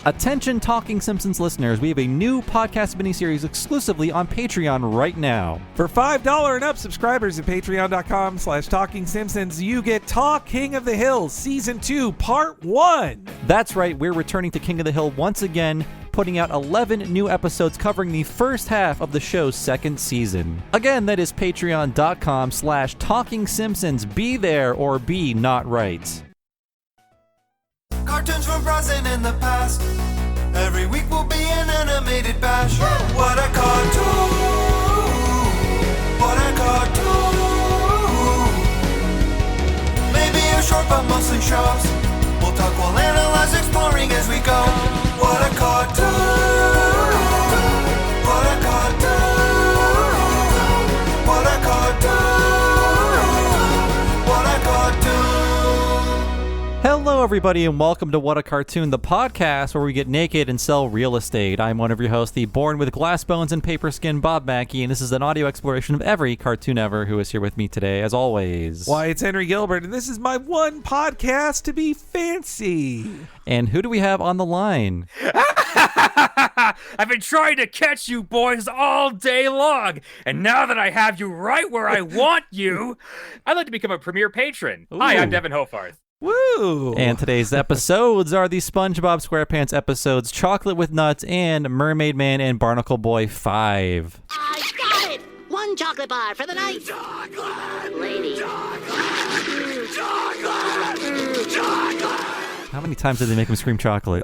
Attention Talking Simpsons listeners, we have a new podcast miniseries exclusively on Patreon right now. For $5 and up subscribers at patreon.com/TalkingSimpsons, you get Talk King of the Hill Season 2, Part 1. That's right, we're returning to King of the Hill once again, putting out 11 new episodes covering the first half of the show's second season. Again, that is patreon.com/TalkingSimpsons. Be there or be not right. Cartoons from present and the past. Every week will be an animated bash. What a cartoon! What a cartoon! Maybe a short but mostly shows. We'll talk, we'll analyze, exploring as we go. What a cartoon! What a cartoon! What a cartoon! What a cartoon! Hello, everybody, and welcome to What a Cartoon, the podcast where we get naked and sell real estate. I'm one of your hosts, the born with glass bones and paper skin Bob Mackey, and this is an audio exploration of every cartoon ever who is here with me today, as always. Why, it's Henry Gilbert, and this is my one podcast to be fancy. And who do we have on the line? I've been trying to catch you boys all day long, and now that I have you right where I want you, I'd like to become a premier patron. Ooh. Hi, I'm Devin Hofarth. Woo! And today's episodes are the SpongeBob SquarePants episodes Chocolate with Nuts and Mermaidman and Barnacleboy 5. I got it! One chocolate bar for the night. Chocolate! Lady. Chocolate! Chocolate! Chocolate! How many times did they make him scream chocolate?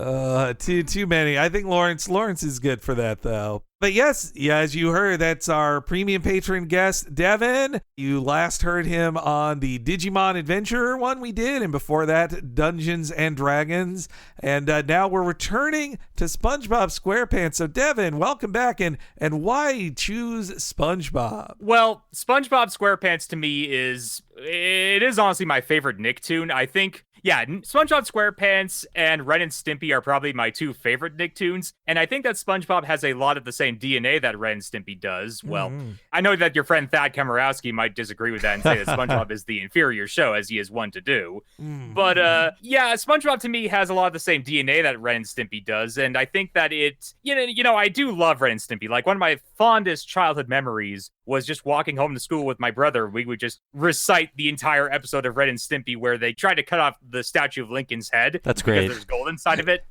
Too many. I think Lawrence is good for that, though. But yes, as you heard, that's our premium patron guest, Devin. You last heard him on the Digimon Adventure one we did, and before that, Dungeons and Dragons. And now we're returning to SpongeBob SquarePants. So Devin, welcome back, and why choose SpongeBob? Well, SpongeBob SquarePants to me is honestly my favorite Nicktoon. I think, yeah, SpongeBob SquarePants and Ren and Stimpy are probably my two favorite Nicktoons, and I think that SpongeBob has a lot of the same DNA that Ren and Stimpy does. Well, I know that your friend Thad Kamarowski might disagree with that and say that SpongeBob is the inferior show, as he is one to do. But yeah, SpongeBob to me has a lot of the same DNA that Ren and Stimpy does, and I think that it, you know, I do love Ren and Stimpy. Like, one of my fondest childhood memories was just walking home to school with my brother. We would just recite the entire episode of Ren and Stimpy where they tried to cut off the statue of Lincoln's head. That's great. Because there's gold inside of it.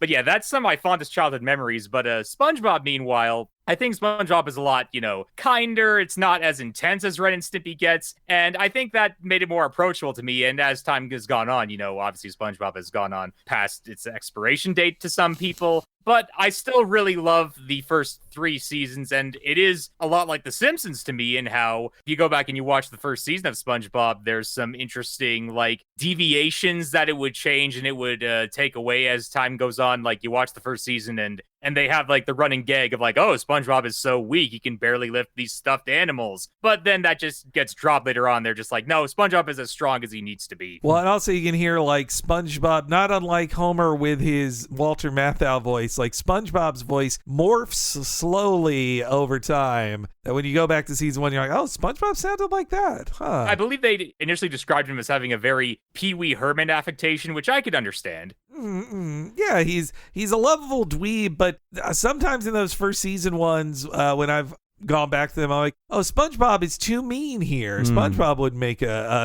But yeah, that's some of my fondest childhood memories. But SpongeBob, meanwhile, I think SpongeBob is a lot, kinder. It's not as intense as Ren and Stimpy gets. And I think that made it more approachable to me. And as time has gone on, obviously SpongeBob has gone on past its expiration date to some people. But I still really love the first 3 seasons, and it is a lot like The Simpsons to me in how, if you go back and you watch the first season of SpongeBob, there's some interesting, deviations that it would change and it would take away as time goes on. Like, you watch the first season and they have, the running gag of, oh, SpongeBob is so weak, he can barely lift these stuffed animals. But then that just gets dropped later on. They're just like, no, SpongeBob is as strong as he needs to be. Well, and also you can hear, SpongeBob, not unlike Homer with his Walter Matthau voice, SpongeBob's voice morphs slowly over time. That when you go back to season 1, you're like, oh, SpongeBob sounded like that, huh? I believe they initially described him as having a very Pee Wee Herman affectation, which I could understand. Yeah, he's a lovable dweeb, but sometimes in those first season ones, when I've gone back to them, I'm like, oh, SpongeBob is too mean here. SpongeBob would make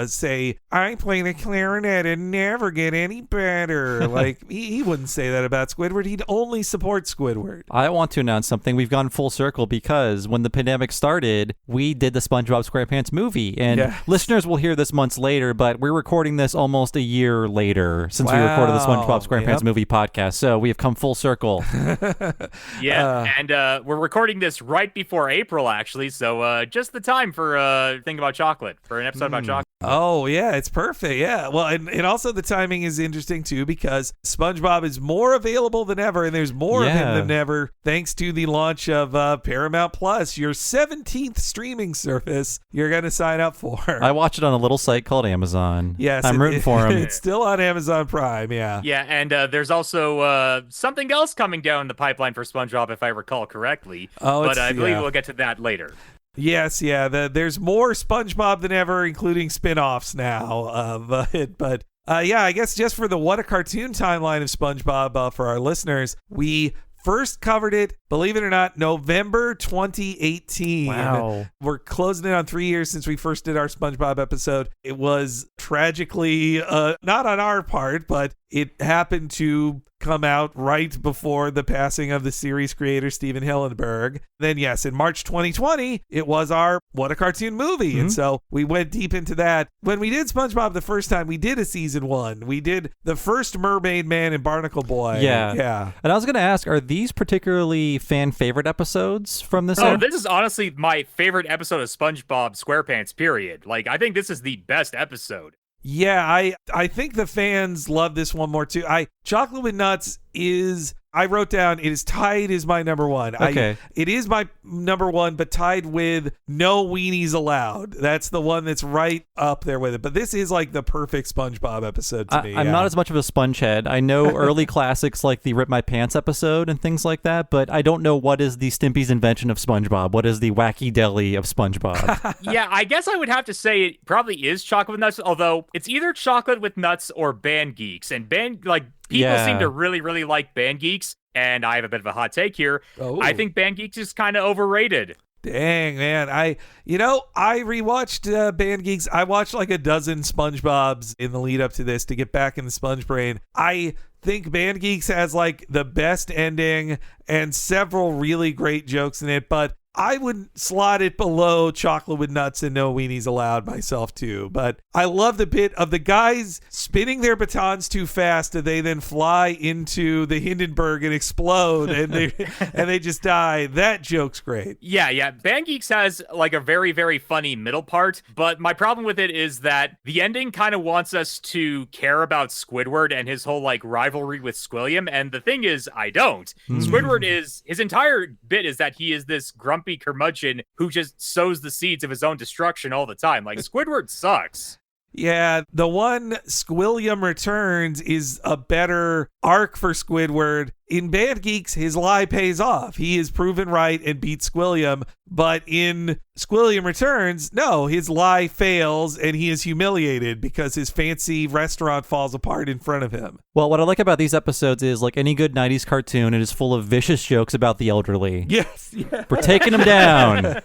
say, I play the clarinet and never get any better. He wouldn't say that about Squidward. He'd only support Squidward. I want to announce something. We've gone full circle because when the pandemic started, we did the SpongeBob SquarePants movie. And listeners will hear this months later, but we're recording this almost a year later since we recorded the SpongeBob SquarePants movie podcast. So we have come full circle. And we're recording this right before April, actually. So just the time for a thing about chocolate, for an episode about chocolate. Oh, yeah, it's perfect. Yeah. Well, and also the timing is interesting, too, because SpongeBob is more available than ever, and there's more of him than ever, thanks to the launch of Paramount Plus, your 17th streaming service you're going to sign up for. I watch it on a little site called Amazon. Yes. I'm rooting for him. It's still on Amazon Prime, yeah. Yeah, and there's also something else coming down the pipeline for SpongeBob, if I recall correctly. But I believe we'll get to that later. Yes, yeah. There's more SpongeBob than ever, including spin-offs now of it. But Yeah, I guess just for the What a Cartoon timeline of SpongeBob for our listeners, we first covered it, believe it or not, November 2018. Wow. We're closing in on 3 years since we first did our SpongeBob episode. It was tragically, not on our part, but it happened to come out right before the passing of the series creator Steven Hillenburg. Then yes, in March 2020, it was our What a Cartoon movie. And so we went deep into that. When we did SpongeBob the first time, we did a season 1. We did the first Mermaidman and Barnacleboy. Yeah. And I was going to ask, are these particularly fan favorite episodes from this era? This is honestly my favorite episode of SpongeBob SquarePants, period. Like, I think this is the best episode. Yeah, I think the fans love this one more too. Chocolate with Nuts is, I wrote down, it is tied as my number one. Okay. It is my number one, but tied with No Weenies Allowed. That's the one that's right up there with it. But this is like the perfect SpongeBob episode to me. I'm not as much of a sponge head. I know early classics like the Rip My Pants episode and things like that, but I don't know what is the Stimpy's invention of SpongeBob. What is the wacky deli of SpongeBob? Yeah, I guess I would have to say it probably is Chocolate with Nuts, although it's either Chocolate with Nuts or Band Geeks. And people seem to really, really like Band Geeks, and I have a bit of a hot take here. I think Band Geeks is kind of overrated. Dang, man. I rewatched Band Geeks. I watched like a dozen SpongeBobs in the lead up to this to get back in the Sponge brain. I think Band Geeks has like the best ending and several really great jokes in it, but I would slot it below Chocolate with Nuts and No Weenies Allowed myself too. But I love the bit of the guys spinning their batons too fast and they then fly into the Hindenburg and explode and they just die. That joke's great. Yeah. Band Geeks has like a very, very funny middle part, but my problem with it is that the ending kind of wants us to care about Squidward and his whole like rivalry with Squilliam. And the thing is, I don't. Squidward is, his entire bit is that he is this grumpy curmudgeon who just sows the seeds of his own destruction all the time. Like, Squidward sucks. Yeah, the one Squilliam Returns is a better arc for Squidward. In Band Geeks, his lie pays off. He is proven right and beats Squilliam. But in Squilliam Returns, no, his lie fails and he is humiliated because his fancy restaurant falls apart in front of him. Well, what I like about these episodes is, like any good 90s cartoon, it is full of vicious jokes about the elderly. Yes. Yeah. We're taking them down.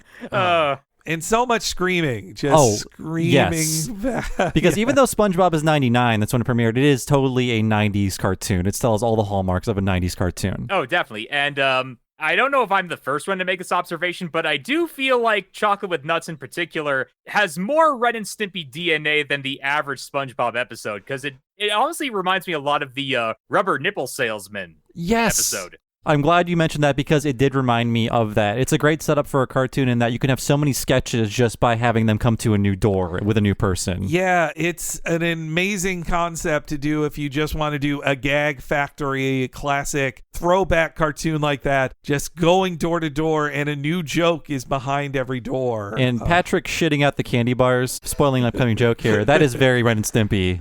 And so much screaming, just screaming. Yes. Because even though SpongeBob is 99, that's when it premiered, it is totally a 90s cartoon. It still has all the hallmarks of a 90s cartoon. Oh, definitely. And I don't know if I'm the first one to make this observation, but I do feel like Chocolate with Nuts in particular has more Ren and Stimpy DNA than the average SpongeBob episode, because it honestly reminds me a lot of the Rubber Nipple Salesman episode. I'm glad you mentioned that because it did remind me of that. It's a great setup for a cartoon in that you can have so many sketches just by having them come to a new door with a new person. Yeah, it's an amazing concept to do if you just want to do a gag factory classic throwback cartoon like that, just going door to door and a new joke is behind every door. And Patrick shitting out the candy bars, spoiling an upcoming joke here, that is very Ren and Stimpy.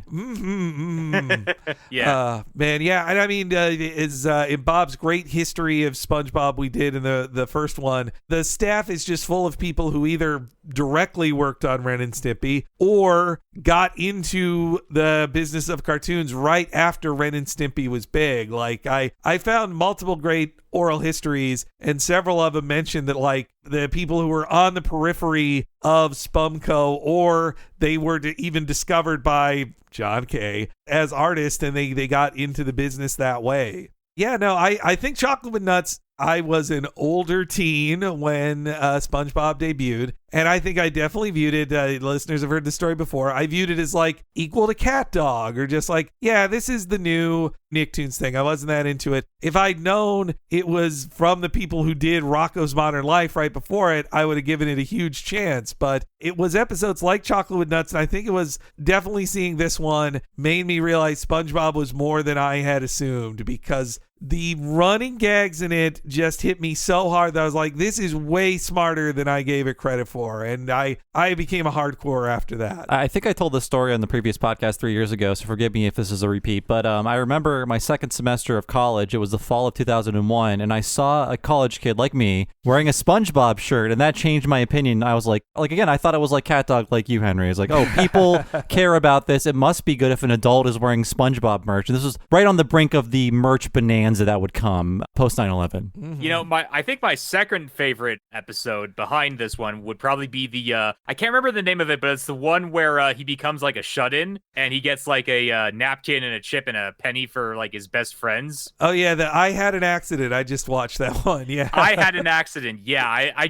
Yeah. Man, yeah. And I mean, in Bob's great history of SpongeBob we did in the first one, the staff is just full of people who either directly worked on Ren and Stimpy or got into the business of cartoons right after Ren and Stimpy was big. Like I found multiple great oral histories and several of them mentioned that like the people who were on the periphery of Spumco or they were even discovered by John Kay as artists and they got into the business that way. Yeah, no, I think Chocolate with Nuts, I was an older teen when SpongeBob debuted, and I think I definitely viewed it, listeners have heard the story before, I viewed it as like equal to Cat Dog, or just like, yeah, this is the new Nicktoons thing. I wasn't that into it. If I'd known it was from the people who did Rocko's Modern Life right before it, I would have given it a huge chance, but it was episodes like Chocolate with Nuts, and I think it was definitely seeing this one made me realize SpongeBob was more than I had assumed, because the running gags in it just hit me so hard that I was like, this is way smarter than I gave it credit for. And I became a hardcore after that. I think I told this story on the previous podcast 3 years ago, so forgive me if this is a repeat. But I remember my second semester of college, it was the fall of 2001, and I saw a college kid like me wearing a SpongeBob shirt, and that changed my opinion. I was like again, I thought it was like cat dog like you, Henry. It's like, oh, people care about this. It must be good if an adult is wearing SpongeBob merch. And this was right on the brink of the merch bonanza that would come post 9/11. Mm-hmm. You know, I think my second favorite episode behind this one would probably be the I can't remember the name of it, but it's the one where he becomes like a shut-in and he gets like a napkin and a chip and a penny for like his best friends. Oh yeah, I had an accident. I just watched that one. Yeah, I had an accident. Yeah, I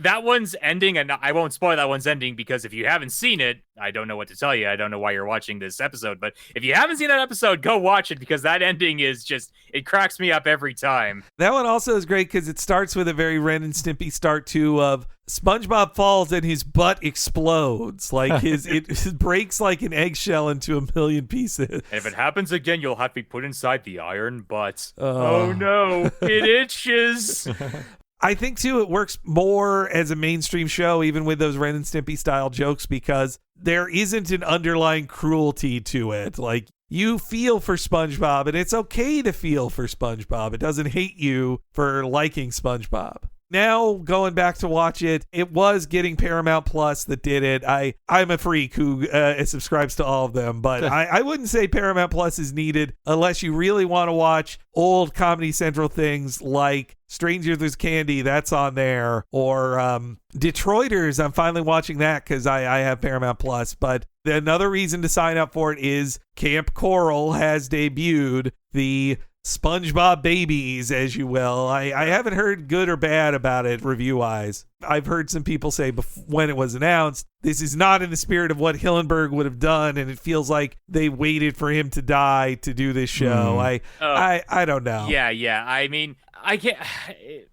that one's ending, and I won't spoil that one's ending because if you haven't seen it, I don't know what to tell you. I don't know why you're watching this episode, but if you haven't seen that episode, go watch it because that ending is just, it cracks me up every time. That one also is great because it starts with a very Ren and Stimpy start too of SpongeBob falls and his butt explodes. Like it breaks like an eggshell into a million pieces. And if it happens again, you'll have to be put inside the iron butt. Oh no, it itches. I think, too, it works more as a mainstream show, even with those Ren and Stimpy style jokes, because there isn't an underlying cruelty to it. Like, you feel for SpongeBob, and it's okay to feel for SpongeBob. It doesn't hate you for liking SpongeBob. Now, going back to watch it, it was getting Paramount Plus that did it. I'm a freak who subscribes to all of them, but I wouldn't say Paramount Plus is needed unless you really want to watch old Comedy Central things like Stranger There's Candy, that's on there, or Detroiters. I'm finally watching that because I have Paramount Plus, but another reason to sign up for it is Camp Coral has debuted the SpongeBob babies, as you will. I haven't heard good or bad about it review-wise. I've heard some people say when it was announced, this is not in the spirit of what Hillenburg would have done, and it feels like they waited for him to die to do this show. I don't know. Yeah. I mean, I can't.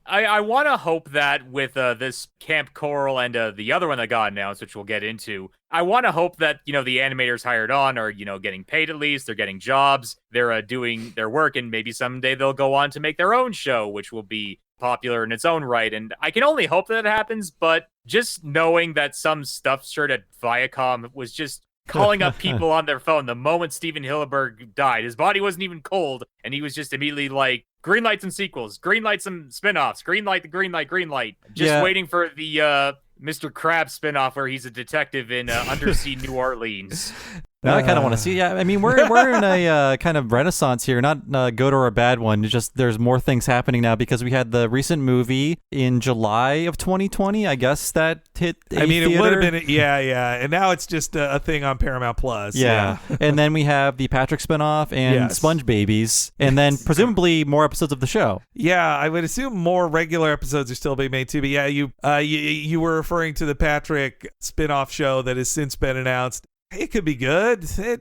I want to hope that with this Camp Coral and the other one that got announced, which we'll get into, I want to hope that, the animators hired on are, getting paid at least. They're getting jobs. They're doing their work, and maybe someday they'll go on to make their own show, which will be popular in its own right. And I can only hope that happens. But just knowing that some stuff shirt at Viacom was just calling up people on their phone the moment Steven Hillenburg died. His body wasn't even cold, and he was just immediately like, greenlight some sequels, greenlight some spinoffs, greenlight the greenlight. Just waiting for the Mr. Krabs spinoff where he's a detective in undersea New Orleans. Now I kind of want to see. Yeah, I mean, we're in a kind of renaissance here, not a good or a bad one. It's just there's more things happening now because we had the recent movie in July of 2020. I guess that hit. I mean, it would have been, yeah, and now it's just a thing on Paramount Plus. Yeah. And then we have the Patrick spinoff and Sponge Babies, and then presumably more episodes of the show. Yeah, I would assume more regular episodes are still being made too. But yeah, you were referring to the Patrick spinoff show that has since been announced. It could be good. I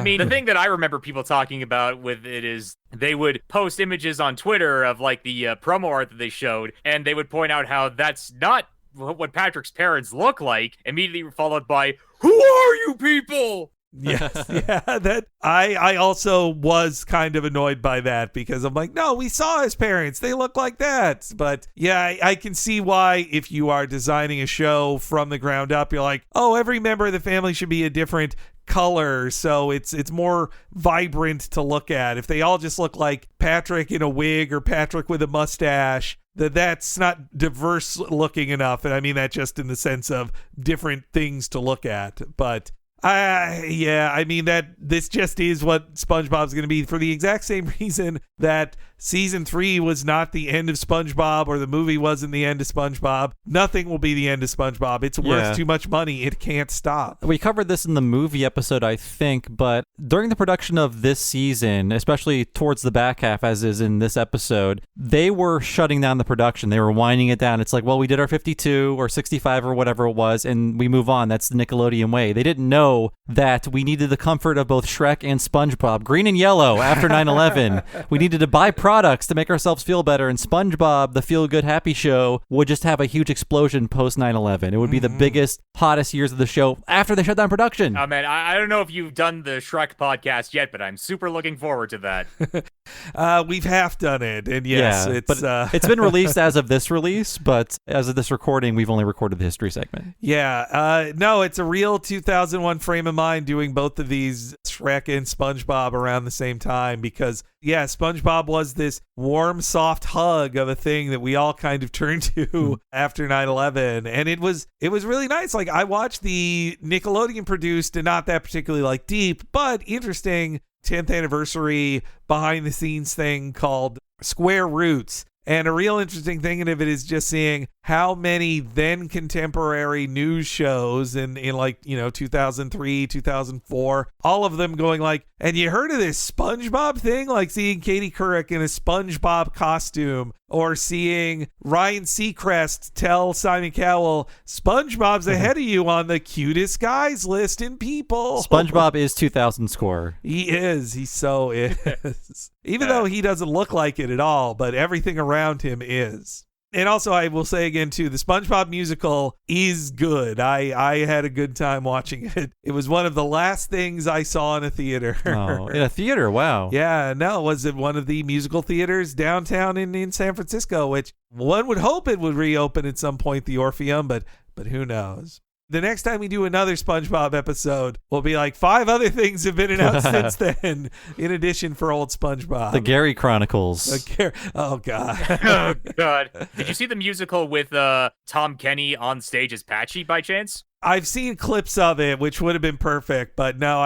mean, the thing that I remember people talking about with it is they would post images on Twitter of like the promo art that they showed, and they would point out how that's not what Patrick's parents look like, immediately followed by, "Who are you people?" Yes, that I also was kind of annoyed by that because I'm like, no, we saw his parents. They look like that. But yeah, I can see why if you are designing a show from the ground up, you're like, oh, every member of the family should be a different color, so it's more vibrant to look at. If they all just look like Patrick in a wig or Patrick with a mustache, that's not diverse looking enough. And I mean that just in the sense of different things to look at. But I mean that this just is what SpongeBob's going to be for the exact same reason that season 3 was not the end of SpongeBob or the movie wasn't the end of SpongeBob. Nothing will be the end of SpongeBob. It's worth too much money. It can't stop. We covered this in the movie episode, I think, but during the production of this season, especially towards the back half, as is in this episode, they were shutting down the production. They were winding it down. It's like, well, we did our 52 or 65 or whatever it was, and we move on. That's the Nickelodeon way. They didn't know know that we needed the comfort of both Shrek and SpongeBob, green and yellow, after 9/11. We needed to buy products to make ourselves feel better, and SpongeBob, the feel-good happy show, would just have a huge explosion post 9/11. It would be the biggest, hottest years of the show after they shut down production. Oh, man, I don't know if you've done the Shrek podcast yet, but I'm super looking forward to that. We've half done it, and yes, it's been released as of this release, but as of this recording, we've only recorded the history segment. Yeah, no, it's a real 2001 frame of mind doing both of these, Shrek and SpongeBob, around the same time, because yeah, SpongeBob was this warm, soft hug of a thing that we all kind of turned to after 9/11, and it was really nice. Like, I watched the Nickelodeon produced and not that particularly like deep, but interesting 10th anniversary behind the scenes thing called Square Roots. And a real interesting thing of it is just seeing how many then contemporary news shows in like, 2003, 2004, all of them going like, and you heard of this SpongeBob thing? Like seeing Katie Couric in a SpongeBob costume, or seeing Ryan Seacrest tell Simon Cowell, SpongeBob's ahead of you on the cutest guys list in People. SpongeBob is 2000 score. He is. He so is. Even though he doesn't look like it at all, but everything around him is. And also, I will say again, too, the SpongeBob musical is good. I had a good time watching it. It was one of the last things I saw in a theater. Oh, in a theater? Wow. Yeah, no, was it one of the musical theaters downtown in San Francisco, which one would hope it would reopen at some point, the Orpheum, but who knows? The next time we do another SpongeBob episode, we'll be like 5 other things have been announced since then, in addition for old SpongeBob. The Gary Chronicles. Oh, God. Oh, God. Did you see the musical with Tom Kenny on stage as Patchy by chance? I've seen clips of it, which would have been perfect, but no,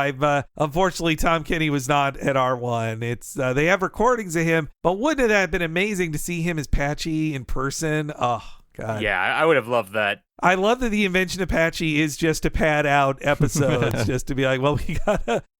unfortunately, Tom Kenny was not at our one. It's they have recordings of him, but wouldn't it have been amazing to see him as Patchy in person? Oh, God. Yeah, I would have loved that. I love that the invention of Patchy is just to pad out episodes, just to be like, well,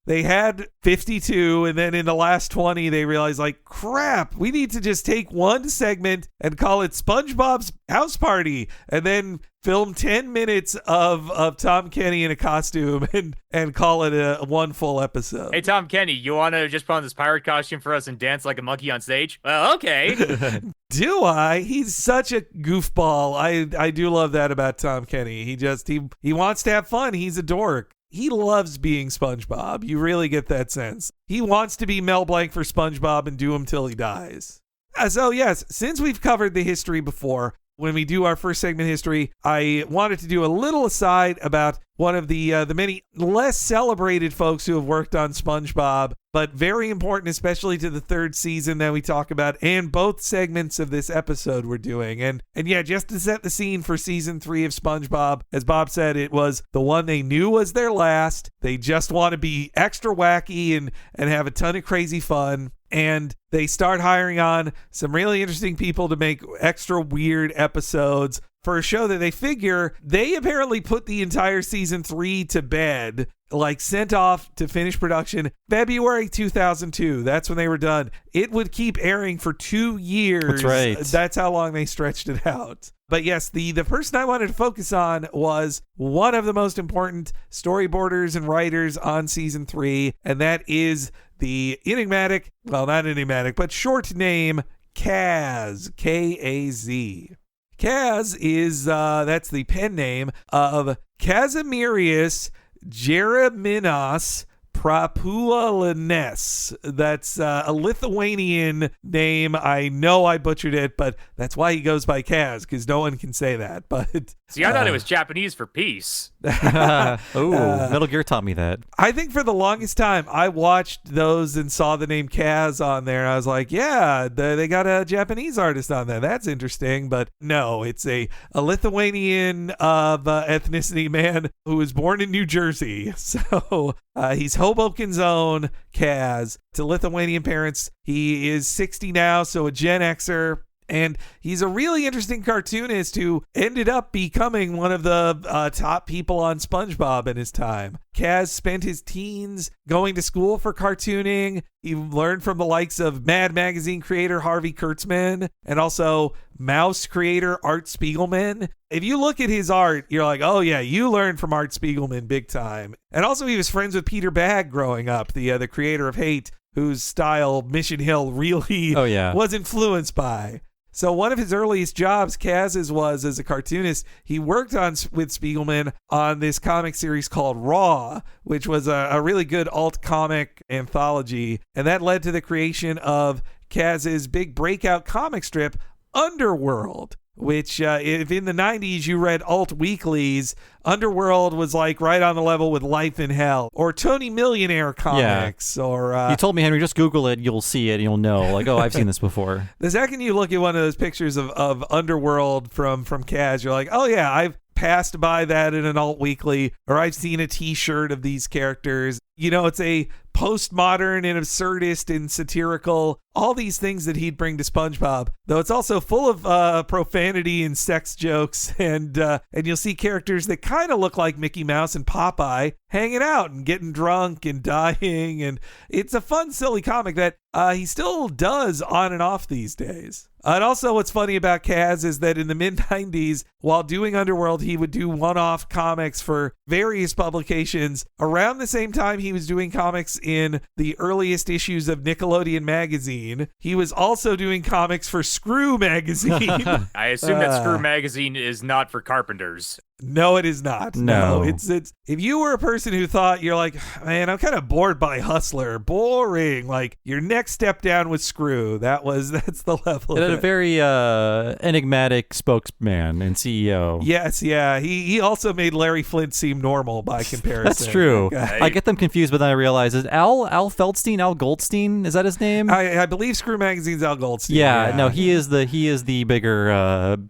they had 52, and then in the last 20, they realized, like, crap, we need to just take one segment and call it SpongeBob's House Party, and then film 10 minutes of Tom Kenny in a costume and call it a one full episode. Hey, Tom Kenny, you want to just put on this pirate costume for us and dance like a monkey on stage? Well, okay. Do I? He's such a goofball. I do love that about Tom Kenny. He wants to have fun. He's a dork. He loves being SpongeBob. You really get that sense. He wants to be Mel Blanc for SpongeBob and do him till he dies. So yes, since we've covered the history before, when we do our first segment history, I wanted to do a little aside about one of the many less celebrated folks who have worked on SpongeBob, but very important, especially to the third season that we talk about, and both segments of this episode we're doing. And yeah, just to set the scene for season 3 of SpongeBob, as Bob said, it was the one they knew was their last. They just want to be extra wacky and have a ton of crazy fun. And they start hiring on some really interesting people to make extra weird episodes for a show that they figure they apparently put the entire season 3 to bed, like sent off to finish production February 2002. That's when they were done. It would keep airing for 2 years. That's right. That's how long they stretched it out. But yes, the person I wanted to focus on was one of the most important storyboarders and writers on season 3, and that is the enigmatic, well, not enigmatic, but short name, Kaz, K-A-Z. Kaz is, that's the pen name of Kazimierz Jereminas Prapuolenes. That's a Lithuanian name. I know I butchered it, but that's why he goes by Kaz, because no one can say that. But see, I thought it was Japanese for peace. Metal Gear taught me that. I think for the longest time, I watched those and saw the name Kaz on there, and I was like, yeah, they got a Japanese artist on there. That's interesting. But no, it's a Lithuanian of ethnicity man who was born in New Jersey. So he's Hoboken's own Kaz. To Lithuanian parents, he is 60 now, so a Gen Xer. And he's a really interesting cartoonist who ended up becoming one of the top people on SpongeBob in his time. Kaz spent his teens going to school for cartooning. He learned from the likes of Mad Magazine creator Harvey Kurtzman and also Mouse creator Art Spiegelman. If you look at his art, you're like, oh yeah, you learned from Art Spiegelman big time. And also he was friends with Peter Bagg growing up, the creator of Hate, whose style Mission Hill really was influenced by. So one of his earliest jobs, Kaz's, was as a cartoonist. He worked with Spiegelman on this comic series called Raw, which was a really good alt comic anthology. And that led to the creation of Kaz's big breakout comic strip, Underworld, which if in the 90s you read alt weeklies, Underworld was like right on the level with Life in Hell or Tony Millionaire comics. Or you told me, Henry, just Google it, you'll see it, and you'll know. Like, oh, I've seen this before. The second you look at one of those pictures of Underworld from Kaz, you're like, oh yeah, I've passed by that in an alt weekly, or I've seen a t-shirt of these characters. You know, it's a postmodern and absurdist and satirical, all these things that he'd bring to SpongeBob, though it's also full of profanity and sex jokes, and you'll see characters that kind of look like Mickey Mouse and Popeye hanging out and getting drunk and dying, and it's a fun, silly comic that he still does on and off these days. And also what's funny about Kaz is that in the mid-90s, while doing Underworld, he would do one-off comics for various publications. Around the same time he was doing comics in the earliest issues of Nickelodeon magazine, he was also doing comics for Screw magazine. I assume that Screw magazine is not for carpenters. No, it is not. No, it's if you were a person who thought, you're like, man, I'm kind of bored by Hustler, boring, like your next step down was Screw. That's the level. It had a very enigmatic spokesman and CEO. Yes, yeah. He also made Larry Flint seem normal by comparison. That's true. I get them confused, but then I realize is Al Feldstein, Al Goldstein, is that his name? I believe Screw Magazine's Al Goldstein. Yeah, no, he is the bigger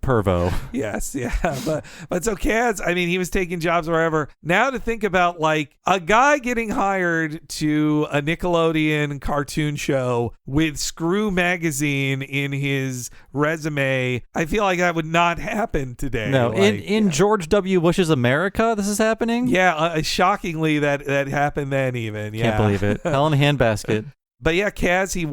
pervo. Yes, yeah, but so Kaz, I mean, he was taking jobs wherever. Now to think about like a guy getting hired to a Nickelodeon cartoon show with Screw Magazine in his resume, I feel like that would not happen today. No, in George W. Bush's America, this is happening? Yeah, shockingly that happened then even. Yeah. Can't believe it. Hell in a handbasket. But yeah, Kaz, he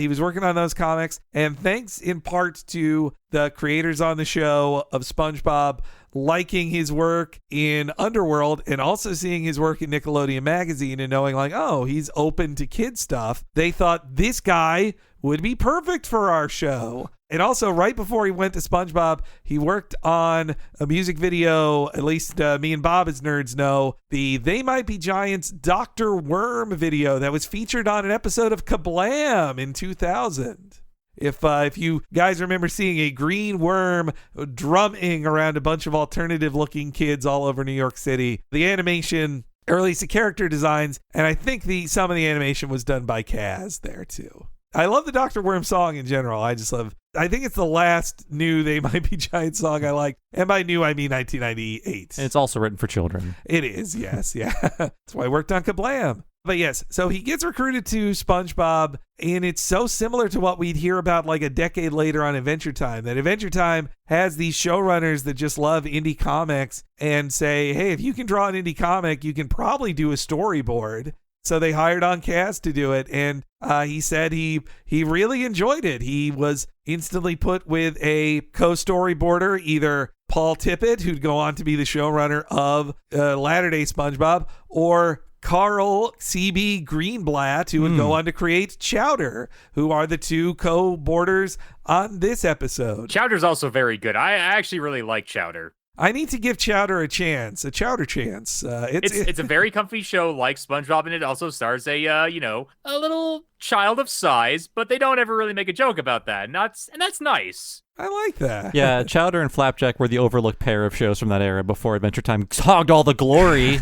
was working on those comics, and thanks in part to the creators on the show of SpongeBob liking his work in Underworld and also seeing his work in Nickelodeon magazine and knowing like, oh, he's open to kid stuff. They thought this guy would be perfect for our show. And also right before he went to SpongeBob, he worked on a music video, at least me and Bob as nerds know, the They Might Be Giants Dr. Worm video that was featured on an episode of Kablam in 2000. If you guys remember seeing a green worm drumming around a bunch of alternative-looking kids all over New York City, the animation, or at least the character designs, and I think some of the animation was done by Kaz there too. I love the Dr. Worm song in general. I think it's the last new They Might Be Giant song I like. And by new, I mean 1998. And it's also written for children. It is, yes, yeah. That's why I worked on Kablam. But yes, so he gets recruited to SpongeBob, and it's so similar to what we'd hear about like a decade later on Adventure Time, that Adventure Time has these showrunners that just love indie comics and say, hey, if you can draw an indie comic, you can probably do a storyboard. So they hired on Kaz to do it, and he said he really enjoyed it. He was instantly put with a co-storyboarder, either Paul Tippett, who'd go on to be the showrunner of latter-day SpongeBob, or Carl C.B. Greenblatt, who would go on to create Chowder, who are the two co-boarders on this episode. Chowder's also very good. I actually really like Chowder. I need to give Chowder a Chowder chance. It's a very comfy show like SpongeBob, and it also stars a little child of size, but they don't ever really make a joke about that, and that's nice. I like that. Yeah, Chowder and Flapjack were the overlooked pair of shows from that era before Adventure Time hogged all the glory.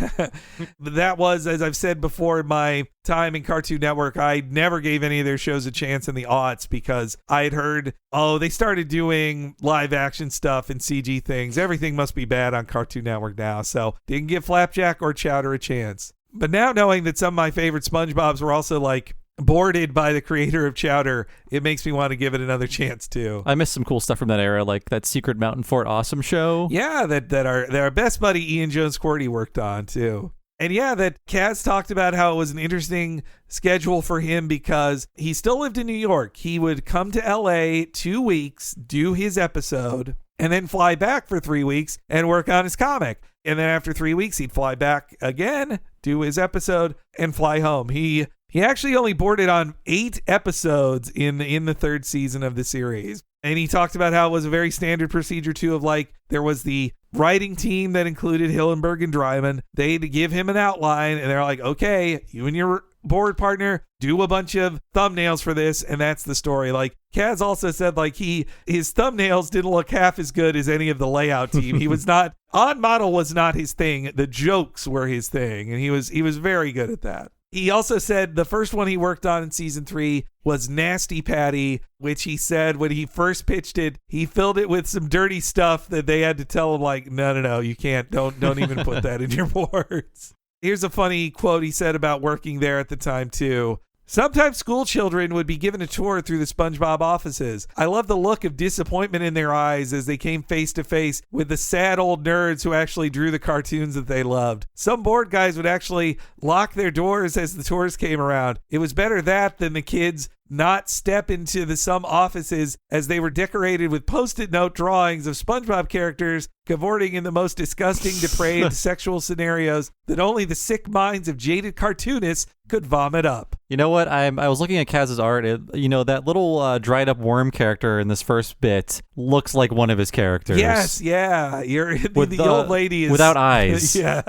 That was, as I've said before, in my time in Cartoon Network, I never gave any of their shows a chance in the aughts because I had heard, they started doing live action stuff and CG things. Everything must be bad on Cartoon Network now, so didn't give Flapjack or Chowder a chance. But now knowing that some of my favorite SpongeBobs were also like boarded by the creator of Chowder, it makes me want to give it another chance too. I missed some cool stuff from that era, like that Secret Mountain Fort Awesome show. Yeah, that our best buddy Ian Jones Quarty worked on too. And yeah, that Kaz talked about how it was an interesting schedule for him because he still lived in New York. He would come to LA 2 weeks, do his episode, and then fly back for 3 weeks and work on his comic. And then after 3 weeks, he'd fly back again, do his episode, and fly home. He actually only boarded on 8 episodes in the 3rd season of the series. And he talked about how it was a very standard procedure too, of like, there was the writing team that included Hillenberg and Dryman. They'd give him an outline and they're like, okay, you and your board partner do a bunch of thumbnails for this, and that's the story. Like Kaz also said, like his thumbnails didn't look half as good as any of the layout team. He was not on model was not his thing. The jokes were his thing, and he was very good at that. He also said the first one he worked on in season 3 was Nasty Patty, which he said when he first pitched it, he filled it with some dirty stuff that they had to tell him, like, no, you can't. Don't even put that in your boards. Here's a funny quote he said about working there at the time, too. Sometimes school children would be given a tour through the SpongeBob offices. I love the look of disappointment in their eyes as they came face to face with the sad old nerds who actually drew the cartoons that they loved. Some board guys would actually lock their doors as the tours came around. It was better that than the kids not step into some offices as they were decorated with post-it note drawings of SpongeBob characters cavorting in the most disgusting, depraved sexual scenarios that only the sick minds of jaded cartoonists could vomit up. You know what? I was looking at Kaz's art. That little dried up worm character in this first bit looks like one of his characters. Yes, yeah. The old lady is without eyes. Yeah.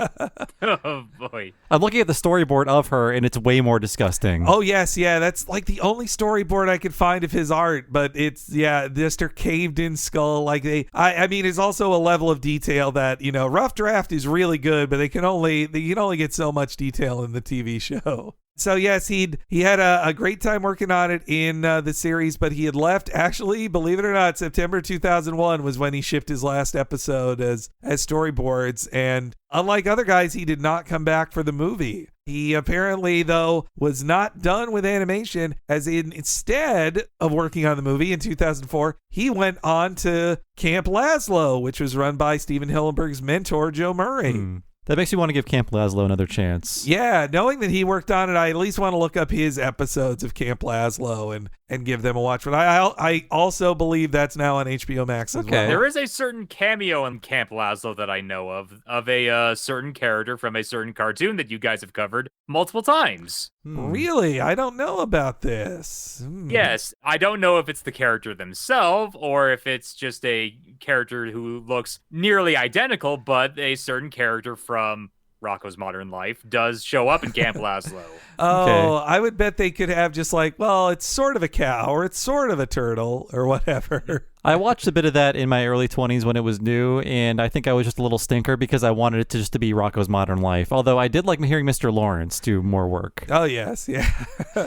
Oh boy. I'm looking at the storyboard of her, and it's way more disgusting. Oh yes, yeah. That's like the only storyboard I could find of his art, but it's just her caved in skull. Like I mean, there's also a level of detail that Rough Draft is really good, but you can only get so much detail in the TV show. So yes, he had a great time working on it in the series, but he had left, actually, believe it or not, September 2001 was when he shipped his last episode as storyboards. And unlike other guys, he did not come back for the movie. He apparently, though, was not done with animation, as instead of working on the movie in 2004, he went on to Camp Lazlo, which was run by Stephen Hillenberg's mentor, Joe Murray. That makes me want to give Camp Lazlo another chance. Yeah, knowing that he worked on it, I at least want to look up his episodes of Camp Lazlo and give them a watch. But I also believe that's now on HBO Max as well. There is a certain cameo in Camp Lazlo that I know of a certain character from a certain cartoon that you guys have covered multiple times. Really? I don't know about this. Yes, I don't know if it's the character themselves or if it's just a character who looks nearly identical, but a certain character from Rocko's Modern Life does show up in Camp Lazlo. Okay. I would bet they could have just like, well, it's sort of a cow or it's sort of a turtle or whatever. I watched a bit of that in my early 20s when it was new, and I think I was just a little stinker because I wanted it to be Rocko's Modern Life. Although I did like hearing Mr. Lawrence do more work. Oh, yes. Yeah.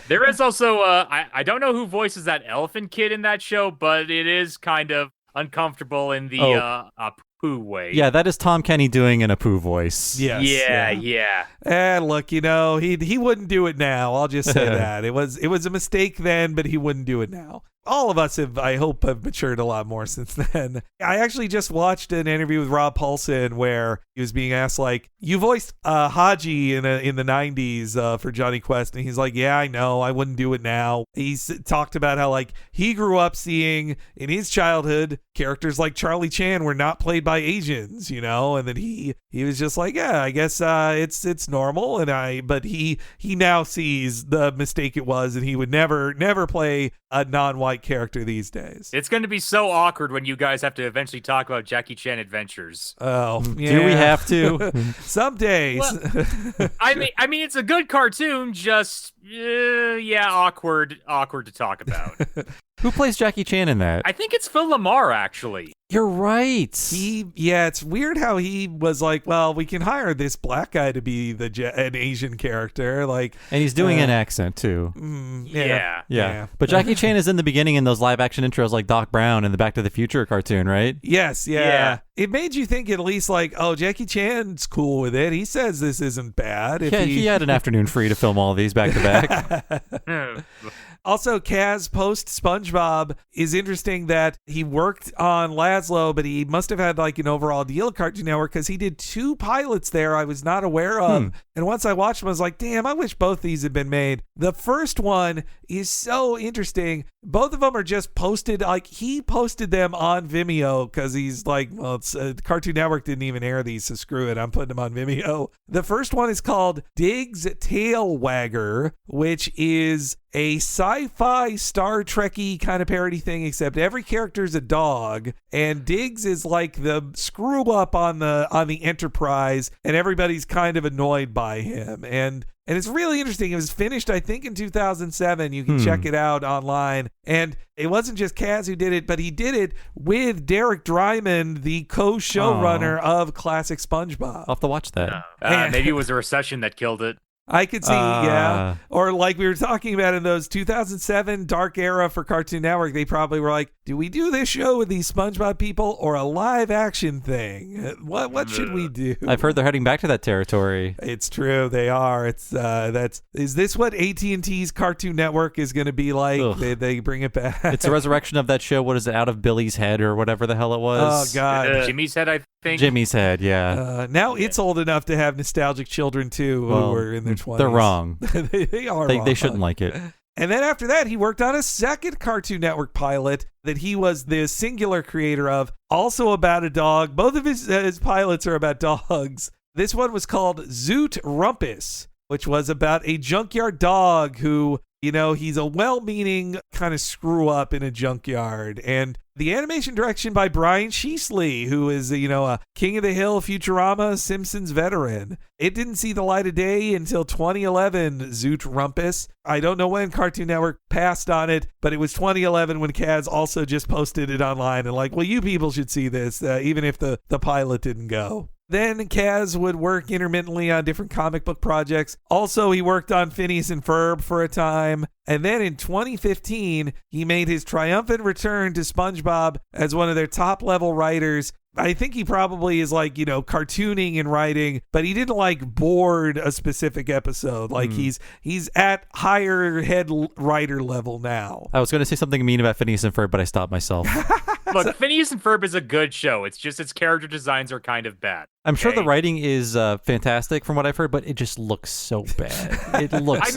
There is also, I don't know who voices that elephant kid in that show, but it is kind of uncomfortable in the Apu way. Yeah, that is Tom Kenny doing an Apu voice. Yes. Yeah. And look, he wouldn't do it now. I'll just say that. It was a mistake then, but he wouldn't do it now. All of us have matured a lot more since then. I actually just watched an interview with Rob Paulson where he was being asked, like, you voiced Haji in the 90s for Johnny Quest. And he's like, yeah, I know. I wouldn't do it now. He's talked about how, like, he grew up seeing in his childhood characters like Charlie Chan were not played by Asians, and then he was just like, yeah, I guess it's normal. But he now sees the mistake it was, and he would never play a non-white character these days. It's going to be so awkward when you guys have to eventually talk about Jackie Chan adventures. Oh, yeah. Do we have to? Some days. Well, I mean, it's a good cartoon, just awkward to talk about. Who plays Jackie Chan in that? I think it's Phil Lamar, actually. You're right. It's weird how he was like, well, we can hire this black guy to be an Asian character, like, and he's doing an accent too. Yeah. But Jackie Chan is in the beginning in those live action intros, like Doc Brown in the Back to the Future cartoon, right? Yes, It made you think at least like, oh, Jackie Chan's cool with it. He says this isn't bad. He had an afternoon free to film all these back to back. Also, Kaz post SpongeBob is interesting that he worked on Laszlo, but he must have had like an overall deal at Cartoon Network because he did 2 pilots there I was not aware of. And once I watched them, I was like, damn, I wish both these had been made. The first one is so interesting. Both of them are just posted, like he posted them on Vimeo because he's like, well, it's Cartoon Network didn't even air these, so screw it. I'm putting them on Vimeo. The first one is called Diggs Tail Wagger, which is a sci-fi Star Trek-y kind of parody thing, except every character is a dog, and Diggs is like the screw up on the Enterprise, and everybody's kind of annoyed by him. And it's really interesting. It was finished, I think, in 2007. You can check it out online. And it wasn't just Kaz who did it, but he did it with Derek Dryman, the co-showrunner of classic SpongeBob. I'll have to watch that. Maybe it was a recession that killed it. I could see, yeah. Or like we were talking about in those 2007 dark era for Cartoon Network, they probably were like, do we do this show with these SpongeBob people or a live action thing? What should we do? I've heard they're heading back to that territory. It's true. They are. Is this what AT&T's Cartoon Network is going to be like? They bring it back. It's a resurrection of that show. What is it? Out of Billy's Head or whatever the hell it was. Oh, God. Jimmy's Head, I think. Jimmy's Head, yeah. Now it's old enough to have nostalgic children, too, who were in their 20s. They're wrong. They are wrong. They shouldn't like it. And then after that, he worked on a second Cartoon Network pilot that he was the singular creator of, also about a dog. Both of his pilots are about dogs. This one was called Zoot Rumpus, which was about a junkyard dog who, he's a well-meaning kind of screw-up in a junkyard. And the animation direction by Brian Sheasley, who is, a King of the Hill, Futurama, Simpsons veteran. It didn't see the light of day until 2011, Zoot Rumpus. I don't know when Cartoon Network passed on it, but it was 2011 when Kaz also just posted it online and like, well, you people should see this, even if the pilot didn't go. Then Kaz would work intermittently on different comic book projects. Also, he worked on Phineas and Ferb for a time. And then in 2015, he made his triumphant return to SpongeBob as one of their top-level writers. I think he probably is like, cartooning and writing, but he didn't like board a specific episode. Like he's at higher head writer level now. I was going to say something mean about Phineas and Ferb, but I stopped myself. Look, Phineas and Ferb is a good show. It's just its character designs are kind of bad. I'm sure the writing is fantastic from what I've heard, but it just looks so bad. It looks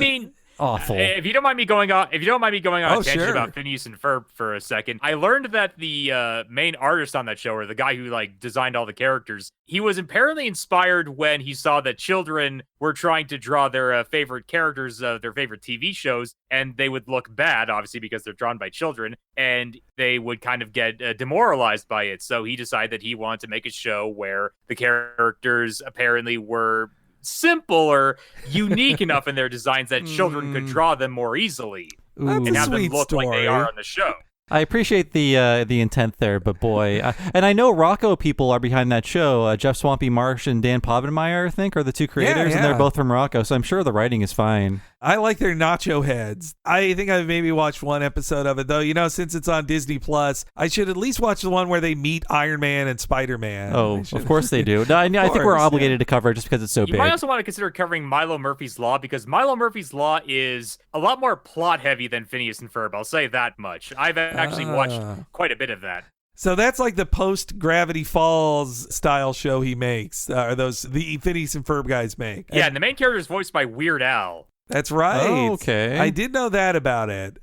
awful. If you don't mind me going on a tangent sure. about Phineas and Ferb for a second, I learned that the main artist on that show, or the guy who designed all the characters, he was apparently inspired when he saw that children were trying to draw their favorite characters of their favorite TV shows, and they would look bad, obviously, because they're drawn by children, and they would kind of get demoralized by it. So he decided that he wanted to make a show where the characters apparently were simple or unique enough in their designs that children could draw them more easily and have them look like they are on the show. I appreciate the intent there, but boy, and I know Rocco people are behind that show. Jeff Swampy Marsh and Dan Povenmire, I think, are the two creators, and they're both from Rocco, so I'm sure the writing is fine. I like their nacho heads. I think I've maybe watched one episode of it, though. Since it's on Disney Plus, I should at least watch the one where they meet Iron Man and Spider-Man. Oh, of course they do. No, I think we're obligated to cover it just because it's so big. You might also want to consider covering Milo Murphy's Law, because Milo Murphy's Law is a lot more plot-heavy than Phineas and Ferb. I'll say that much. I've actually watched quite a bit of that. So that's like the post-Gravity Falls style show he makes, the Phineas and Ferb guys make. Yeah, and the main character is voiced by Weird Al. That's right. Oh, okay. I did know that about it,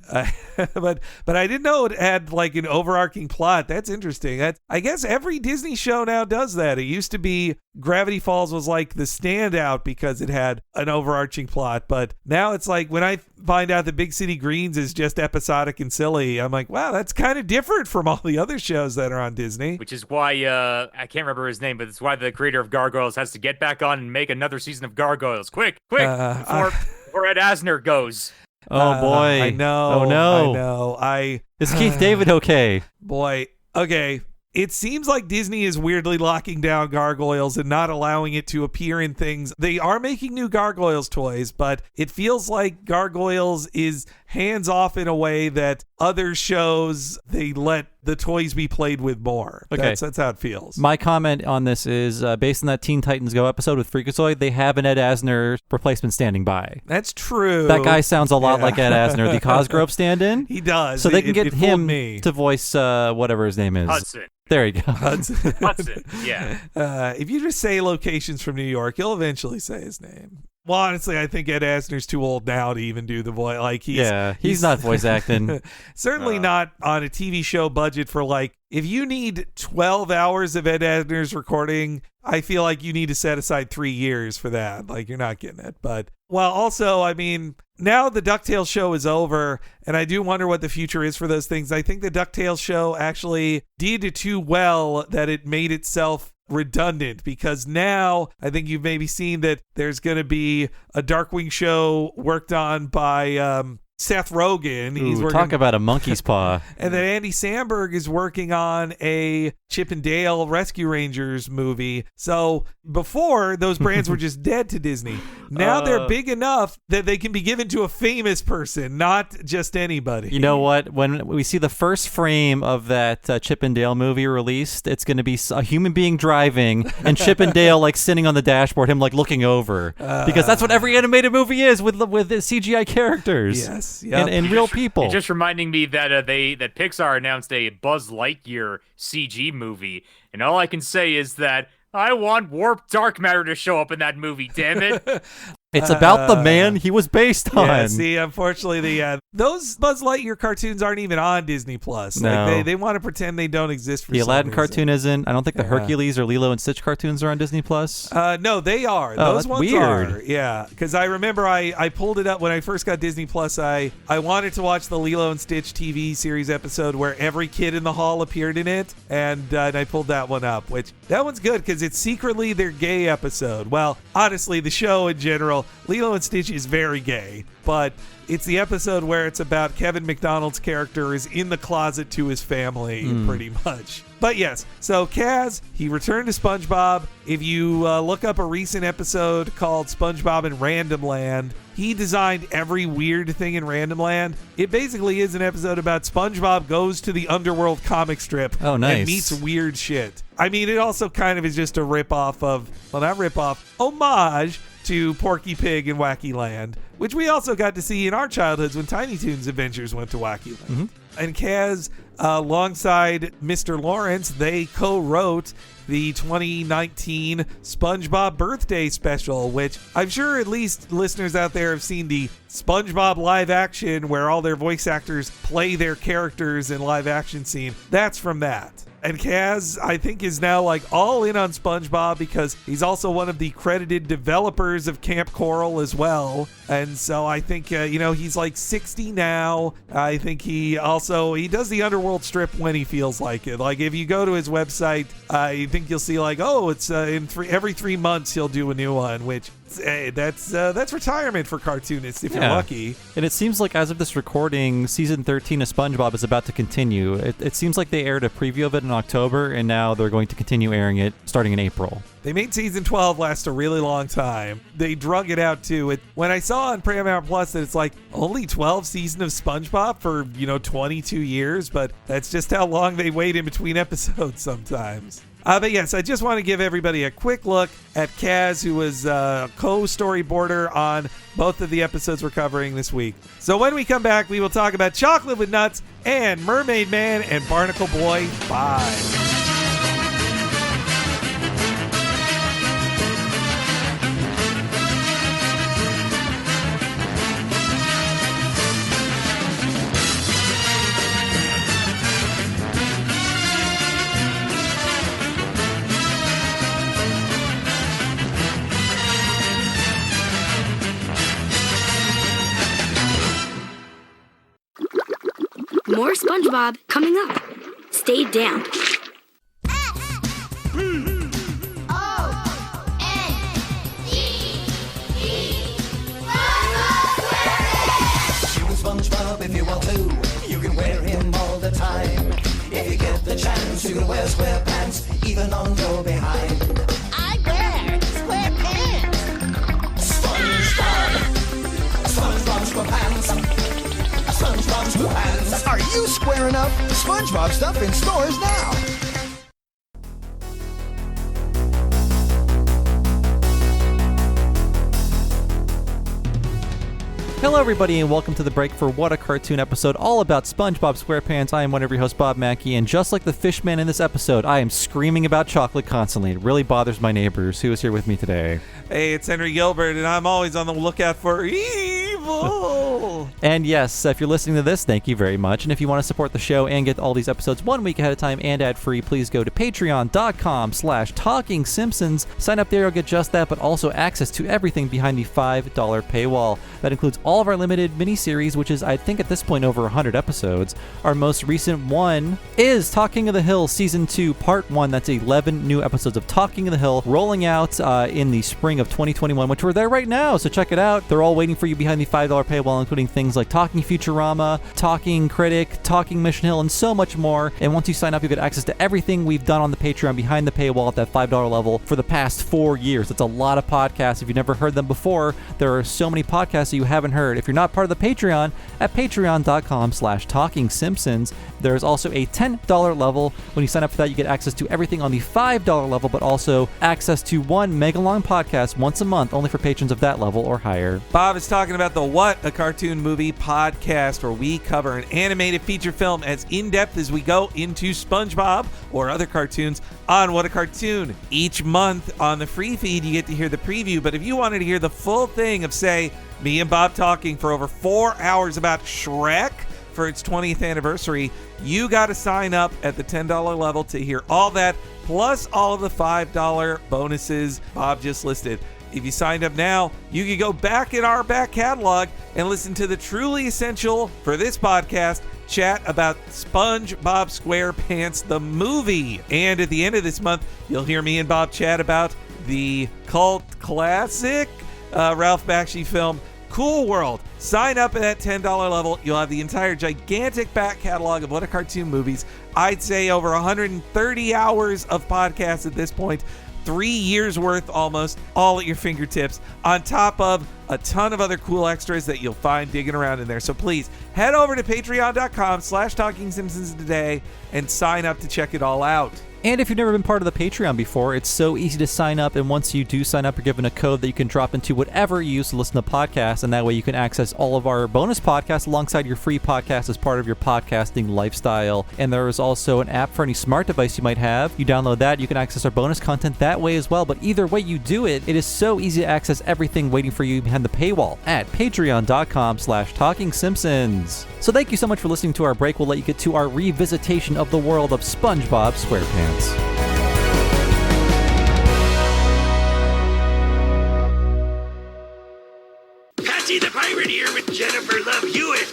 but I didn't know it had like an overarching plot. That's interesting. I guess every Disney show now does that. It used to be Gravity Falls was like the standout because it had an overarching plot, but now it's like when I find out that Big City Greens is just episodic and silly, I'm like, wow, that's kind of different from all the other shows that are on Disney. Which is why I can't remember his name, but it's why the creator of Gargoyles has to get back on and make another season of Gargoyles. Quick, before Ed Asner goes. Oh, boy. I know. Oh, no. I know. Is Keith David okay? Boy. Okay. It seems like Disney is weirdly locking down Gargoyles and not allowing it to appear in things. They are making new Gargoyles toys, but it feels like Gargoyles is hands off in a way that other shows, they let the toys be played with more. Okay. That's how it feels. My comment on this is based on that Teen Titans Go episode with Freakazoid, they have an Ed Asner replacement standing by. That's true. That guy sounds a lot like Ed Asner, the Cosgrove stand-in. He does. So they can get him me. to voice whatever his name is. Hudson. There you go. Hudson. Hudson, yeah. If you just say locations from New York, you'll eventually say his name. Well, honestly, I think Ed Asner's too old now to even do the voice. Like he's not voice acting. Certainly not on a TV show budget for if you need 12 hours of Ed Asner's recording, I feel like you need to set aside 3 years for that. Like, you're not getting it. But, well, also, I mean, now the DuckTales show is over, and I do wonder what the future is for those things. I think the DuckTales show actually did it too well that it made itself redundant, because now I think you've maybe seen that there's going to be a Darkwing show worked on by Seth Rogen. He's working, talk about a monkey's paw. And then Andy Samberg is working on a Chip and Dale Rescue Rangers movie. So before, those brands were just dead to Disney. Now they're big enough that they can be given to a famous person, not just anybody. You know what? When we see the first frame of that Chip and Dale movie released, it's going to be a human being driving and Chip and Dale sitting on the dashboard, him looking over. Because that's what every animated movie is with CGI characters. Yes. Yep. And real people. It's just reminding me that that Pixar announced a Buzz Lightyear CG movie, and all I can say is that I want warped dark matter to show up in that movie. Damn it! It's about the man he was based on. Yeah, see, unfortunately, those Buzz Lightyear cartoons aren't even on Disney Plus. No. They want to pretend they don't exist for the some Aladdin reason. cartoon isn't. I don't think the Hercules or Lilo and Stitch cartoons are on Disney Plus. No, they are. Oh, Those that's ones weird. are. Yeah, because I remember I pulled it up when I first got Disney Plus. I wanted to watch the Lilo and Stitch TV series episode where every kid in the hall appeared in it, and I pulled that one up, which that one's good because it's secretly their gay episode. Well, honestly, the show in general, Lilo and Stitch is very gay, but it's the episode where it's about Kevin McDonald's character is in the closet to his family, pretty much. But yes, so Kaz, he returned to SpongeBob. If you look up a recent episode called SpongeBob in Random Land, he designed every weird thing in Random Land. It basically is an episode about SpongeBob goes to the Underworld comic strip and meets weird shit. I mean, it also kind of is just a ripoff of, well, not ripoff, homage to Porky Pig and Wacky Land, which we also got to see in our childhoods when Tiny Toons Adventures went to Wacky Land. And Kaz, alongside Mr. Lawrence, they co-wrote the 2019 SpongeBob birthday special, which I'm sure at least listeners out there have seen the SpongeBob live action where all their voice actors play their characters in live action scene. That's from that. And Kaz, I think, is now all in on SpongeBob because he's also one of the credited developers of Camp Coral as well. And so I think, he's 60 now. I think he does the Underworld strip when he feels like it. If you go to his website, I think you'll see it's every 3 months he'll do a new one, which that's retirement for cartoonists if you're lucky. And it seems like as of this recording, season 13 of SpongeBob is about to continue. It seems like they aired a preview of it in October, and now they're going to continue airing it starting in April. They made season 12 last a really long time. They drug it out too. When I saw on Paramount Plus that it's only 12 seasons of SpongeBob for 22 years, but that's just how long they wait in between episodes sometimes. But yes, I just want to give everybody a quick look at Kaz, who was co-storyboarder on both of the episodes we're covering this week. So when we come back, we will talk about Chocolate with Nuts and Mermaidman and Barnacleboy 5. More SpongeBob coming up. Stay down. to wear SquarePants, even on your behind. I wear SquarePants. SpongeBob SquarePants. SpongeBob SquarePants. Are you squaring up? SpongeBob stuff in stores now. Hello, everybody, and welcome to the break for What a Cartoon episode all about SpongeBob SquarePants. I am one of your hosts, Bob Mackey, and just like the Fishman in this episode, I am screaming about chocolate constantly. It really bothers my neighbors. Who is here with me today? Hey, it's Henry Gilbert, and I'm always on the lookout for evil. And yes, if you're listening to this, thank you very much. And if you want to support the show and get all these episodes 1 week ahead of time and ad-free, please go to patreon.com/TalkingSimpsons. Sign up there, you'll get just that, but also access to everything behind the $5 paywall. That includes all of our limited miniseries, which is, I think at this point, over 100 episodes. Our most recent one is Talking of the Hill Season 2, Part 1. That's 11 new episodes of Talking of the Hill rolling out in the spring of 2021, which we're there right now, so check it out. They're all waiting for you behind the $5 paywall, including things like Talking Futurama, Talking Critic, Talking Mission Hill, and so much more. And once you sign up, you get access to everything we've done on the Patreon behind the paywall at that $5 level for the past 4 years. It's a lot of podcasts. If you've never heard them before, there are so many podcasts that you haven't heard. If you're not part of the Patreon, at patreon.com/TalkingSimpsons, there's also a $10 level. When you sign up for that, you get access to everything on the $5 level, but also access to one mega-long podcast once a month, only for patrons of that level or higher. Bob is talking about the What a Cartoon Movie podcast, where we cover an animated feature film as in-depth as we go into SpongeBob or other cartoons on What a Cartoon. Each month on the free feed, you get to hear the preview, but if you wanted to hear the full thing of, say, me and Bob talking for over 4 hours about Shrek for its 20th anniversary, you got to sign up at the $10 level to hear all that, plus all of the $5 bonuses Bob just listed. If you signed up now, you can go back in our back catalog and listen to the truly essential for this podcast chat about SpongeBob SquarePants the movie. And at the end of this month, you'll hear me and Bob chat about the cult classic Ralph Bakshi film Cool World. Sign up at that $10 level. You'll have the entire gigantic back catalog of What a Cartoon movies. I'd say over 130 hours of podcasts at this point. 3 years worth almost, all at your fingertips, on top of a ton of other cool extras that you'll find digging around in there. So please head over to patreon.com/TalkingSimpsons today and sign up to check it all out. And if you've never been part of the Patreon before, it's so easy to sign up, and once you do sign up, you're given a code that you can drop into whatever you use to listen to podcasts, and that way you can access all of our bonus podcasts alongside your free podcast as part of your podcasting lifestyle. And there is also an app for any smart device you might have. You download that, you can access our bonus content that way as well, but either way you do it, it is so easy to access everything waiting for you behind the paywall at patreon.com/TalkingSimpsons. So thank you so much for listening to our break. We'll let you get to our revisitation of the world of SpongeBob SquarePants. Patty the Pirate here with Jennifer Love Hewitt.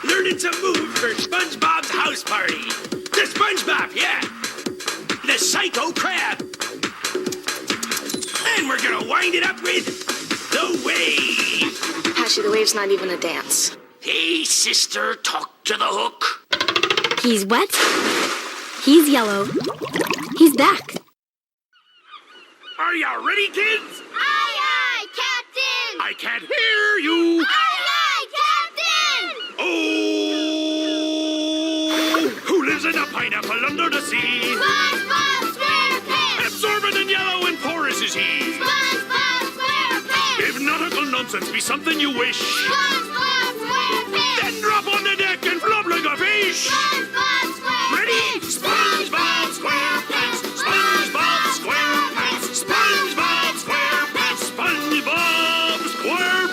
Learning some moves for SpongeBob's house party. The SpongeBob, yeah. The Psycho Crab. And we're gonna wind it up with the Wave. Patchy, the wave's not even a dance. Hey, sister, talk to the hook. He's wet. He's yellow. He's back. Are ya ready, kids? Aye, aye, Captain! I can't hear you. Aye, aye, Captain! Oh! Who lives in a pineapple under the sea? SpongeBob SquarePants! Absorbent and yellow and porous is he. SpongeBob SquarePants! If nautical nonsense be something you wish, SpongeBob SquarePants! then drop on the deck and flop like a fish. SpongeBob SquarePants! Ready? SpongeBob SquarePants! SpongeBob SquarePants! SpongeBob SquarePants! SpongeBob SquarePants!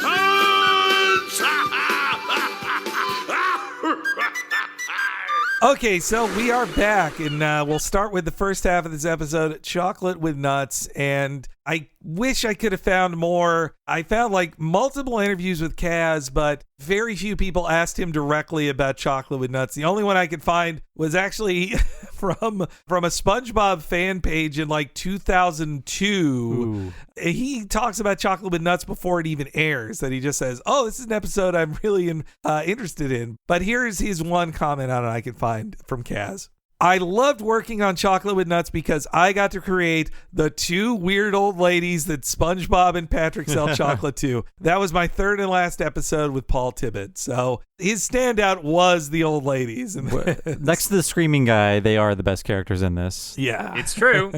Okay, so we are back, and we'll start with the first half of this episode, Chocolate with Nuts, and I wish I could have found more. I found like multiple interviews with Kaz, but very few people asked him directly about Chocolate with Nuts. The only one I could find was actually from a SpongeBob fan page in like 2002. Ooh. He talks about Chocolate with Nuts before it even airs, that he just says, oh, this is an episode I'm really interested in. But here's his one comment on it I can find from Kaz. I loved working on Chocolate with Nuts because I got to create the two weird old ladies that SpongeBob and Patrick sell chocolate to. That was my third and last episode with Paul Tibbett. So his standout was the old ladies. Next to the screaming guy, they are the best characters in this. Yeah. It's true.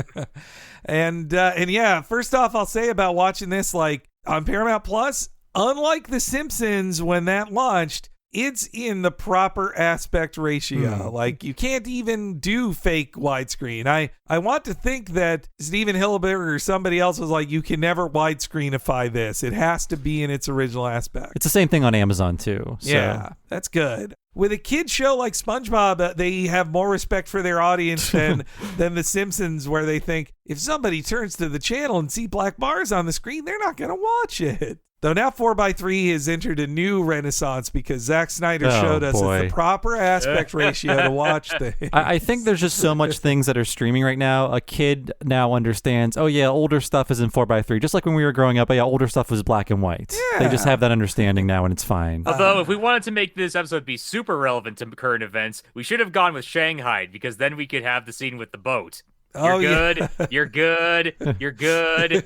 And yeah, first off, I'll say about watching this, like on Paramount Plus, unlike The Simpsons when that launched, it's in the proper aspect ratio. Like, you can't even do fake widescreen. I want to think that Steven Hillenburg or somebody else was like, you can never widescreenify this. It has to be in its original aspect. It's the same thing on Amazon, too. So. Yeah, that's good. With a kid show like SpongeBob, they have more respect for their audience than The Simpsons, where they think if somebody turns to the channel and see black bars on the screen, they're not going to watch it. Though now 4x3 has entered a new renaissance because Zack Snyder showed us it's the proper aspect ratio to watch things. I think there's just so much things that are streaming right now. A kid now understands, oh yeah, older stuff is in 4x3. Just like when we were growing up, yeah, older stuff was black and white. Yeah. They just have that understanding now and it's fine. Although if we wanted to make this episode be super relevant to current events, we should have gone with Shanghai because then we could have the scene with the boat. You're good. You're good. You're good.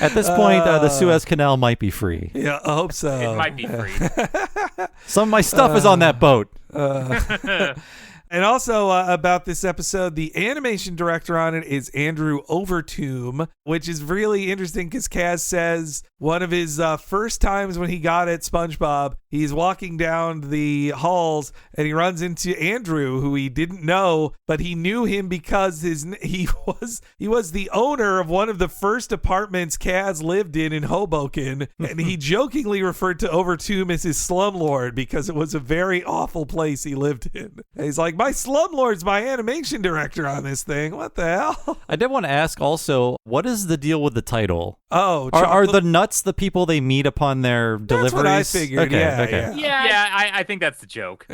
At this point, the Suez Canal might be free. Yeah, I hope so. It might be free. Some of my stuff is on that boat. And also about this episode, the animation director on it is Andrew Overtomb, which is really interesting because Kaz says one of his first times when he got at SpongeBob, he's walking down the halls and he runs into Andrew, who he didn't know, but he knew him because he was the owner of one of the first apartments Kaz lived in Hoboken, and he jokingly referred to Overtomb as his slumlord because it was a very awful place he lived in. And he's like, my slumlord's my animation director on this thing. What the hell? I did want to ask also, what is the deal with the title? Oh, are the nuts the people they meet upon their deliveries? That's what I figured. Okay. Yeah, I think that's the joke.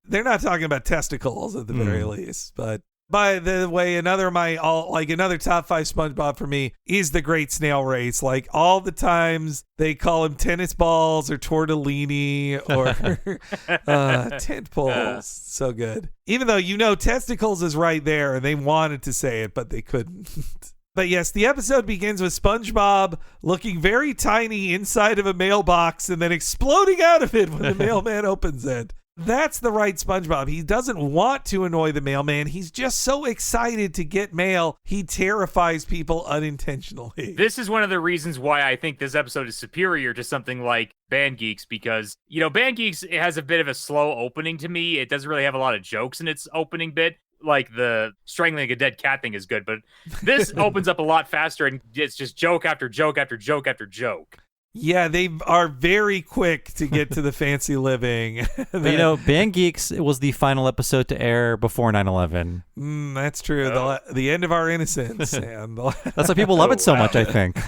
They're not talking about testicles at the very least, but. By the way, another top 5 SpongeBob for me is the Great Snail Race. Like all the times they call him tennis balls or tortellini or tent poles. So good. Even though testicles is right there and they wanted to say it, but they couldn't. But yes, the episode begins with SpongeBob looking very tiny inside of a mailbox and then exploding out of it when the mailman opens it. That's the right SpongeBob. He doesn't want to annoy the mailman. He's just so excited to get mail, he terrifies people unintentionally. This is one of the reasons why I think this episode is superior to something like Band Geeks, because, Band Geeks has a bit of a slow opening to me. It doesn't really have a lot of jokes in its opening bit. Like the strangling a dead cat thing is good, but this opens up a lot faster and it's just joke after joke after joke after joke. Yeah, they are very quick to get to the fancy living. But, Band Geeks was the final episode to air before 9/11. That's true. The end of our innocence. And that's why people love it so much, I think.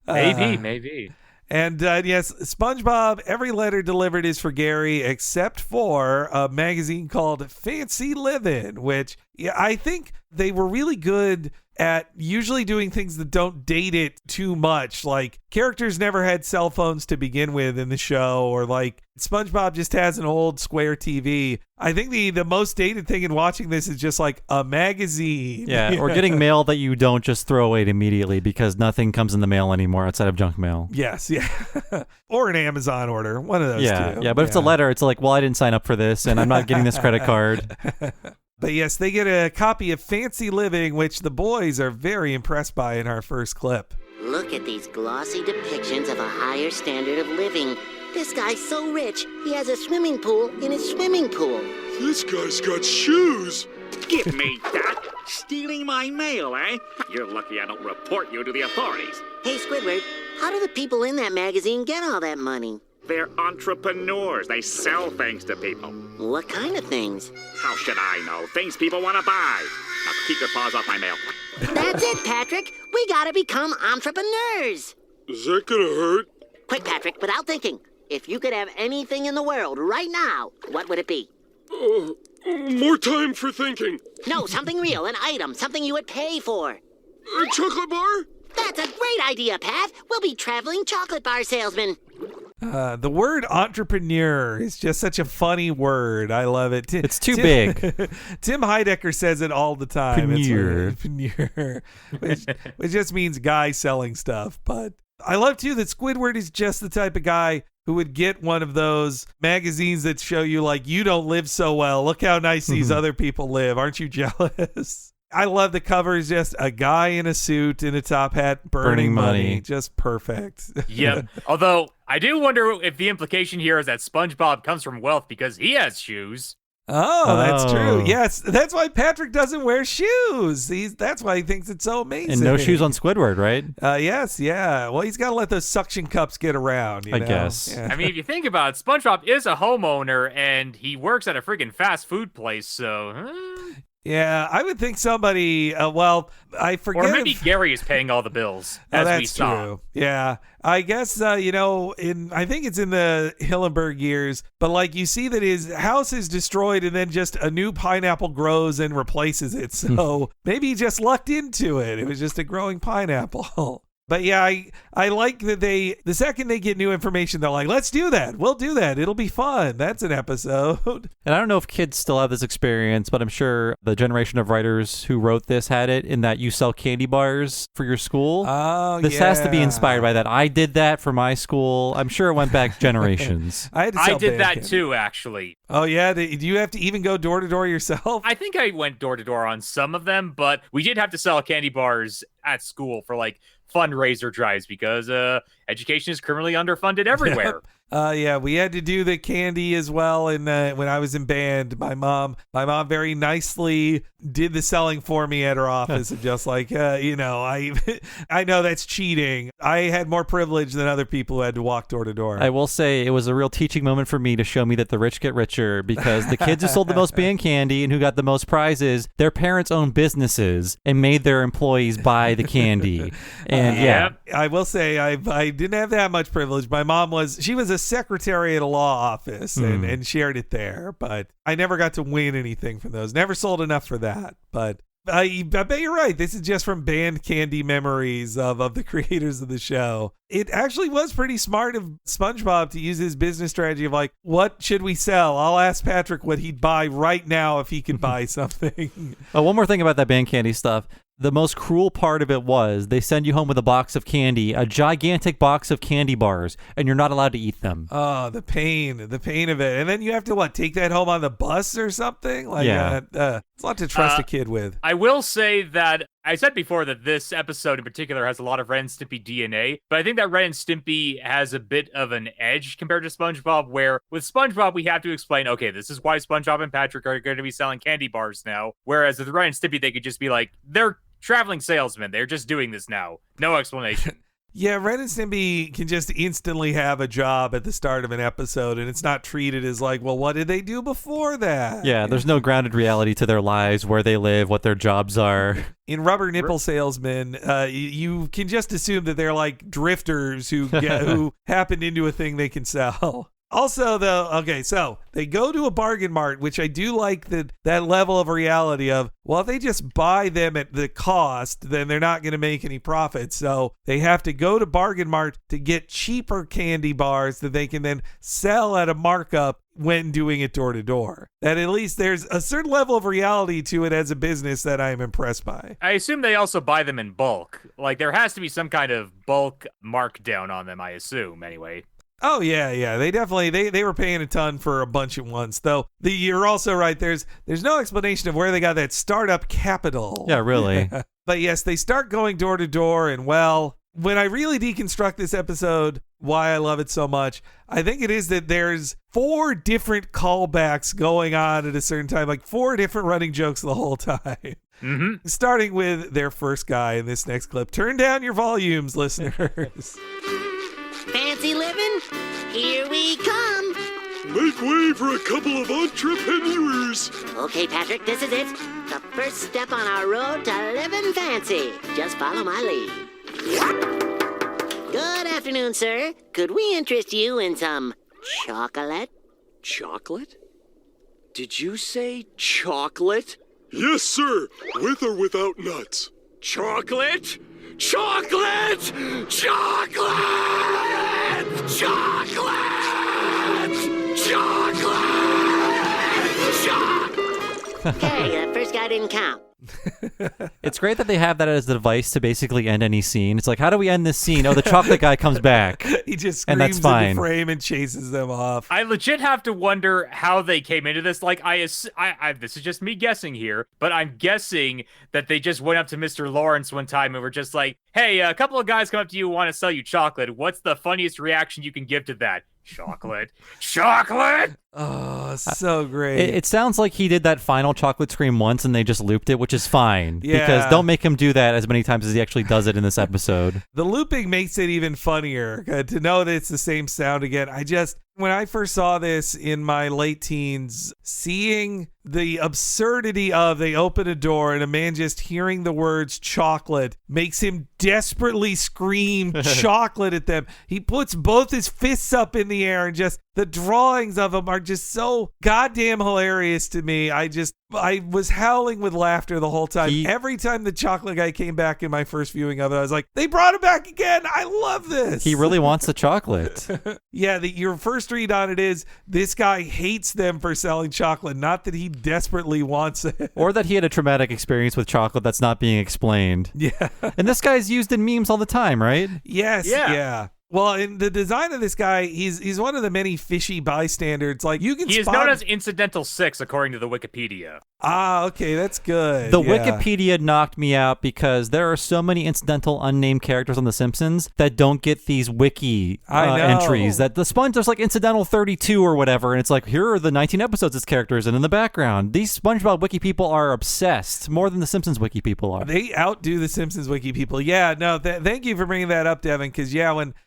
Maybe. And yes, SpongeBob, every letter delivered is for Gary, except for a magazine called Fancy Livin', which I think they were really good at usually doing things that don't date it too much. Like, characters never had cell phones to begin with in the show, or like SpongeBob just has an old square TV. I think the most dated thing in watching this is just like a magazine. Yeah, or getting mail that you don't just throw away immediately because nothing comes in the mail anymore outside of junk mail. Yes, yeah. Or an Amazon order, one of those two. Yeah, but if it's a letter, it's like, well, I didn't sign up for this and I'm not getting this credit card. But yes, they get a copy of Fancy Living, which the boys are very impressed by in our first clip. Look at these glossy depictions of a higher standard of living. This guy's so rich, he has a swimming pool in his swimming pool. This guy's got shoes. Give me that. Stealing my mail, eh? You're lucky I don't report you to the authorities. Hey, Squidward, how do the people in that magazine get all that money? They're entrepreneurs. They sell things to people. What kind of things? How should I know? Things people want to buy. Now keep your paws off my mail. That's it, Patrick. We gotta become entrepreneurs. Is that gonna hurt? Quick, Patrick, without thinking. If you could have anything in the world right now, what would it be? More time for thinking. No, something real, an item, something you would pay for. A chocolate bar? That's a great idea, Pat. We'll be traveling chocolate bar salesmen. The word entrepreneur is just such a funny word. I love it. It's too big. Tim Heidecker says it all the time. Preneur, which just means guy selling stuff. But I love, too, that Squidward is just the type of guy who would get one of those magazines that show you, like, you don't live so well. Look how nice these other people live. Aren't you jealous? I love the cover is just a guy in a suit and a top hat burning money. Just perfect. Yep. Although I do wonder if the implication here is that SpongeBob comes from wealth because he has shoes. Oh, that's true. Yes, that's why Patrick doesn't wear shoes. That's why he thinks it's so amazing. And no shoes on Squidward, right? Yes, yeah. Well, he's got to let those suction cups get around, I guess. Yeah. I mean, if you think about it, SpongeBob is a homeowner and he works at a freaking fast food place, so... Yeah, I would think somebody, I forget. Or maybe Gary is paying all the bills, as we saw. True. Yeah, I guess, I think it's in the Hillenburg years, but like you see that his house is destroyed and then just a new pineapple grows and replaces it. So maybe he just lucked into it. It was just a growing pineapple. But yeah, I like that the second they get new information, they're like, let's do that. We'll do that. It'll be fun. That's an episode. And I don't know if kids still have this experience, but I'm sure the generation of writers who wrote this had it in that you sell candy bars for your school. Oh, This has to be inspired by that. I did that for my school. I'm sure it went back generations. I did that too, actually. Oh, yeah? Do you have to even go door to door yourself? I think I went door to door on some of them, but we did have to sell candy bars at school for like fundraiser drives because education is criminally underfunded everywhere. Yeah, we had to do the candy as well. And when I was in band, my mom very nicely did the selling for me at her office, and just like, I know that's cheating. I had more privilege than other people who had to walk door to door. I will say it was a real teaching moment for me to show me that the rich get richer, because the kids who sold the most band candy and who got the most prizes, their parents owned businesses and made their employees buy the candy. And yeah, I will say I didn't have that much privilege. My mom was a secretary at a law office and shared it there, but I never got to win anything from those. Never sold enough for that. But I bet you're right. This is just from band candy memories of the creators of the show. It actually was pretty smart of SpongeBob to use his business strategy of like, what should we sell? I'll ask Patrick what he'd buy right now if he could buy something. One more thing about that band candy stuff. The most cruel part of it was they send you home with a box of candy, a gigantic box of candy bars, and you're not allowed to eat them. Oh, the pain of it. And then you have to, take that home on the bus or something? Like, yeah. It's a lot to trust a kid with. I will say that I said before that this episode in particular has a lot of Ren and Stimpy DNA, but I think that Ren and Stimpy has a bit of an edge compared to SpongeBob, where with SpongeBob, we have to explain, okay, this is why SpongeBob and Patrick are going to be selling candy bars now. Whereas with Ren and Stimpy, they could just be like, they're traveling salesmen. They're just doing this now. No explanation. Yeah, Ren and Stimpy can just instantly have a job at the start of an episode, and it's not treated as like, well, what did they do before that? Yeah, there's no grounded reality to their lives, where they live, what their jobs are. In Rubber Nipple Salesman, you can just assume that they're like drifters who happened into a thing they can sell. Also, though, so they go to a bargain mart, which I do like that level of reality of, well, if they just buy them at the cost, then they're not going to make any profit. So they have to go to bargain mart to get cheaper candy bars that they can then sell at a markup when doing it door to door. That at least there's a certain level of reality to it as a business that I am impressed by. I assume they also buy them in bulk. Like, there has to be some kind of bulk markdown on them, I assume, anyway. Oh, yeah. They definitely, they were paying a ton for a bunch at once, though. You're also right. There's no explanation of where they got that startup capital. Yeah, really. But yes, they start going door to door, and well, when I really deconstruct this episode, why I love it so much, I think it is that there's 4 different callbacks going on at a certain time, like 4 different running jokes the whole time. Mm-hmm. Starting with their first guy in this next clip. Turn down your volumes, listeners. Fancy living? Here we come. Make way for a couple of entrepreneurs. Okay, Patrick, this is it. The first step on our road to living fancy. Just follow my lead. Good afternoon, sir. Could we interest you in some chocolate? Chocolate? Did you say chocolate? Yes, sir. With or without nuts. Chocolate? Chocolate! Chocolate! Chocolate! Okay, the first guy didn't count. It's great that they have that as the device to basically end any scene. It's like, how do we end this scene? Oh, the chocolate guy comes back. He just and screams that's fine. into frame and chases them off. I legit have to wonder how they came into this. Like, this is just me guessing here, but I'm guessing that they just went up to Mr. Lawrence one time and were just like, hey, a couple of guys come up to you and want to sell you chocolate. What's the funniest reaction you can give to that? Chocolate. Chocolate! Oh, so great. It sounds like he did that final chocolate scream once and they just looped it, which is fine. Yeah. Because don't make him do that as many times as he actually does it in this episode. The looping makes it even funnier to know that it's the same sound again. When I first saw this in my late teens, seeing the absurdity of they open a door and a man just hearing the words chocolate makes him desperately scream chocolate at them. He puts both his fists up in the air and just the drawings of him are just so goddamn hilarious to me. I was howling with laughter the whole time. Every time the chocolate guy came back in my first viewing of it, I was like, they brought him back again. I love this. He really wants the chocolate. Yeah, your first read on it is this guy hates them for selling chocolate, not that he desperately wants it. Or that he had a traumatic experience with chocolate that's not being explained. Yeah. And this guy's used in memes all the time, right? Yes. Yeah. Well, in the design of this guy, he's one of the many fishy bystanders. Like you can. He is known as Incidental 6, according to the Wikipedia. Ah, okay, that's good. The Wikipedia knocked me out because there are so many incidental unnamed characters on The Simpsons that don't get these wiki entries. That the Sponge, there's like incidental 32 or whatever, and it's like, here are the 19 episodes this character is in the background. These SpongeBob wiki people are obsessed, more than the Simpsons wiki people are. They outdo the Simpsons wiki people. Yeah, no, thank you for bringing that up, Devin, because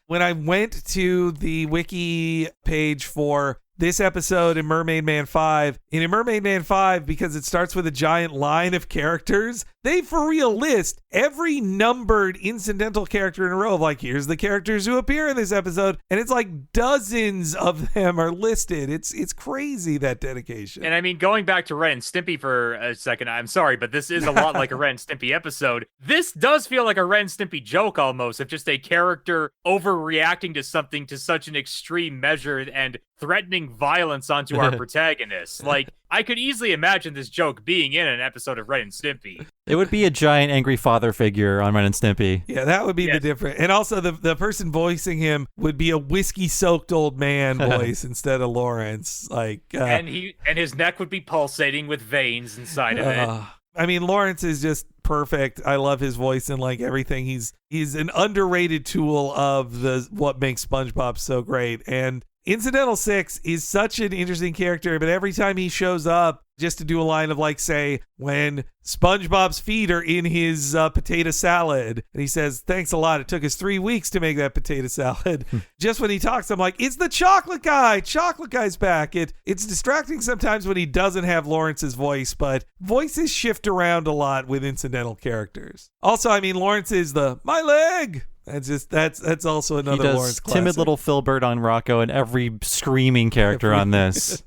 when I went to the wiki page for this episode in Mermaidman 5, and in Mermaidman 5, because it starts with a giant line of characters, they for real list every numbered incidental character in a row of like, here's the characters who appear in this episode, and it's like dozens of them are listed. It's crazy, that dedication. And I mean, going back to Ren and Stimpy for a second, I'm sorry, but this is a lot like a Ren and Stimpy episode. This does feel like a Ren and Stimpy joke almost, of just a character overreacting to something to such an extreme measure and threatening violence onto our protagonist. Like, I could easily imagine this joke being in an episode of Ren and Stimpy. It would be a giant angry father figure on Ren and Stimpy. Yeah, that would be the difference. And also the person voicing him would be a whiskey-soaked old man voice instead of Lawrence. Like, and his neck would be pulsating with veins inside of it. I mean, Lawrence is just perfect. I love his voice and like everything. He's an underrated tool of what makes SpongeBob so great. And Incidental 6 is such an interesting character, but every time he shows up, just to do a line of like, say, when SpongeBob's feet are in his potato salad, and he says, thanks a lot. It took us 3 weeks to make that potato salad. Just when he talks, I'm like, it's the chocolate guy. Chocolate guy's back. It's distracting sometimes when he doesn't have Lawrence's voice, but voices shift around a lot with incidental characters. Also, I mean, Lawrence is my leg. That's also another Lawrence classic. Timid little Filbert on Rocco and every screaming character on this.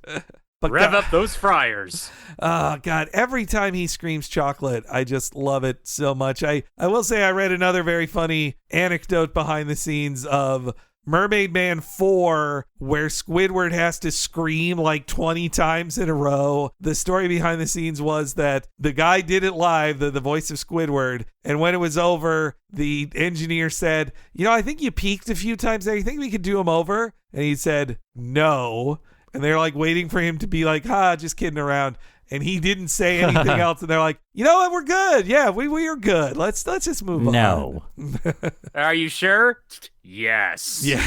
But rev up those fryers. Oh, God. Every time he screams chocolate, I just love it so much. I will say I read another very funny anecdote behind the scenes of Mermaidman 4, where Squidward has to scream like 20 times in a row. The story behind the scenes was that the guy did it live, the voice of Squidward, and when it was over, the engineer said, I think you peaked a few times there. You think we could do them over? And he said, no. And they're like waiting for him to be like, just kidding around. And he didn't say anything else. And they're like, you know what? We're good. Yeah, we are good. Let's just move on. No. Are you sure? Yes. Yeah.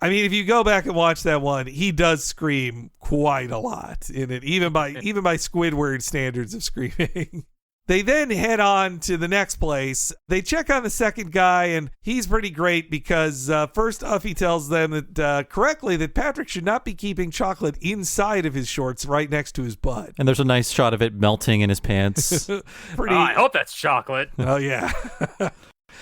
I mean, if you go back and watch that one, he does scream quite a lot in it, even by Squidward standards of screaming. They then head on to the next place. They check on the second guy, and he's pretty great because first off, he tells them that correctly that Patrick should not be keeping chocolate inside of his shorts right next to his butt. And there's a nice shot of it melting in his pants. I hope that's chocolate. Oh, yeah.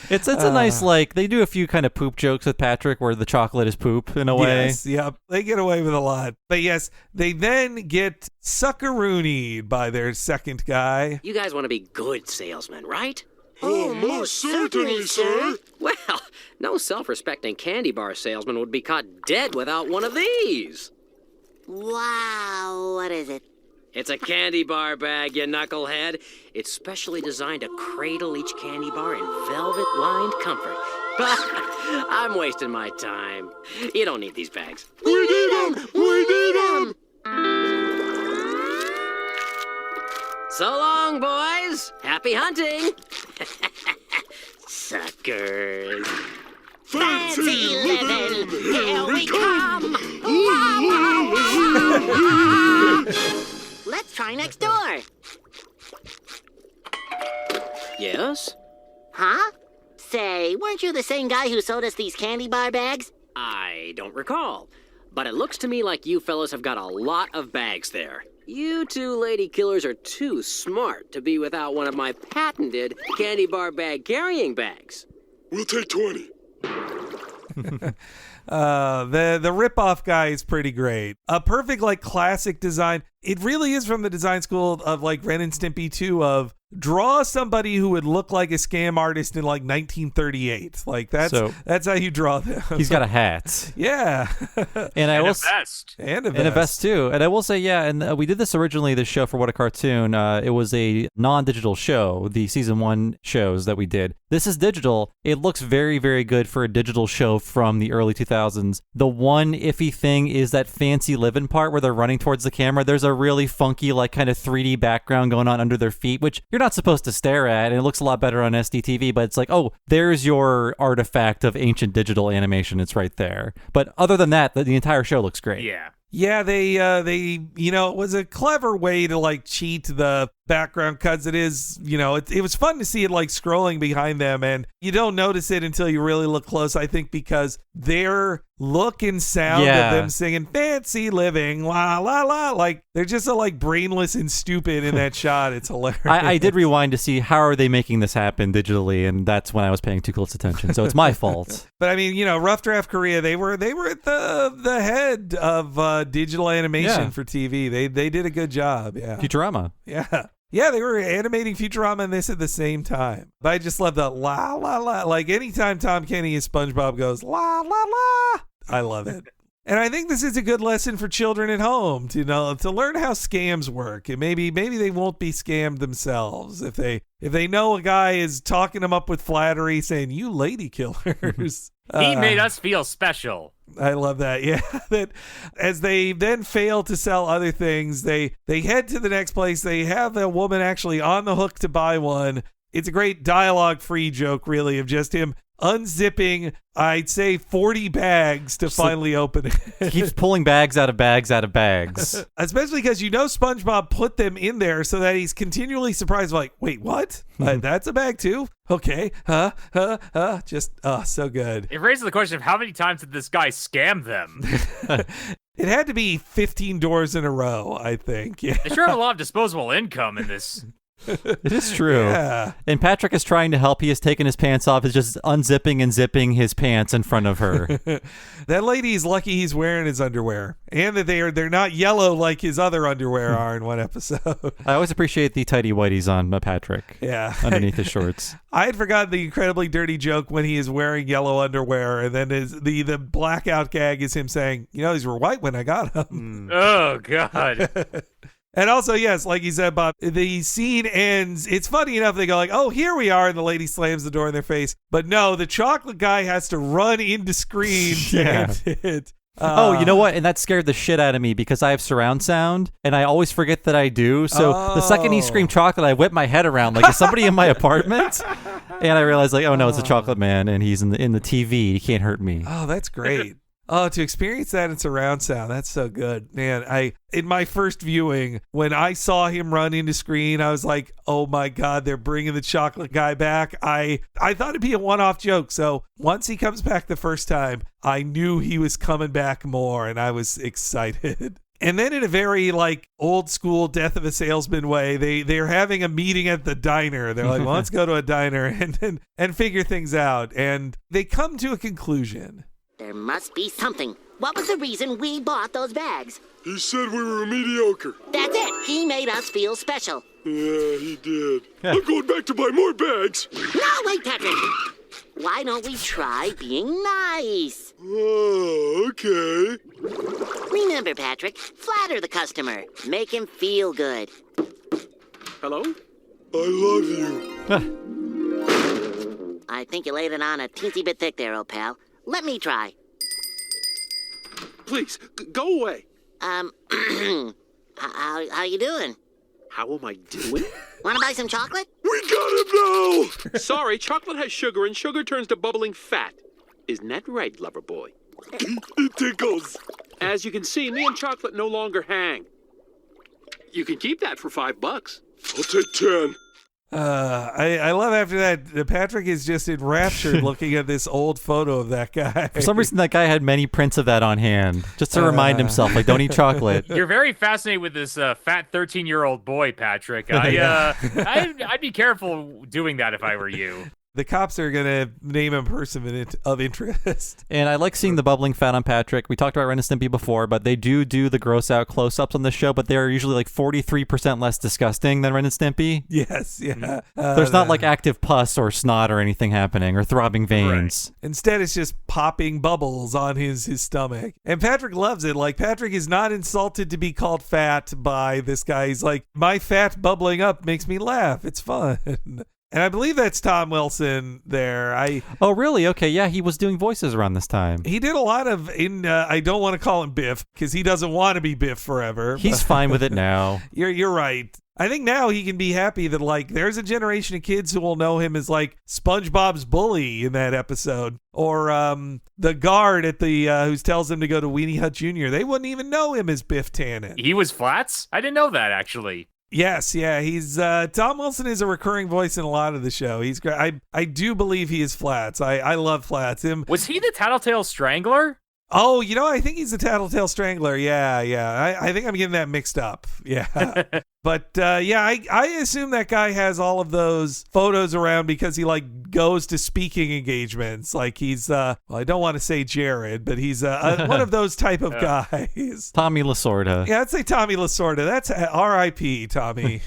It's a nice, like, they do a few kind of poop jokes with Patrick where the chocolate is poop in a way. Yes, yep. They get away with a lot. But yes, they then get suckaroonied by their second guy. You guys want to be good salesmen, right? Oh, most certainly, sir. Well, no self-respecting candy bar salesman would be caught dead without one of these. Wow, what is it? It's a candy bar bag, you knucklehead. It's specially designed to cradle each candy bar in velvet-lined comfort. I'm wasting my time. You don't need these bags. We need them! We need them! So long, boys. Happy hunting. Suckers. Fancy living, here we come! Let's try next door. Yes? Huh? Say, weren't you the same guy who sold us these candy bar bags? I don't recall. But it looks to me like you fellas have got a lot of bags there. You two lady killers are too smart to be without one of my patented candy bar bag carrying bags. We'll take 20. The rip-off guy is pretty great. A perfect, like, classic design. It really is from the design school of, like, Ren and Stimpy 2 of draw somebody who would look like a scam artist in, like, 1938. Like, that's how you draw them. He's got a hat. Yeah. And a vest. And a vest, too. And I will say, yeah, and we did this originally, this show for What a Cartoon. It was a non-digital show, the season 1 shows that we did. This is digital. It looks very, very good for a digital show from the early 2000s. The one iffy thing is that fancy living part where they're running towards the camera. There's a really funky, like, kind of 3D background going on under their feet, which you're not supposed to stare at, and it looks a lot better on SDTV, but it's like, oh, there's your artifact of ancient digital animation. It's right there. But other than that, the entire show looks great. Yeah. Yeah, they it was a clever way to, like, cheat the background cuts. It is, it was fun to see it, like, scrolling behind them, and you don't notice it until you really look close, I think, because their look and sound of them singing fancy living, la, la, la, like, they're just so, like, brainless and stupid in that shot. It's hilarious. I did rewind to see how are they making this happen digitally, and that's when I was paying too close attention, so it's my fault. But, I mean, Rough Draft Korea, they were at the head of digital animation for TV. They did a good job. Yeah. Futurama. Yeah. Yeah, they were animating Futurama and this at the same time. But I just love that la, la, la. Like, anytime Tom Kenny as SpongeBob goes la, la, la, I love it. And I think this is a good lesson for children at home to learn how scams work. And maybe they won't be scammed themselves if they know a guy is talking them up with flattery saying, "You lady killers." He made us feel special. I love that. Yeah. That as they then fail to sell other things, they head to the next place. They have a woman actually on the hook to buy one. It's a great dialogue-free joke, really, of just him unzipping, I'd say, 40 bags to finally open it. He keeps pulling bags out of bags out of bags. Especially because SpongeBob put them in there so that he's continually surprised, like, wait, what? That's a bag too? Okay. Just, so good. It raises the question of how many times did this guy scam them? It had to be 15 doors in a row, I think. Yeah. They sure have a lot of disposable income in this. It is true. Yeah. And Patrick is trying to help. He has taken his pants off. He's just unzipping and zipping his pants in front of her. That lady is lucky he's wearing his underwear. And that they're not yellow like his other underwear are in one episode. I always appreciate the tighty whities on Patrick. Yeah. Underneath his shorts. I had forgotten the incredibly dirty joke when he is wearing yellow underwear, and then the blackout gag is him saying, these were white when I got them. Oh, God. And also, yes, like you said, Bob, the scene ends. It's funny enough. They go like, oh, here we are. And the lady slams the door in their face. But no, the chocolate guy has to run into screen to end it. Oh, you know what? And that scared the shit out of me because I have surround sound and I always forget that I do. So the second he screamed chocolate, I whip my head around like, is somebody in my apartment? And I realized like, oh no, it's a chocolate man and he's in the TV. He can't hurt me. Oh, that's great. Oh, to experience that in surround sound, that's so good. Man, in my first viewing, when I saw him run into screen, I was like, oh my God, they're bringing the chocolate guy back. I thought it'd be a one-off joke. So once he comes back the first time, I knew he was coming back more and I was excited. And then in a very like old school Death of a Salesman way, they're having a meeting at the diner. They're like, well, let's go to a diner and figure things out. And they come to a conclusion. There must be something. What was the reason we bought those bags? He said we were mediocre. That's it. He made us feel special. Yeah, he did. I'm going back to buy more bags. No, wait, Patrick. Why don't we try being nice? Oh, okay. Remember, Patrick, flatter the customer. Make him feel good. Hello? I love you. I think you laid it on a teensy bit thick there, old pal. Let me try. Please, go away. How you doing? How am I doing? Want to buy some chocolate? We got him now! Sorry, chocolate has sugar, and sugar turns to bubbling fat. Isn't that right, lover boy? It tickles. As you can see, me and chocolate no longer hang. You can keep that for $5. I'll take 10. I love after that, Patrick is just enraptured looking at this old photo of that guy. For some reason, that guy had many prints of that on hand, just to remind himself, like, don't eat chocolate. You're very fascinated with this fat 13-year-old boy, Patrick. I'd be careful doing that if I were you. The cops are going to name him person of interest. And I like seeing the bubbling fat on Patrick. We talked about Ren and Stimpy before, but they do the gross out close-ups on the show, but they're usually like 43% less disgusting than Ren and Stimpy. Yes, yeah. There's not like active pus or snot or anything happening or throbbing veins. Right. Instead, it's just popping bubbles on his stomach. And Patrick loves it. Like, Patrick is not insulted to be called fat by this guy. He's like, my fat bubbling up makes me laugh. It's fun. And I believe that's Tom Wilson there. Oh, really? Okay, yeah, he was doing voices around this time. He did a lot of, I don't want to call him Biff, because he doesn't want to be Biff forever. He's fine with it now. You're right. I think now he can be happy that, like, there's a generation of kids who will know him as, like, SpongeBob's bully in that episode. Or the guard at the who tells him to go to Weenie Hut Jr. They wouldn't even know him as Biff Tannen. He was Flats? I didn't know that, actually. Yes, yeah, he's Tom Wilson is a recurring voice in a lot of the show. He's great. I do believe he is Flats. I love Flats. Was he the Tattletale Strangler? Oh, I think he's the Tattletale Strangler. Yeah. I think I'm getting that mixed up. Yeah. But I assume that guy has all of those photos around because he like goes to speaking engagements. Like he's well, I don't want to say Jared, but he's one of those type of guys. Tommy Lasorda. Yeah, I'd say Tommy Lasorda. That's R.I.P. Tommy.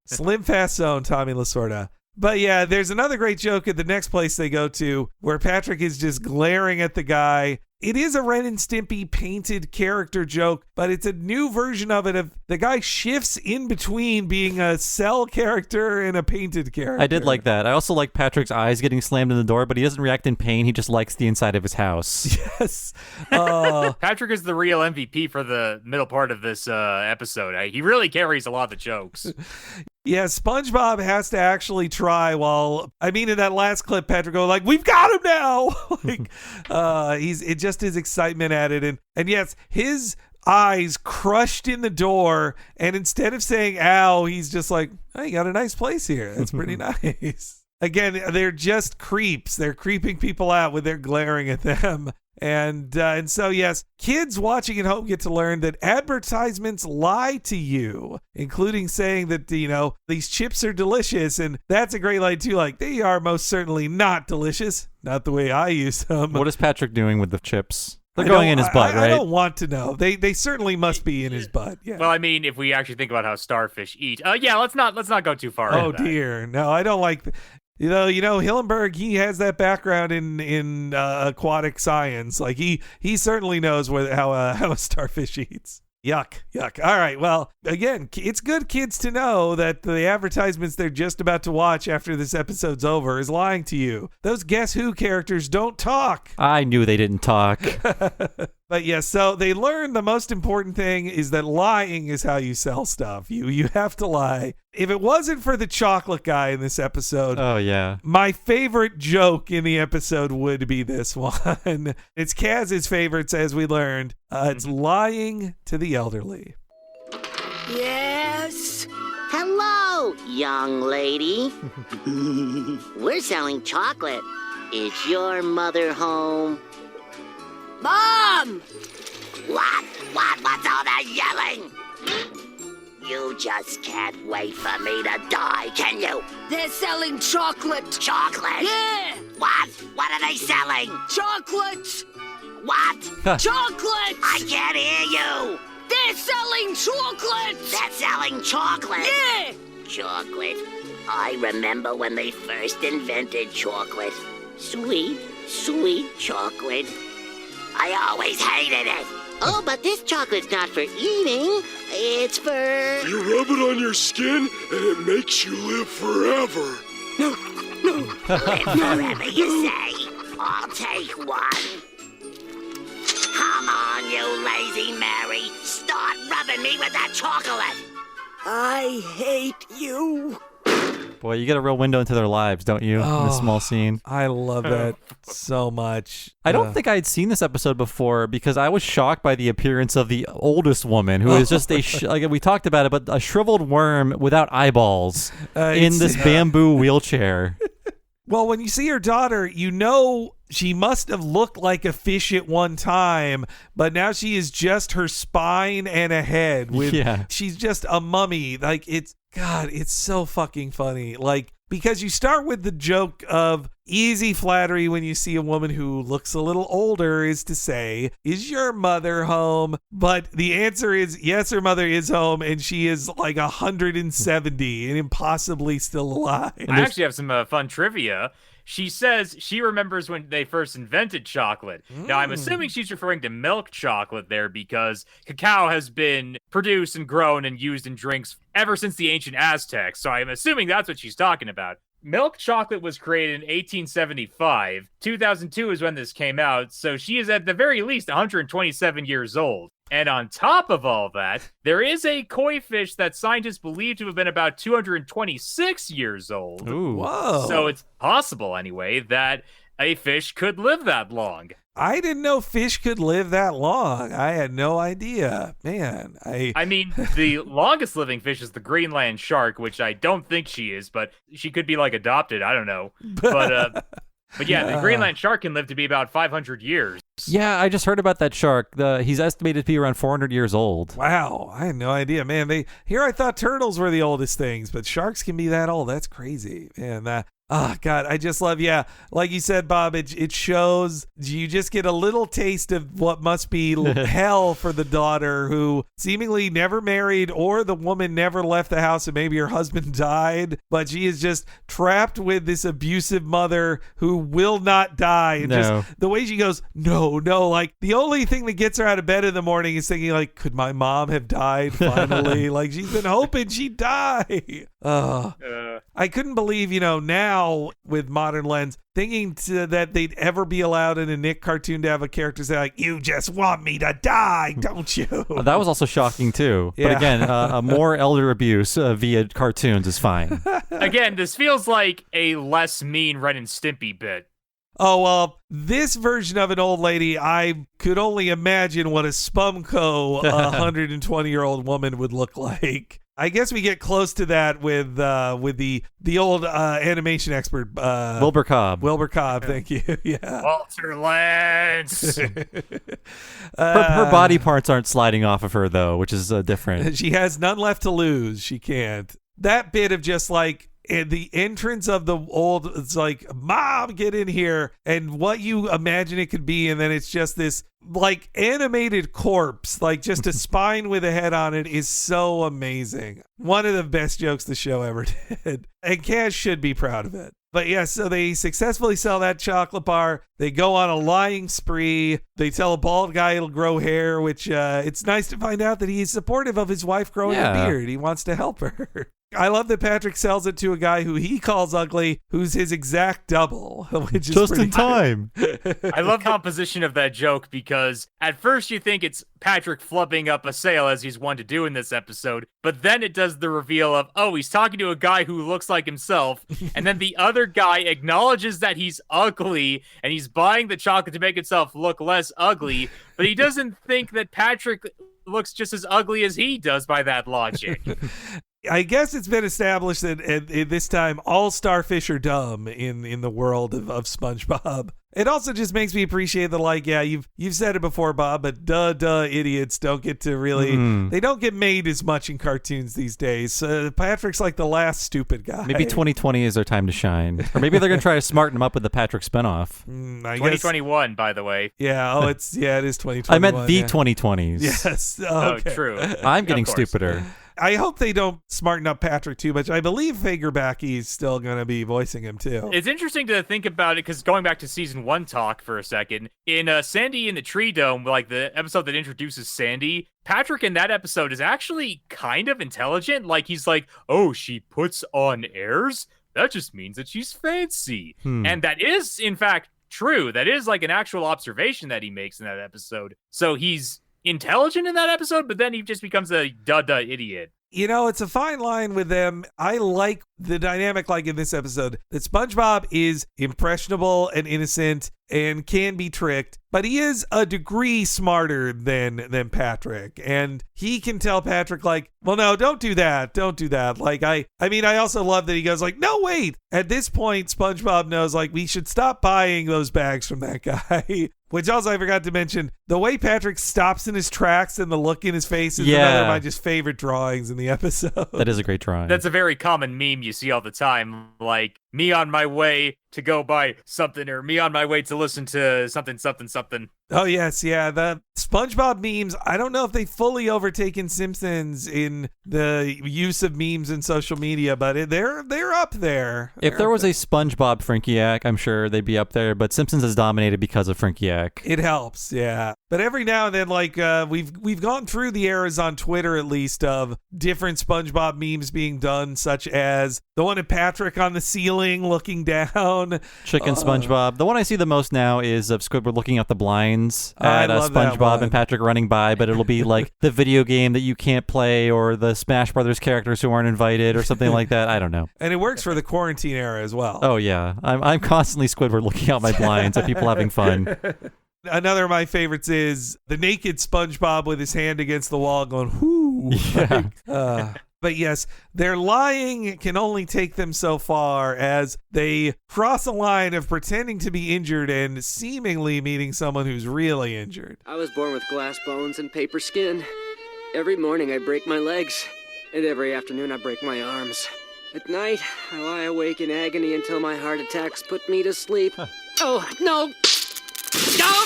Slim Fast Zone Tommy Lasorda. But yeah, there's another great joke at the next place they go to where Patrick is just glaring at the guy. It is a Ren and Stimpy painted character joke, but it's a new version of it. The guy shifts in between being a cell character and a painted character. I did like that. I also like Patrick's eyes getting slammed in the door, but he doesn't react in pain. He just likes the inside of his house. Yes. Patrick is the real MVP for the middle part of this episode. He really carries a lot of the jokes. Yeah, SpongeBob has to actually try in that last clip, Patrick go like, we've got him now. It just his excitement at it. And yes, his eyes crushed in the door. And instead of saying, ow, he's just like, hey, you got a nice place here. That's pretty nice. Again, they're just creeps. They're creeping people out when they're glaring at them. And so, yes, kids watching at home get to learn that advertisements lie to you, including saying that, these chips are delicious. And that's a great line, too. Like, they are most certainly not delicious. Not the way I use them. What is Patrick doing with the chips? They're going in his butt, right? I don't want to know. They certainly must be in his butt. Yeah. Well, I mean, if we actually think about how starfish eat. Let's not go too far. Oh, dear. No, I don't like... Hillenberg, he has that background in aquatic science. Like he certainly knows how a starfish eats. Yuck. All right. Well, again, it's good, kids, to know that the advertisements they're just about to watch after this episode's over is lying to you. Those Guess Who characters don't talk. I knew they didn't talk. But yes, so they learn the most important thing is that lying is how you sell stuff. You have to lie. If it wasn't for the chocolate guy in this episode, oh yeah, my favorite joke in the episode would be this one. It's Kaz's favorites, as we learned. It's lying to the elderly. Yes. Hello, young lady. We're selling chocolate. Is your mother home? Mom! What? What's all that yelling? You just can't wait for me to die, can you? They're selling chocolate. Chocolate? Yeah! What? What are they selling? Chocolate! What? Chocolate! I can't hear you! They're selling chocolate! They're selling chocolate? Yeah! Chocolate. I remember when they first invented chocolate. Sweet, sweet chocolate. I always hated it. Oh, but this chocolate's not for eating. It's for... You rub it on your skin, and it makes you live forever. Live forever, you say? I'll take one. Come on, you lazy Mary. Start rubbing me with that chocolate. I hate you. Boy, you get a real window into their lives, don't you? In this small scene. I love that so much. I don't think I'd seen this episode before because I was shocked by the appearance of the oldest woman, who is just like we talked about it, but a shriveled worm without eyeballs in this bamboo wheelchair. Well, when you see her daughter, you know she must have looked like a fish at one time, but now she is just her spine and a head. She's just a mummy. Like, it's so fucking funny. Like, because you start with the joke of easy flattery when you see a woman who looks a little older is to say, is your mother home? But the answer is yes, her mother is home, and she is like 170 and impossibly still alive. I actually have some fun trivia. She says she remembers when they first invented chocolate. Now, I'm assuming she's referring to milk chocolate there because cacao has been produced and grown and used in drinks ever since the ancient Aztecs. So I'm assuming that's what she's talking about. Milk chocolate was created in 1875. 2002 is when this came out. So she is at the very least 127 years old. And on top of all that, there is a koi fish that scientists believe to have been about 226 years old. Ooh. Whoa. So it's possible, anyway, that a fish could live that long. I didn't know fish could live that long. I had no idea. Man, I mean, the longest living fish is the Greenland shark, which I don't think she is, but she could be, like, adopted. I don't know. But yeah, the Greenland shark can live to be about 500 years. Yeah, I just heard about that shark. He's estimated to be around 400 years old. Wow, I had no idea, man. I thought turtles were the oldest things, but sharks can be that old. That's crazy, man. God, I just love, like you said, Bob, it shows, you just get a little taste of what must be hell for the daughter who seemingly never married, or the woman never left the house and maybe her husband died, but she is just trapped with this abusive mother who will not die. And just the way she goes, no, like the only thing that gets her out of bed in the morning is thinking like, could my mom have died finally? Like she's been hoping she'd die. I couldn't believe, now with modern lens, thinking that they'd ever be allowed in a Nick cartoon to have a character say like, you just want me to die, don't you? That was also shocking too. Yeah. But again, more elder abuse via cartoons is fine. Again, this feels like a less mean Ren and Stimpy bit. Oh, well, this version of an old lady, I could only imagine what a Spumco 120-year-old woman would look like. I guess we get close to that with the old animation expert Wilbur Cobb. Wilbur Cobb, thank you. Yeah, Walter Lantz. Her body parts aren't sliding off of her though, which is different. She has none left to lose. She can't. That bit of just like the entrance of the old, it's like, Mom, get in here, and what you imagine it could be, and then it's just this like animated corpse, like just a spine with a head on it, is so amazing. One of the best jokes the show ever did, and Cash should be proud of it. But yeah, so they successfully sell that chocolate bar. They go on a lying spree. They tell a bald guy it'll grow hair, which it's nice to find out that he's supportive of his wife growing a beard. He wants to help her. I love that Patrick sells it to a guy who he calls ugly, who's his exact double, which is just in time. I love the composition of that joke because at first you think it's Patrick flubbing up a sale as he's wont to do in this episode, but then it does the reveal of, oh, he's talking to a guy who looks like himself, and then the other guy acknowledges that he's ugly, and he's buying the chocolate to make himself look less ugly, but he doesn't think that Patrick looks just as ugly as he does by that logic. I guess it's been established that at this time, all starfish are dumb in the world of SpongeBob. It also just makes me appreciate that, like, yeah, you've said it before, Bob, but idiots don't get to really, they don't get made as much in cartoons these days. Patrick's like the last stupid guy. Maybe 2020 is their time to shine. Or maybe they're going to try to smarten him up with the Patrick spinoff. 2021, by the way. Yeah, it is 2021. I meant the 2020s. Yes. Okay. Oh, true. I'm getting stupider. I hope they don't smarten up Patrick too much. I believe Fagerbackey's still going to be voicing him too. It's interesting to think about it because going back to season 1 talk for a second, in Sandy in the Tree Dome, like the episode that introduces Sandy, Patrick in that episode is actually kind of intelligent. Like he's like, oh, she puts on airs? That just means that she's fancy. And that is, in fact, true. That is like an actual observation that he makes in that episode. So he's intelligent in that episode, but then he just becomes a duh idiot. You know, it's a fine line with them. I like the dynamic, like in this episode, that SpongeBob is impressionable and innocent and can be tricked, but he is a degree smarter than Patrick. And he can tell Patrick, like, well, no, don't do that. Don't do that. Like, I mean, I also love that he goes like, no, wait. At this point, SpongeBob knows, like, we should stop buying those bags from that guy. Which also I forgot to mention, the way Patrick stops in his tracks and the look in his face is another of my just favorite drawings in the episode. That is a great drawing. That's a very common meme you see all the time, like me on my way to go buy something or me on my way to listen to something. Oh, yes. Yeah. The SpongeBob memes, I don't know if they've fully overtaken Simpsons in the use of memes in social media, but they're up there. If there was a SpongeBob Frankiac, I'm sure they'd be up there, but Simpsons is dominated because of Frankiac. It helps, yeah. But every now and then, like, we've gone through the eras on Twitter, at least, of different SpongeBob memes being done, such as the one of Patrick on the ceiling looking down. Chicken SpongeBob. The one I see the most now is of Squidward looking out the blinds at SpongeBob and Patrick running by, but it'll be like the video game that you can't play or the Smash Brothers characters who aren't invited or something like that. I don't know. And it works for the quarantine era as well. Oh, yeah. I'm constantly Squidward looking out my blinds at people having fun. Another of my favorites is the naked SpongeBob with his hand against the wall going, whoo. Yeah. But yes, their lying can only take them so far as they cross a line of pretending to be injured and seemingly meeting someone who's really injured. I was born with glass bones and paper skin. Every morning I break my legs, and every afternoon I break my arms. At night, I lie awake in agony until my heart attacks put me to sleep. Oh, no! No!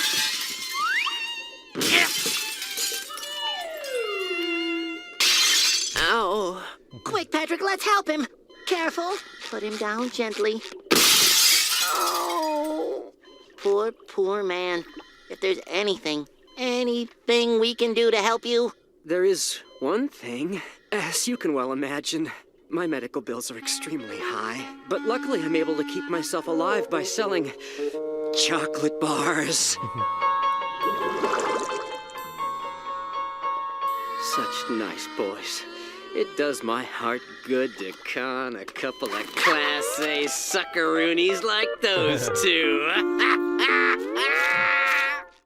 Ow. Quick, Patrick, let's help him. Careful. Put him down gently. Oh. Poor man. If there's anything we can do to help you. There is one thing. As you can well imagine, my medical bills are extremely high. But luckily I'm able to keep myself alive by selling chocolate bars. Such nice boys. It does my heart good to con a couple of Class A suckaroonies like those two.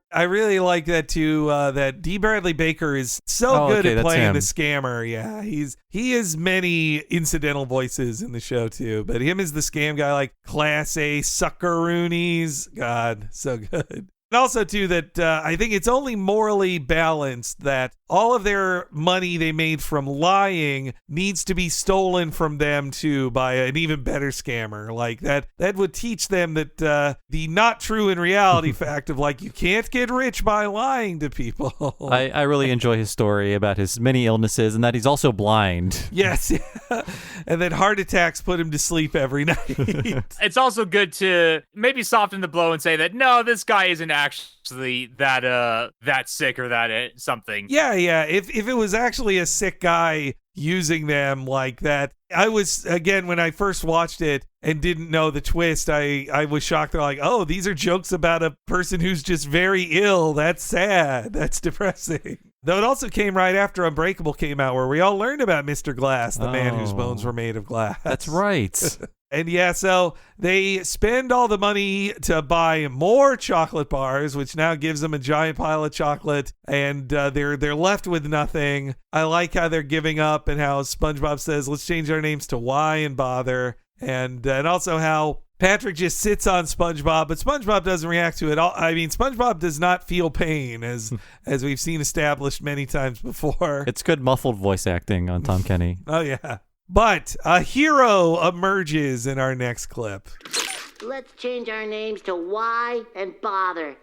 I really like that too. That D. Bradley Baker is so good at playing the scammer. Yeah, he is many incidental voices in the show too, but him as the scam guy, like Class A suckaroonies. God, so good. And also, too, that I think it's only morally balanced that all of their money they made from lying needs to be stolen from them, too, by an even better scammer. Like, that would teach them that the not true in reality fact of, like, you can't get rich by lying to people. I really enjoy his story about his many illnesses and that he's also blind. Yes. And then heart attacks put him to sleep every night. It's also good to maybe soften the blow and say that, no, this guy isn't actually that sick or that something. Yeah. If it was actually a sick guy using them like that, I was, again, when I first watched it and didn't know the twist, I was shocked. They're like, oh, these are jokes about a person who's just very ill. That's sad. That's depressing. Though it also came right after Unbreakable came out, where we all learned about Mr. Glass, the man whose bones were made of glass. That's right. And yeah, so they spend all the money to buy more chocolate bars, which now gives them a giant pile of chocolate, and they're left with nothing. I like how they're giving up and how SpongeBob says, let's change our names to Why and Bother, and also how Patrick just sits on SpongeBob, but SpongeBob doesn't react to it all. I mean, SpongeBob does not feel pain, as we've seen established many times before. It's good muffled voice acting on Tom Kenny. Oh, yeah. But a hero emerges in our next clip. Let's change our names to Why and Bother.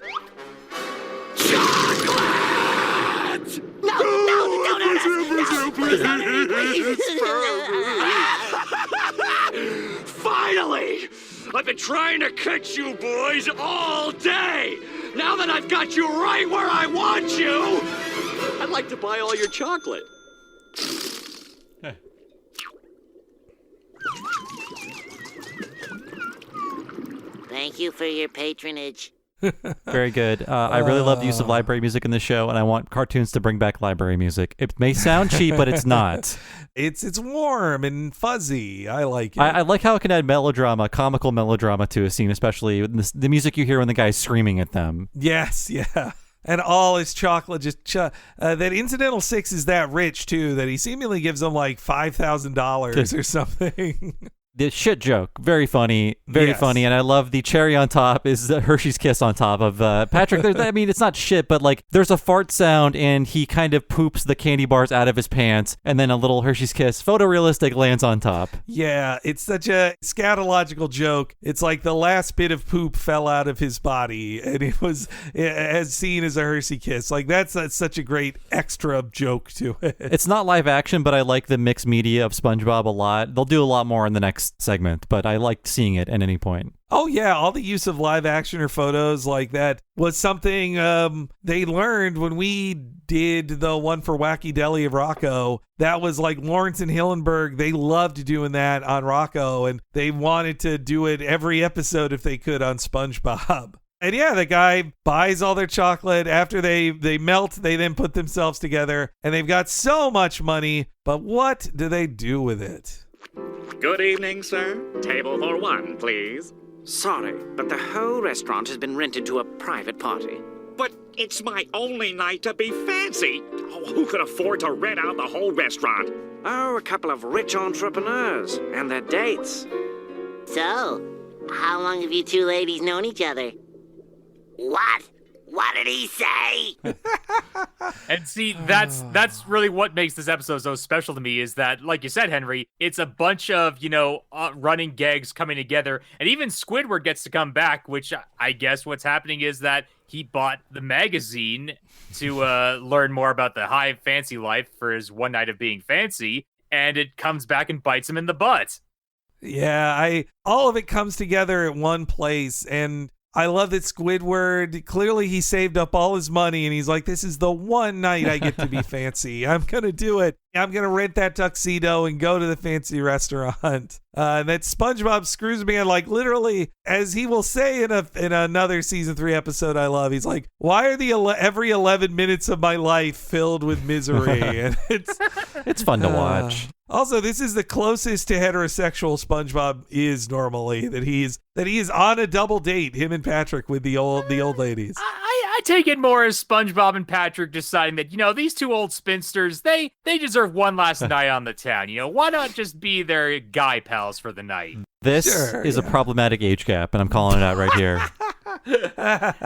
Chocolate! No, don't hurt us! No, please don't hurt been trying to catch you boys all day. Now that I've got you right where I want you, I'd like to buy all your chocolate. Thank you for your patronage. Very good. I really love the use of library music in the show, and I want cartoons to bring back library music. It may sound cheap, but it's not. It's warm and fuzzy. I like it. I like how it can add melodrama, comical melodrama to a scene, especially the music you hear when the guy's screaming at them. Yes, yeah. And all his chocolate that Incidental 6 is that rich, too, that he seemingly gives them like $5,000 or something. The shit joke, very funny, very funny, and I love the cherry on top is the Hershey's Kiss on top of Patrick. I mean, it's not shit, but like there's a fart sound, and he kind of poops the candy bars out of his pants, and then a little Hershey's Kiss, photorealistic, lands on top. Yeah, it's such a scatological joke. It's like the last bit of poop fell out of his body, and it was as seen as a Hershey Kiss. Like that's such a great extra joke to it. It's not live action, but I like the mixed media of SpongeBob a lot. They'll do a lot more in the next segment, but I liked seeing it at any point. Oh yeah, all the use of live action or photos like that was something they learned when we did the one for Wacky Deli of Rocco. That was like Lawrence and Hillenburg. They loved doing that on Rocco, and they wanted to do it every episode if they could on SpongeBob. And yeah, the guy buys all their chocolate. After they melt, they then put themselves together, and they've got so much money. But what do they do with it? Good evening, sir. Table for one, please. Sorry, but the whole restaurant has been rented to a private party. But it's my only night to be fancy. Oh, who could afford to rent out the whole restaurant? Oh, a couple of rich entrepreneurs and their dates. So, how long have you two ladies known each other? What? What did he say? And see, that's really what makes this episode so special to me is that, like you said, Henry, it's a bunch of, running gags coming together. And even Squidward gets to come back, which I guess what's happening is that he bought the magazine to learn more about the high fancy life for his one night of being fancy. And it comes back and bites him in the butt. Yeah, all of it comes together at one place, and I love that Squidward, clearly he saved up all his money and he's like, this is the one night I get to be fancy. I'm going to do it. I'm going to rent that tuxedo and go to the fancy restaurant. And that SpongeBob screws me. And like literally, as he will say in another season 3 episode I love, he's like, why are every 11 minutes of my life filled with misery? And it's fun to watch. Also, this is the closest to heterosexual SpongeBob is normally, that he is on a double date, him and Patrick, with the old ladies. I take it more as SpongeBob and Patrick deciding that, these two old spinsters, they deserve one last night on the town. Why not just be their guy pals for the night? This is a problematic age gap, and I'm calling it out right here.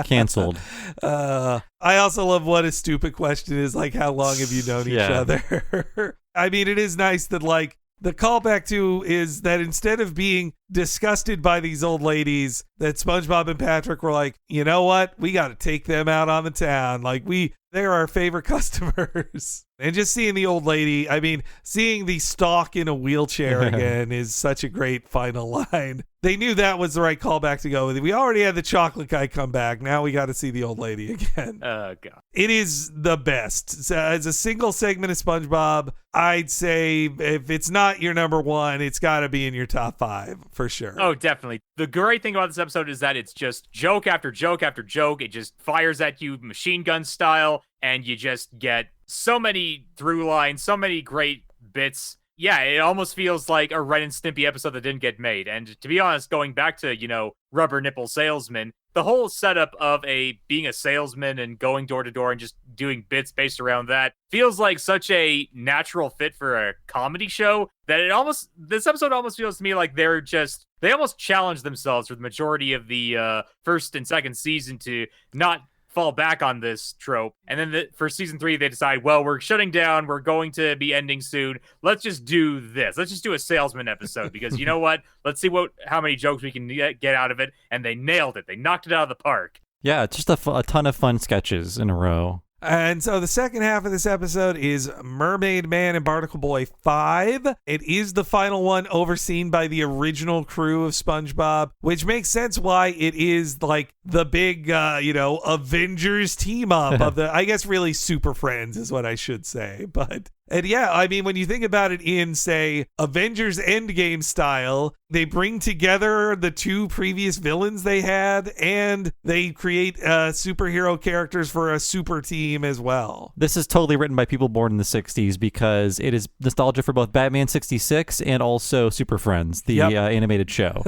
Canceled. I also love what a stupid question is, like, how long have you known each other? I mean, it is nice that, like, the callback to is that instead of being disgusted by these old ladies, that SpongeBob and Patrick were like, you know what? We got to take them out on the town. Like, they're our favorite customers. And just seeing the old lady, I mean, seeing the stalk in a wheelchair again is such a great final line. They knew that was the right callback to go with. We already had the chocolate guy come back. Now we got to see the old lady again. Oh, God. It is the best. So as a single segment of SpongeBob, I'd say if it's not your number one, it's got to be in your top 5 for sure. Oh, definitely. The great thing about this episode is that it's just joke after joke after joke. It just fires at you machine gun style, and you just get so many through lines, so many great bits. Yeah, it almost feels like a Ren and Stimpy episode that didn't get made. And to be honest, going back to, Rubber Nipple Salesman, the whole setup of being a salesman and going door to door and just doing bits based around that feels like such a natural fit for a comedy show that this episode almost feels to me like they almost challenged themselves for the majority of the first and second season to not fall back on this trope. And then for season 3, they decide, well, we're shutting down. We're going to be ending soon. Let's just do this. Let's just do a salesman episode because you know what? Let's see how many jokes we can get out of it. And they nailed it. They knocked it out of the park. Yeah, just a ton of fun sketches in a row. And so the second half of this episode is Mermaidman and Barnacleboy 5. It is the final one overseen by the original crew of SpongeBob, which makes sense why it is like the big, Avengers team up of the, I guess really Super Friends is what I should say. And yeah, I mean, when you think about it in, say, Avengers Endgame style, they bring together the two previous villains they had, and they create superhero characters for a super team as well. This is totally written by people born in the 60s because it is nostalgia for both Batman 66 and also Super Friends, the animated show.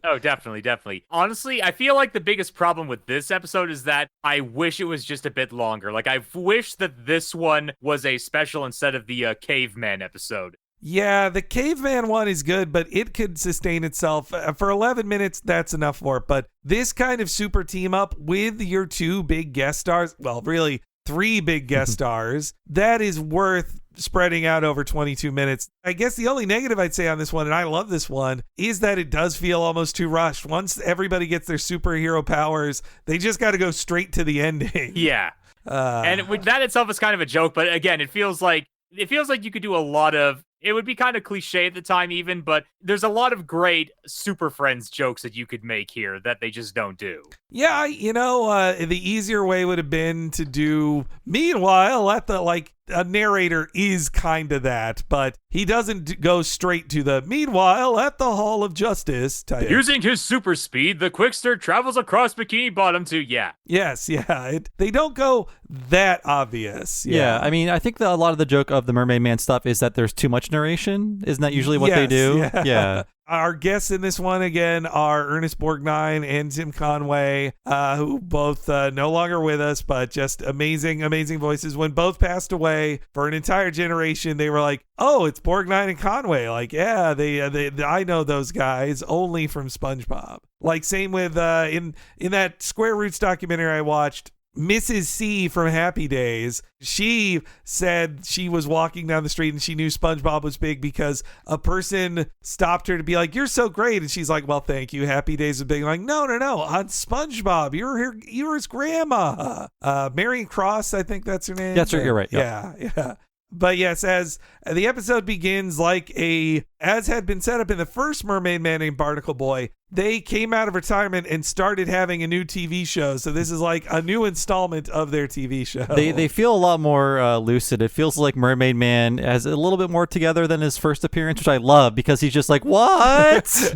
Oh, definitely. Honestly, I feel like the biggest problem with this episode is that I wish it was just a bit longer. Like, I wish that this one was a special instead of the caveman episode. Yeah, the caveman one is good, but it could sustain itself. For 11 minutes, that's enough for it. But this kind of super team up with your two big guest stars, well, really 3 big guest stars, that is worth spreading out over 22 minutes. I guess the only negative I'd say on this one, and I love this one, is that it does feel almost too rushed. Once everybody gets their superhero powers, they just got to go straight to the ending. Yeah. And that itself is kind of a joke, but again, it feels like you could do a lot of, it would be kind of cliche at the time even, but there's a lot of great Super Friends jokes that you could make here that they just don't do. Yeah, the easier way would have been to do, meanwhile, at the, a narrator is kind of that, but he doesn't go straight to the, meanwhile, at the Hall of Justice type. Using his super speed, the Quickster travels across Bikini Bottom to, Yes, they don't go that obvious. Yeah, I mean, I think a lot of the joke of the Mermaidman stuff is that there's too much narration. Isn't that usually what they do? Yeah. Our guests in this one, again, are Ernest Borgnine and Tim Conway, who both no longer with us, but just amazing, amazing voices. When both passed away for an entire generation, they were like, oh, it's Borgnine and Conway. Like, yeah, they I know those guys only from SpongeBob. Like, same with, in that Square Roots documentary I watched, Mrs. C from Happy Days, she said she was walking down the street and she knew SpongeBob was big because a person stopped her to be like, you're so great. And she's like, well, thank you. Happy Days is big. I'm like, no. On SpongeBob, you're his grandma. Marion Cross, I think that's her name. That's right. You're right. Yep. Yeah. But yes, as the episode begins, as had been set up in the first Mermaidman and Barnacleboy, they came out of retirement and started having a new TV show. So this is like a new installment of their TV show. They feel a lot more lucid. It feels like Mermaidman has a little bit more together than his first appearance, which I love because he's just like, what?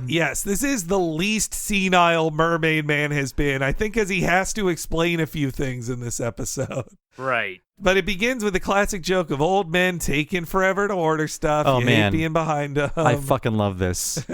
Yes, this is the least senile Mermaidman has been. I think because he has to explain a few things in this episode. Right. But it begins with the classic joke of old men taking forever to order stuff. Oh, man. Hate being behind them. I fucking love this.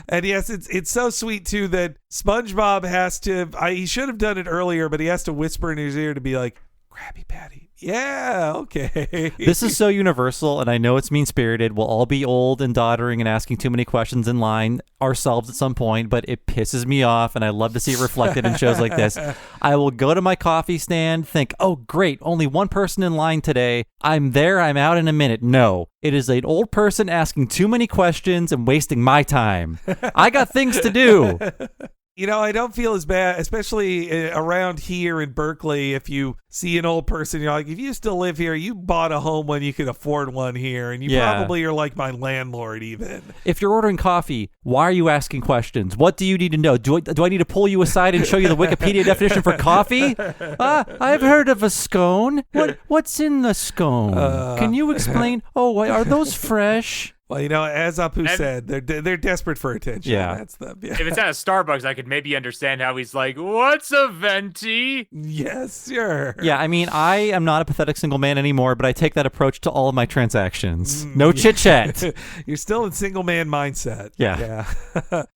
And yes, it's so sweet, too, that SpongeBob has to, he should have done it earlier, but he has to whisper in his ear to be like, Krabby Patty. Yeah, okay. This is so universal, and I know it's mean-spirited. We'll all be old and doddering and asking too many questions in line ourselves at some point, but it pisses me off, and I love to see it reflected in shows like this. I will go to my coffee stand, think, oh, great, only one person in line today. I'm there, I'm out in a minute. No, it is an old person asking too many questions and wasting my time. I got things to do. I don't feel as bad, especially around here in Berkeley. If you see an old person, you're like, if you still live here, you bought a home when you could afford one here, and you probably are like my landlord even. If you're ordering coffee, why are you asking questions? What do you need to know? Do I need to pull you aside and show you the Wikipedia definition for coffee? I've heard of a scone. What's in the scone? Can you explain? Oh, are those fresh? Well, as Apu said, they're desperate for attention. Yeah. That's them. Yeah. If it's at a Starbucks, I could maybe understand how he's like, what's a venti? Yes, sure. Yeah, I mean, I am not a pathetic single man anymore, but I take that approach to all of my transactions. No chit-chat. You're still in single man mindset. Yeah.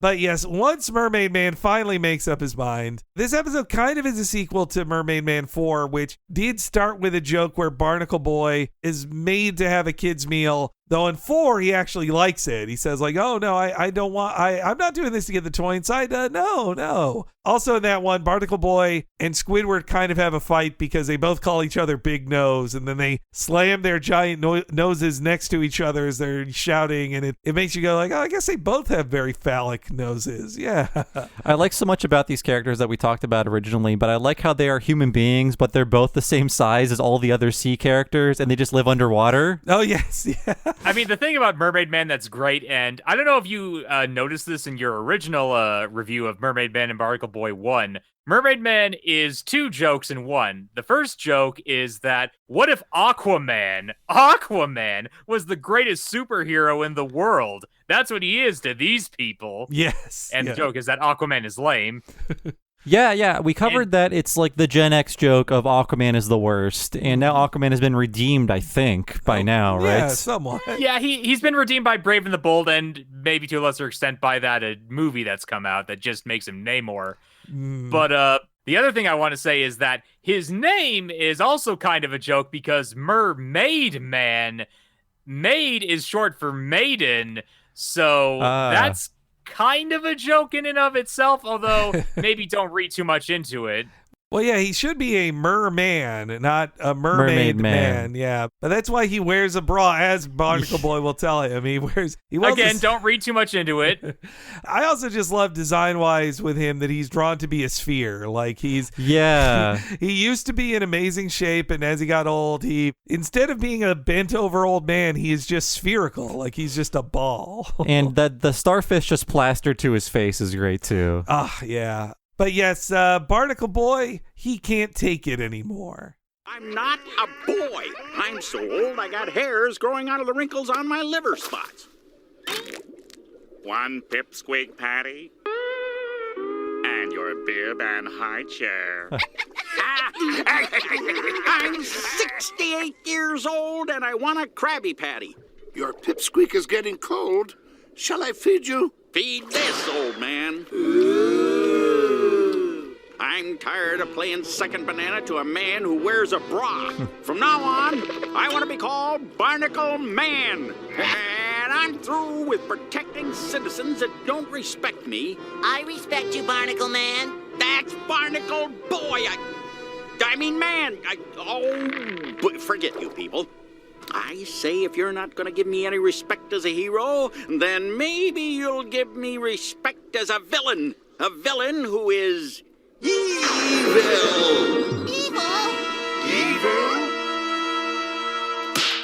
But yes, once Mermaidman finally makes up his mind, this episode kind of is a sequel to Mermaidman 4, which did start with a joke where Barnacleboy is made to have a kid's meal. Though in 4, he actually likes it. He says like, oh, no, I don't want, I'm not doing this to get the toy inside. No. Also in that one, Barnacleboy and Squidward kind of have a fight because they both call each other Big Nose, and then they slam their giant noses next to each other as they're shouting, and it makes you go like, oh, I guess they both have very phallic noses. Yeah. I like so much about these characters that we talked about originally, but I like how they are human beings, but they're both the same size as all the other sea characters, and they just live underwater. Oh, yes. Yeah. I mean, the thing about Mermaidman that's great, and I don't know if you noticed this in your original review of Mermaidman and Barnacleboy 1, Mermaidman is 2 jokes in one. The first joke is that, what if Aquaman was the greatest superhero in the world? That's what he is to these people. Yes. And the joke is that Aquaman is lame. Yeah. We covered that it's like the Gen X joke of Aquaman is the worst, and now Aquaman has been redeemed, I think, by now, right? Yeah, somewhat. Yeah, he's been redeemed by Brave and the Bold, and maybe to a lesser extent by that movie that's come out that just makes him Namor. But the other thing I want to say is that his name is also kind of a joke because Mermaidman, maid is short for maiden, so that's kind of a joke in and of itself, although maybe don't read too much into it. Well, yeah, he should be a merman, not a mermaid man. Yeah, but that's why he wears a bra, as Barnacleboy will tell him. Again, don't read too much into it. I also just love design-wise with him that he's drawn to be a sphere. Like he used to be in amazing shape, and as he got old, instead of being a bent-over old man, he is just spherical. Like he's just a ball. And the starfish just plastered to his face is great too. Yeah. But yes, Barnacleboy, he can't take it anymore. I'm not a boy. I'm so old I got hairs growing out of the wrinkles on my liver spots. 1 pipsqueak patty. And your bib and high chair. I'm 68 years old and I want a Krabby Patty. Your pipsqueak is getting cold. Shall I feed you? Feed this, old man. I'm tired of playing second banana to a man who wears a bra. From now on, I want to be called Barnacle Man. And I'm through with protecting citizens that don't respect me. I respect you, Barnacle Man. That's Barnacle Boy. I mean, man. Forget you people. I say if you're not going to give me any respect as a hero, then maybe you'll give me respect as a villain. A villain who is evil.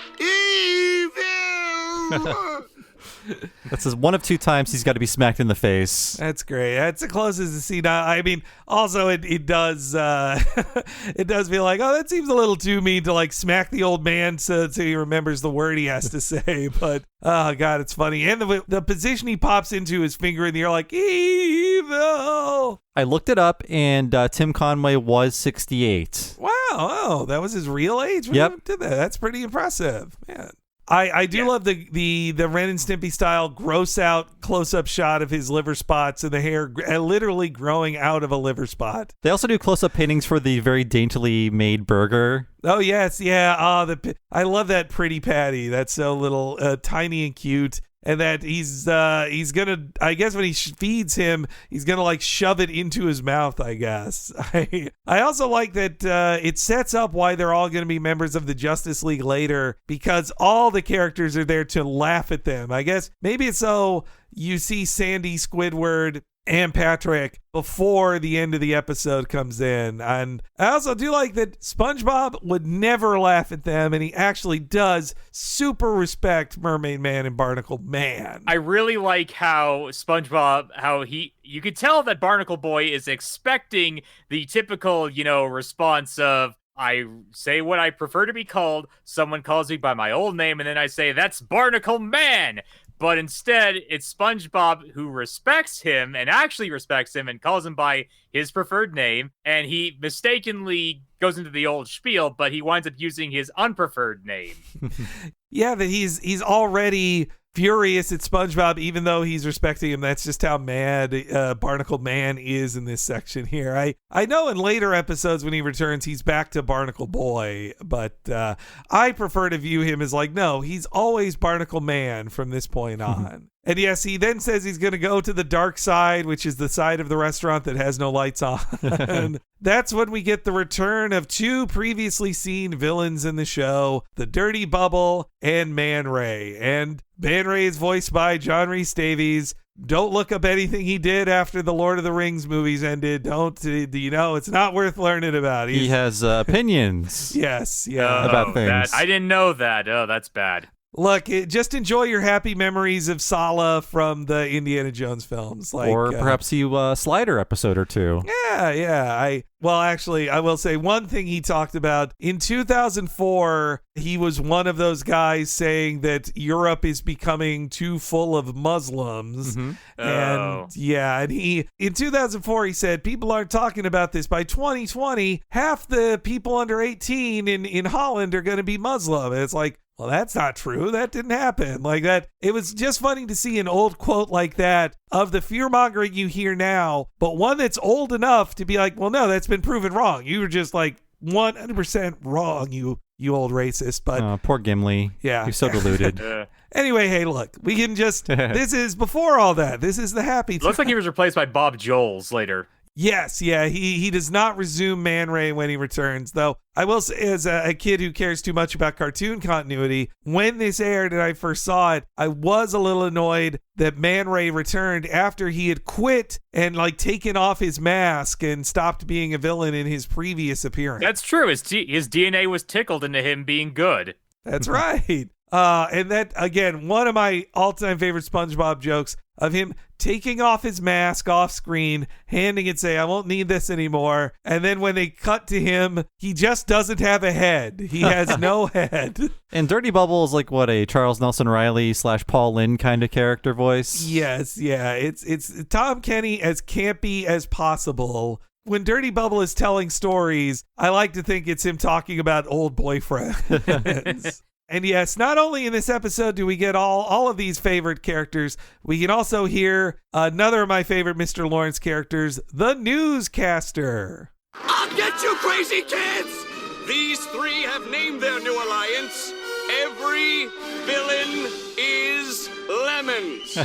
Evil! That's one of 2 times he's got to be smacked in the face. That's great. That's the closest to see now. I mean, also it does it does feel like, oh, that seems a little too mean to like smack the old man so he remembers the word he has to say. But oh god, it's funny. And the position he pops into, his finger in the air like evil. I looked it up, and Tim Conway was 68. Wow, oh, that was his real age? Yep. Did that. That's pretty impressive. Man. I do love the Ren and Stimpy style gross out close-up shot of his liver spots and the hair literally growing out of a liver spot. They also do close-up paintings for the very daintily made burger. Oh, yes. Yeah. I love that pretty patty. That's so little tiny and cute. And that he's gonna, I guess when he feeds him, he's gonna like shove it into his mouth, I guess. I also like that it sets up why they're all gonna be members of the Justice League later, because all the characters are there to laugh at them. I guess maybe it's so you see Sandy, Squidward, and Patrick before the end of the episode comes in. And I also do like that SpongeBob would never laugh at them, and he actually does super respect Mermaidman and Barnacle Man. I really like how SpongeBob, you could tell that Barnacleboy is expecting the typical, response of, I say what I prefer to be called, someone calls me by my old name, and then I say, that's Barnacle Man. But instead, it's SpongeBob who respects him and actually respects him and calls him by his preferred name. And he mistakenly goes into the old spiel, but he winds up using his unpreferred name. Yeah, that he's already furious at SpongeBob, even though he's respecting him. That's just how mad Barnacle Man is in this section here. I know in later episodes when he returns, he's back to Barnacle Boy, but I prefer to view him as like, no, he's always Barnacle Man from this point on. And yes, he then says he's going to go to the dark side, which is the side of the restaurant that has no lights on. And that's when we get the return of two previously seen villains in the show, the Dirty Bubble and Man Ray. And Man Ray is voiced by John Rhys Davies. Don't look up anything he did after the Lord of the Rings movies ended. Don't, it's not worth learning about. He has opinions. Yes, yeah. About things. I didn't know that. Oh, that's bad. Look, just enjoy your happy memories of Sala from the Indiana Jones films. Or perhaps you Slider episode or two. Yeah. I will say one thing he talked about. In 2004, he was one of those guys saying that Europe is becoming too full of Muslims. Mm-hmm. And he, in 2004, he said, people aren't talking about this. By 2020, half the people under 18 in Holland are going to be Muslim. And it's like, well, that's not true. That didn't happen. Like that. It was just funny to see an old quote like that of the fear-mongering you hear now, but one that's old enough to be like, well, no, that's been proven wrong. You were just like 100% wrong, you old racist. But poor Gimli. Yeah. He's so deluded. Anyway, hey, look, we can just, this is before all that. This is the happy Looks like he was replaced by Bob Joles later. Yes, yeah, he does not resume Man Ray when he returns, though I will say, as a kid who cares too much about cartoon continuity, when this aired and I first saw it, I was a little annoyed that Man Ray returned after he had quit and taken off his mask and stopped being a villain in his previous appearance. That's true. His DNA was tickled into him being good. That's right. And that, again, one of my all-time favorite SpongeBob jokes of him taking off his mask off screen, handing it, say, I won't need this anymore. And then when they cut to him, he just doesn't have a head. He has no head. And Dirty Bubble is like what, a Charles Nelson Riley / Paul Lynde kind of character voice? Yes, yeah. It's Tom Kenny as campy as possible. When Dirty Bubble is telling stories, I like to think it's him talking about old boyfriends. And yes, not only in this episode do we get all of these favorite characters, we can also hear another of my favorite Mr. Lawrence characters, the newscaster. I'll get you, crazy kids! These three have named their new alliance. Every villain is Lemons,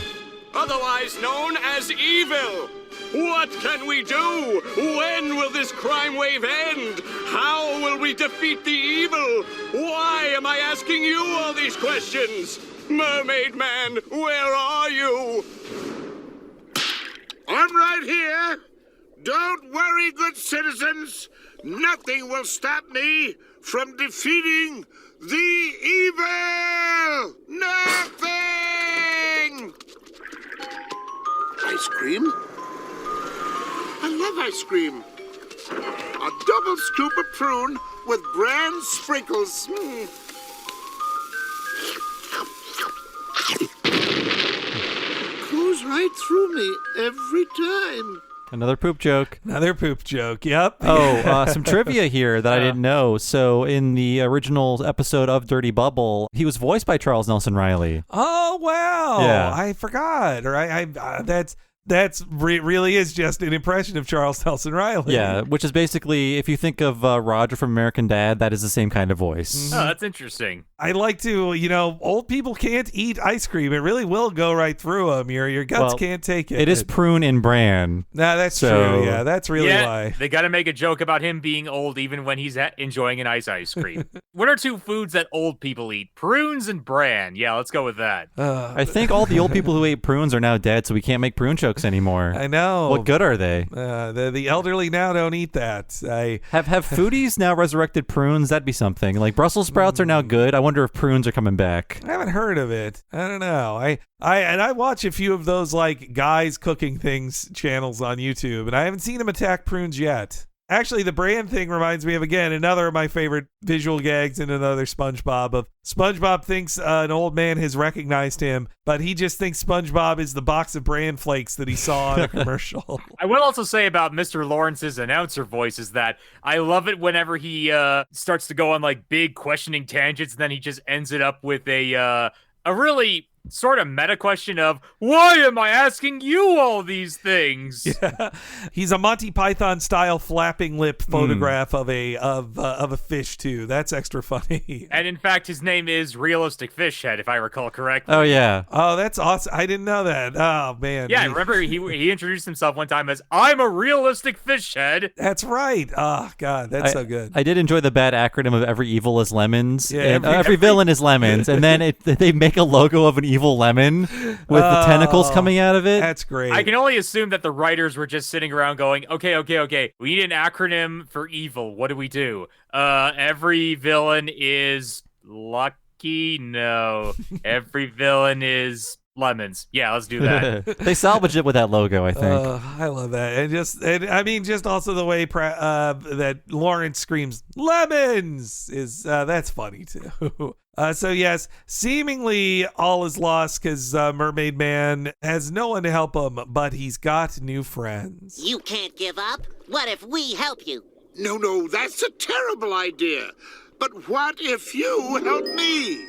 otherwise known as evil. What can we do? When will this crime wave end? How will we defeat the evil? Why am I asking you all these questions? Mermaidman, where are you? I'm right here. Don't worry, good citizens. Nothing will stop me from defeating the evil. Nothing! Ice cream? I love ice cream. A double scoop of prune with bran sprinkles. Goes right through me every time. Another poop joke. Yep. Some trivia here that I didn't know. So in the original episode of Dirty Bubble, he was voiced by Charles Nelson Riley. Oh, wow. Yeah. I forgot. Or That's really is just an impression of Charles Nelson Riley. Yeah, which is basically, if you think of Roger from American Dad, that is the same kind of voice. Mm-hmm. Oh, that's interesting. I like to, old people can't eat ice cream. It really will go right through them. Your guts can't take it. It is prune and bran. Nah, that's true. Yeah, that's really why. They got to make a joke about him being old even when he's enjoying an ice cream. What are two foods that old people eat? Prunes and bran. Yeah, let's go with that. I think all the old people who ate prunes are now dead, so we can't make prune jokes anymore. I know. What good are they? The elderly now don't eat that. Have foodies now resurrected prunes? That'd be something. Like Brussels sprouts are now good. I wonder if prunes are coming back. I haven't heard of it. I don't know. I watch a few of those guys cooking things channels on YouTube, and I haven't seen them attack prunes yet. Actually, the brand thing reminds me of, again, another of my favorite visual gags in another SpongeBob. Of SpongeBob thinks an old man has recognized him, but he just thinks SpongeBob is the box of bran flakes that he saw on a commercial. I will also say about Mr. Lawrence's announcer voice is that I love it whenever he starts to go on big questioning tangents, and then he just ends it up with a really sort of meta question of, why am I asking you all these things? Yeah. He's a Monty Python style flapping lip photograph of a fish too. That's extra funny. And in fact, his name is Realistic Fish Head, if I recall correctly. Oh yeah. Oh, that's awesome. I didn't know that. Oh man. Yeah, remember he introduced himself one time as, I'm a realistic fish head. That's right. Oh god, that's so good. I did enjoy the bad acronym of every evil is lemons. Yeah, and every villain is lemons. And then they make a logo of an evil lemon with the tentacles coming out of it. That's great. I can only assume that the writers were just sitting around going, okay. We need an acronym for evil. What do we do? Every villain is lucky? No. Every villain is lemons. Yeah, let's do that. They salvaged it with that logo, I think. I love that. And just also the way that Lawrence screams lemons is that's funny too. So yes, seemingly all is lost because Mermaidman has no one to help him, but he's got new friends. You can't give up. What if we help you? No, that's a terrible idea. But what if you help me?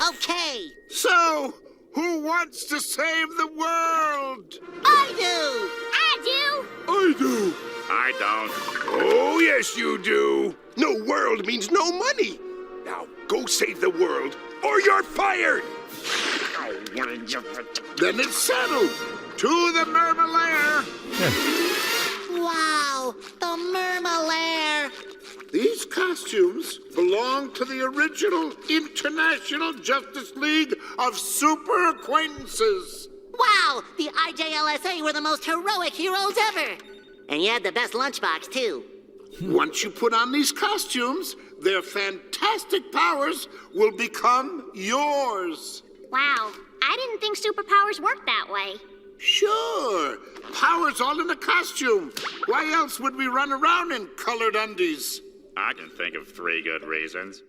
Okay. So, who wants to save the world? I do. I do. I don't. Oh, yes, you do. No world means no money. Now, go save the world, or you're fired. Then it's settled. To the Mermalair. Wow, the Mermalair. These costumes belong to the original International Justice League of Super Acquaintances. Wow, the IJLSA were the most heroic heroes ever. And you had the best lunchbox, too. Once you put on these costumes, their fantastic powers will become yours. Wow, I didn't think superpowers worked that way. Sure. Powers all in a costume. Why else would we run around in colored undies? I can think of 3 good reasons.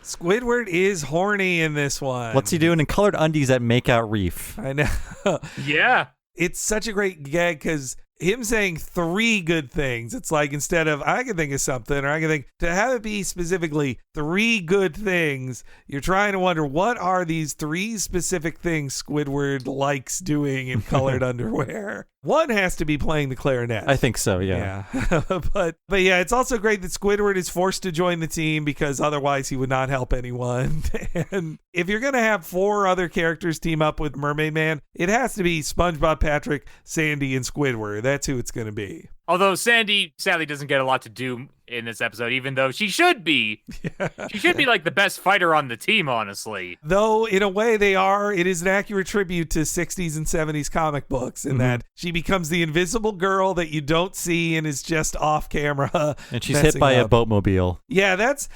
Squidward is horny in this one. What's he doing in colored undies at Makeout Reef? I know. Yeah. It's such a great gag because him saying 3 good things, it's like instead of I can think of something, or I can think, to have it be specifically 3 good things, you're trying to wonder what are these 3 specific things Squidward likes doing in colored underwear. One has to be playing the clarinet. I think so, yeah. But yeah, it's also great that Squidward is forced to join the team because otherwise he would not help anyone. And if you're going to have 4 other characters team up with Mermaidman, it has to be SpongeBob, Patrick, Sandy, and Squidward. That's who it's going to be. Although Sandy sadly doesn't get a lot to do in this episode, even though she should be. Yeah. She should be like the best fighter on the team, honestly. Though, in a way, it is an accurate tribute to 60s and 70s comic books in that she becomes the invisible girl that you don't see and is just off camera. And she's hit by a boatmobile. Yeah, that's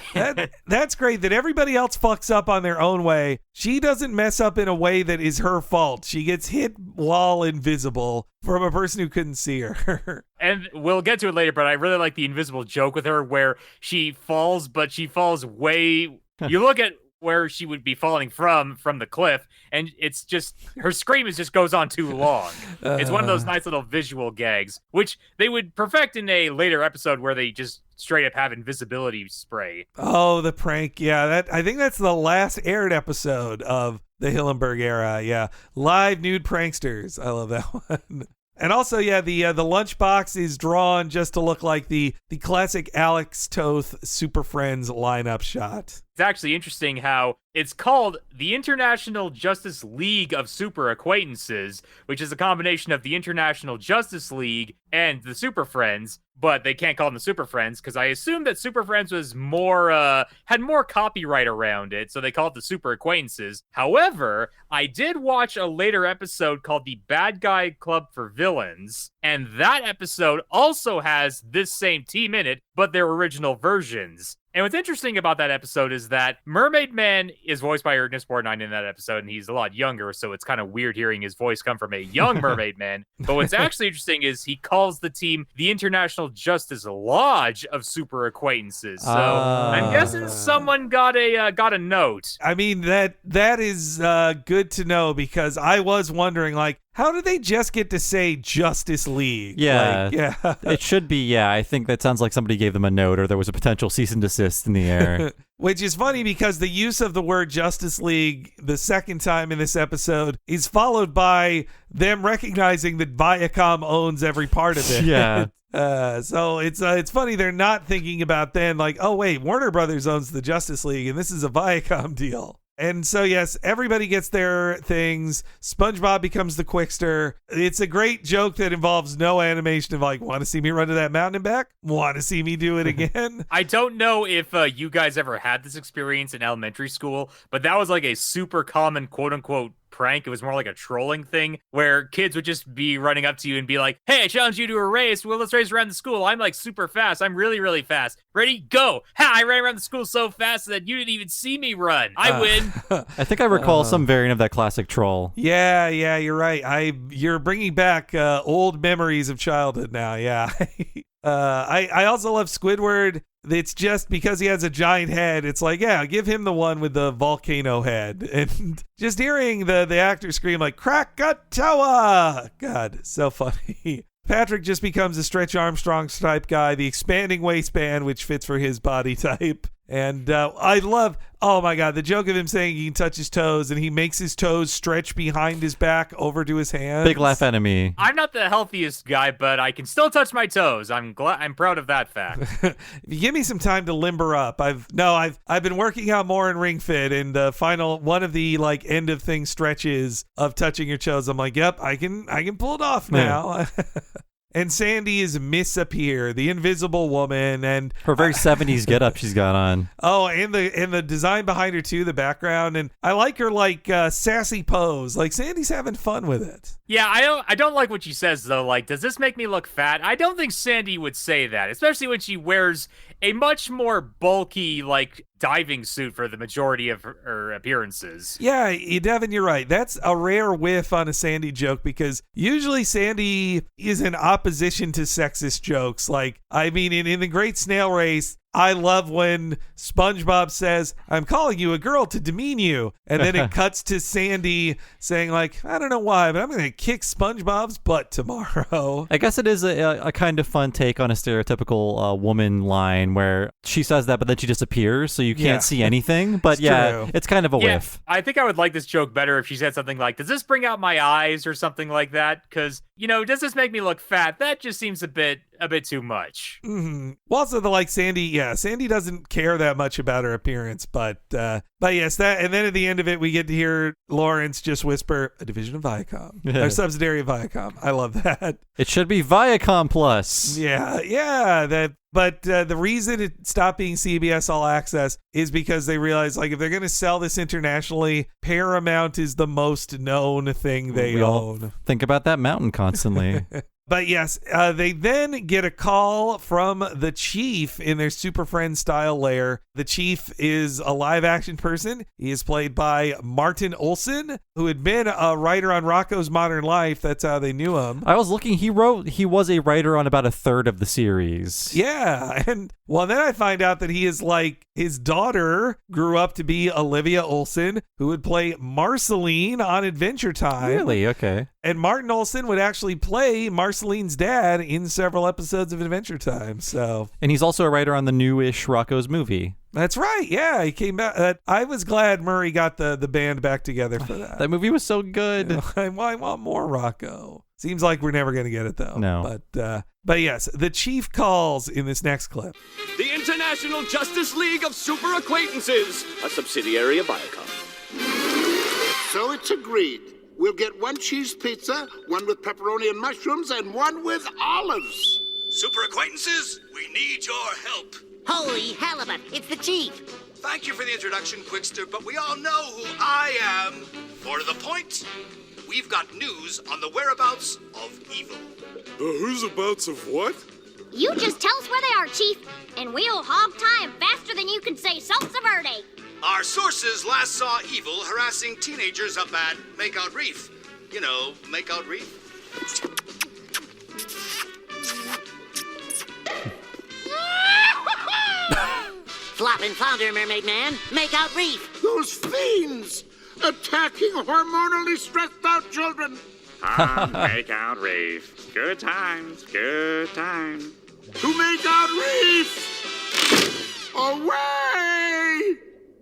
great that everybody else fucks up on their own way. She doesn't mess up in a way that is her fault. She gets hit while invisible from a person who couldn't see her. And we'll get to it later, but I really like the invisible joke with her where she falls, but she falls way... You look at where she would be falling from the cliff, and it's just... Her scream just goes on too long. It's one of those nice little visual gags, which they would perfect in a later episode where they just straight up have invisibility spray. Oh, the prank. Yeah, I think that's the last aired episode of the Hillenburg era. Yeah. Live nude pranksters. I love that one. And also, yeah, the lunchbox is drawn just to look like the classic Alex Toth Super Friends lineup shot. It's actually interesting how it's called the International Justice League of Super Acquaintances, which is a combination of the International Justice League and the Super Friends, but they can't call them the Super Friends because I assume that Super Friends was had more copyright around it, so they call it the Super Acquaintances. However, I did watch a later episode called the Bad Guy Club for Villains, and that episode also has this same team in it, but their original versions. And what's interesting about that episode is that Mermaidman is voiced by Ernest Borgnine in that episode, and he's a lot younger, so it's kind of weird hearing his voice come from a young Mermaidman. But what's actually interesting is he calls the team the International Justice Lodge of Super Acquaintances. So I'm guessing someone got a note. I mean, that is good to know because I was wondering, like, how do they just get to say Justice League? Yeah. Yeah. It should be, yeah. I think that sounds like somebody gave them a note or there was a potential cease and desist in the air. Which is funny because the use of the word Justice League the second time in this episode is followed by them recognizing that Viacom owns every part of it. Yeah. So it's funny they're not thinking about then like, oh wait, Warner Brothers owns the Justice League and this is a Viacom deal. And so, yes, everybody gets their things. SpongeBob becomes the Quickster. It's a great joke that involves no animation of like, want to see me run to that mountain and back? Want to see me do it again? I don't know if you guys ever had this experience in elementary school, but that was like a super common quote unquote prank. It was more like a trolling thing where kids would just be running up to you and be like, hey, I challenge you to a race. Well, let's race around the school. I'm like super fast. I'm really, really fast. Ready? Go. Ha! I ran around the school so fast that you didn't even see me run. I win. I think I recall some variant of that classic troll. Yeah, you're right. You're bringing back old memories of childhood now. Yeah. I also love Squidward. It's just because he has a giant head. It's like, yeah, give him the one with the volcano head. And just hearing the actor scream like, Krakatoa! God, so funny. Patrick just becomes a Stretch Armstrong type guy, the expanding waistband, which fits for his body type. And I love, oh my God, the joke of him saying he can touch his toes and he makes his toes stretch behind his back over to his hands. Big laugh enemy. I'm not the healthiest guy, but I can still touch my toes. I'm proud of that fact. If you give me some time to limber up, I've been working out more in Ring Fit, and the final one of the like end of thing stretches of touching your toes, I'm like, yep, I can pull it off now. Yeah. And Sandy is Miss Appear, the invisible woman, and her very 70s getup she's got on. Oh, and the design behind her too, the background, and I like her like sassy pose. Like Sandy's having fun with it. Yeah, I don't like what she says though. Like, does this make me look fat? I don't think Sandy would say that, especially when she wears a much more bulky like diving suit for the majority of her appearances. Yeah, Devin, you're right. That's a rare whiff on a Sandy joke because usually Sandy is in opposition to sexist jokes. Like, I mean, in the Great Snail Race, I love when SpongeBob says, I'm calling you a girl to demean you. And then it cuts to Sandy saying like, I don't know why, but I'm going to kick SpongeBob's butt tomorrow. I guess it is a kind of fun take on a stereotypical woman line where she says that, but then she disappears. So you can't see anything. But true. It's kind of a whiff. I think I would like this joke better if she said something like, does this bring out my eyes or something like that? Because, does this make me look fat? That just seems a bit too much. Mm-hmm. Well, also the like Sandy, Sandy doesn't care that much about her appearance, but yes, that, and then at the end of it, we get to hear Lawrence just whisper, a division of Viacom, or subsidiary of Viacom. I love that. It should be Viacom Plus. Yeah, that. But the reason it stopped being CBS All Access is because they realized, like, if they're going to sell this internationally, Paramount is the most known thing they own. Think about that mountain constantly. But yes, they then get a call from the Chief in their Super Friends style lair. The Chief is a live action person. He is played by Martin Olson, who had been a writer on Rocko's Modern Life. That's how they knew him. I was looking. He was a writer on about a third of the series. Yeah. And then I find out that he is like, his daughter grew up to be Olivia Olson, who would play Marceline on Adventure Time. Really? Okay. And Martin Olson would actually play Marceline's dad in several episodes of Adventure Time. So, and he's also a writer on the newish Rocko's movie. That's right. Yeah, he came back. I was glad Murray got the band back together for that. That movie was so good. I want more Rocko. Seems like we're never going to get it though. No. But yes, the Chief calls in this next clip. The International Justice League of Super Acquaintances, a subsidiary of Viacom. So it's agreed. We'll get one cheese pizza, one with pepperoni and mushrooms, and one with olives. Super Acquaintances, we need your help. Holy halibut, it's the Chief. Thank you for the introduction, Quickster, but we all know who I am. More to the point, we've got news on the whereabouts of evil. The who's-abouts of what? You just tell us where they are, Chief, and we'll hog tie 'em faster than you can say salsa verde. Our sources last saw evil harassing teenagers up at Makeout Reef. You know, Makeout Reef. Flop and flounder, Mermaidman. Makeout Reef. Those fiends attacking hormonally stressed out children. on Make Out Reef. Good times, good times. To Make Out Reef! Away!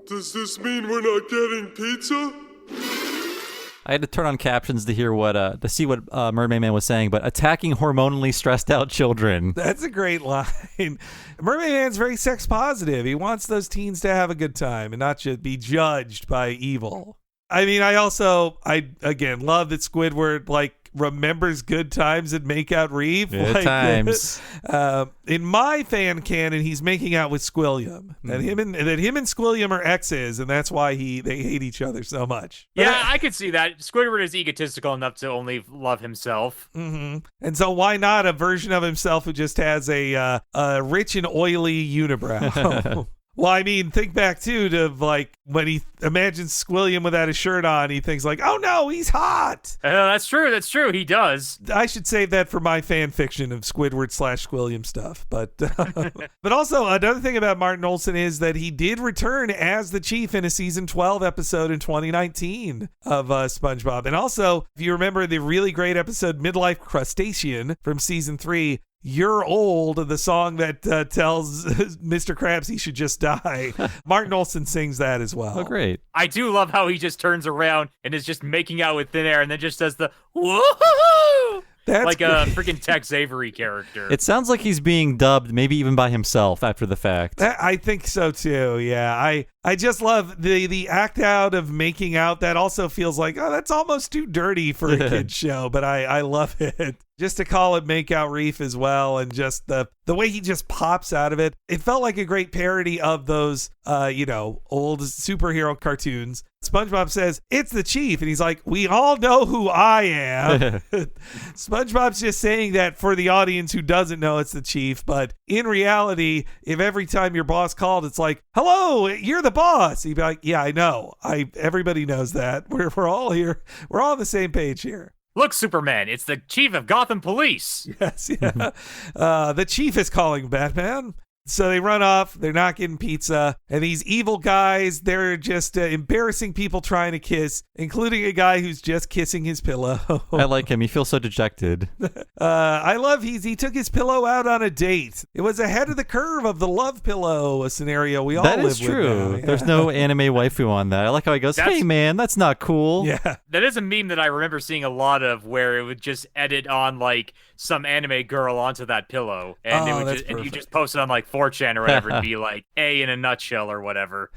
Does this mean we're not getting pizza? I had to turn on captions to hear to see what Mermaidman was saying, but attacking hormonally stressed out children. That's a great line. Mermaidman's very sex positive. He wants those teens to have a good time and not just be judged by evil. I mean, I again love that Squidward remembers good times at Makeout Reef. Good times. In my fan canon, he's making out with Squilliam. That him and Squilliam are exes, and that's why they hate each other so much. Yeah, I could see that. Squidward is egotistical enough to only love himself. Mm-hmm. And so why not a version of himself who just has a rich and oily unibrow? Well, I mean, think back, too, to, when he imagines Squilliam without his shirt on, he thinks, oh, no, he's hot. That's true. He does. I should save that for my fan fiction of Squidward/Squilliam stuff. But but also, another thing about Martin Olson is that he did return as the chief in a season 12 episode in 2019 of SpongeBob. And also, if you remember the really great episode Midlife Crustacean from season 3, You're Old, the song that tells Mr. Krabs he should just die. Martin Olson sings that as well. Oh, great. I do love how he just turns around and is just making out with thin air and then just does the woohoo! That's like a freaking Tex Avery character. It sounds like he's being dubbed maybe even by himself after the fact. I think so too. Yeah. I just love the act out of making out. That also feels like, that's almost too dirty for a kid's show, but I love it. Just to call it Make Out Reef as well, and just the way he just pops out of it. It felt like a great parody of those old superhero cartoons. SpongeBob says, "It's the chief," and he's like, "We all know who I am." SpongeBob's just saying that for the audience who doesn't know it's the chief, but in reality, if every time your boss called, it's like, "Hello, you're the boss," he'd be like, "Yeah, I know. Everybody knows that. We're all here. We're all on the same page here." Look, Superman, it's the chief of Gotham Police. Yes, yeah. The chief is calling Batman. So they run off. They're not getting pizza. And these evil guys, they're just embarrassing people trying to kiss, including a guy who's just kissing his pillow. I like him. He feels so dejected. I love he took his pillow out on a date. It was ahead of the curve of the love pillow scenario we all live with. That is true. Yeah. There's no anime waifu on that. I like how he goes, "Hey, man, that's not cool." Yeah. That is a meme that I remember seeing a lot of, where it would just edit on some anime girl onto that pillow, and you just post it on 4chan or whatever and be like, A in a nutshell or whatever.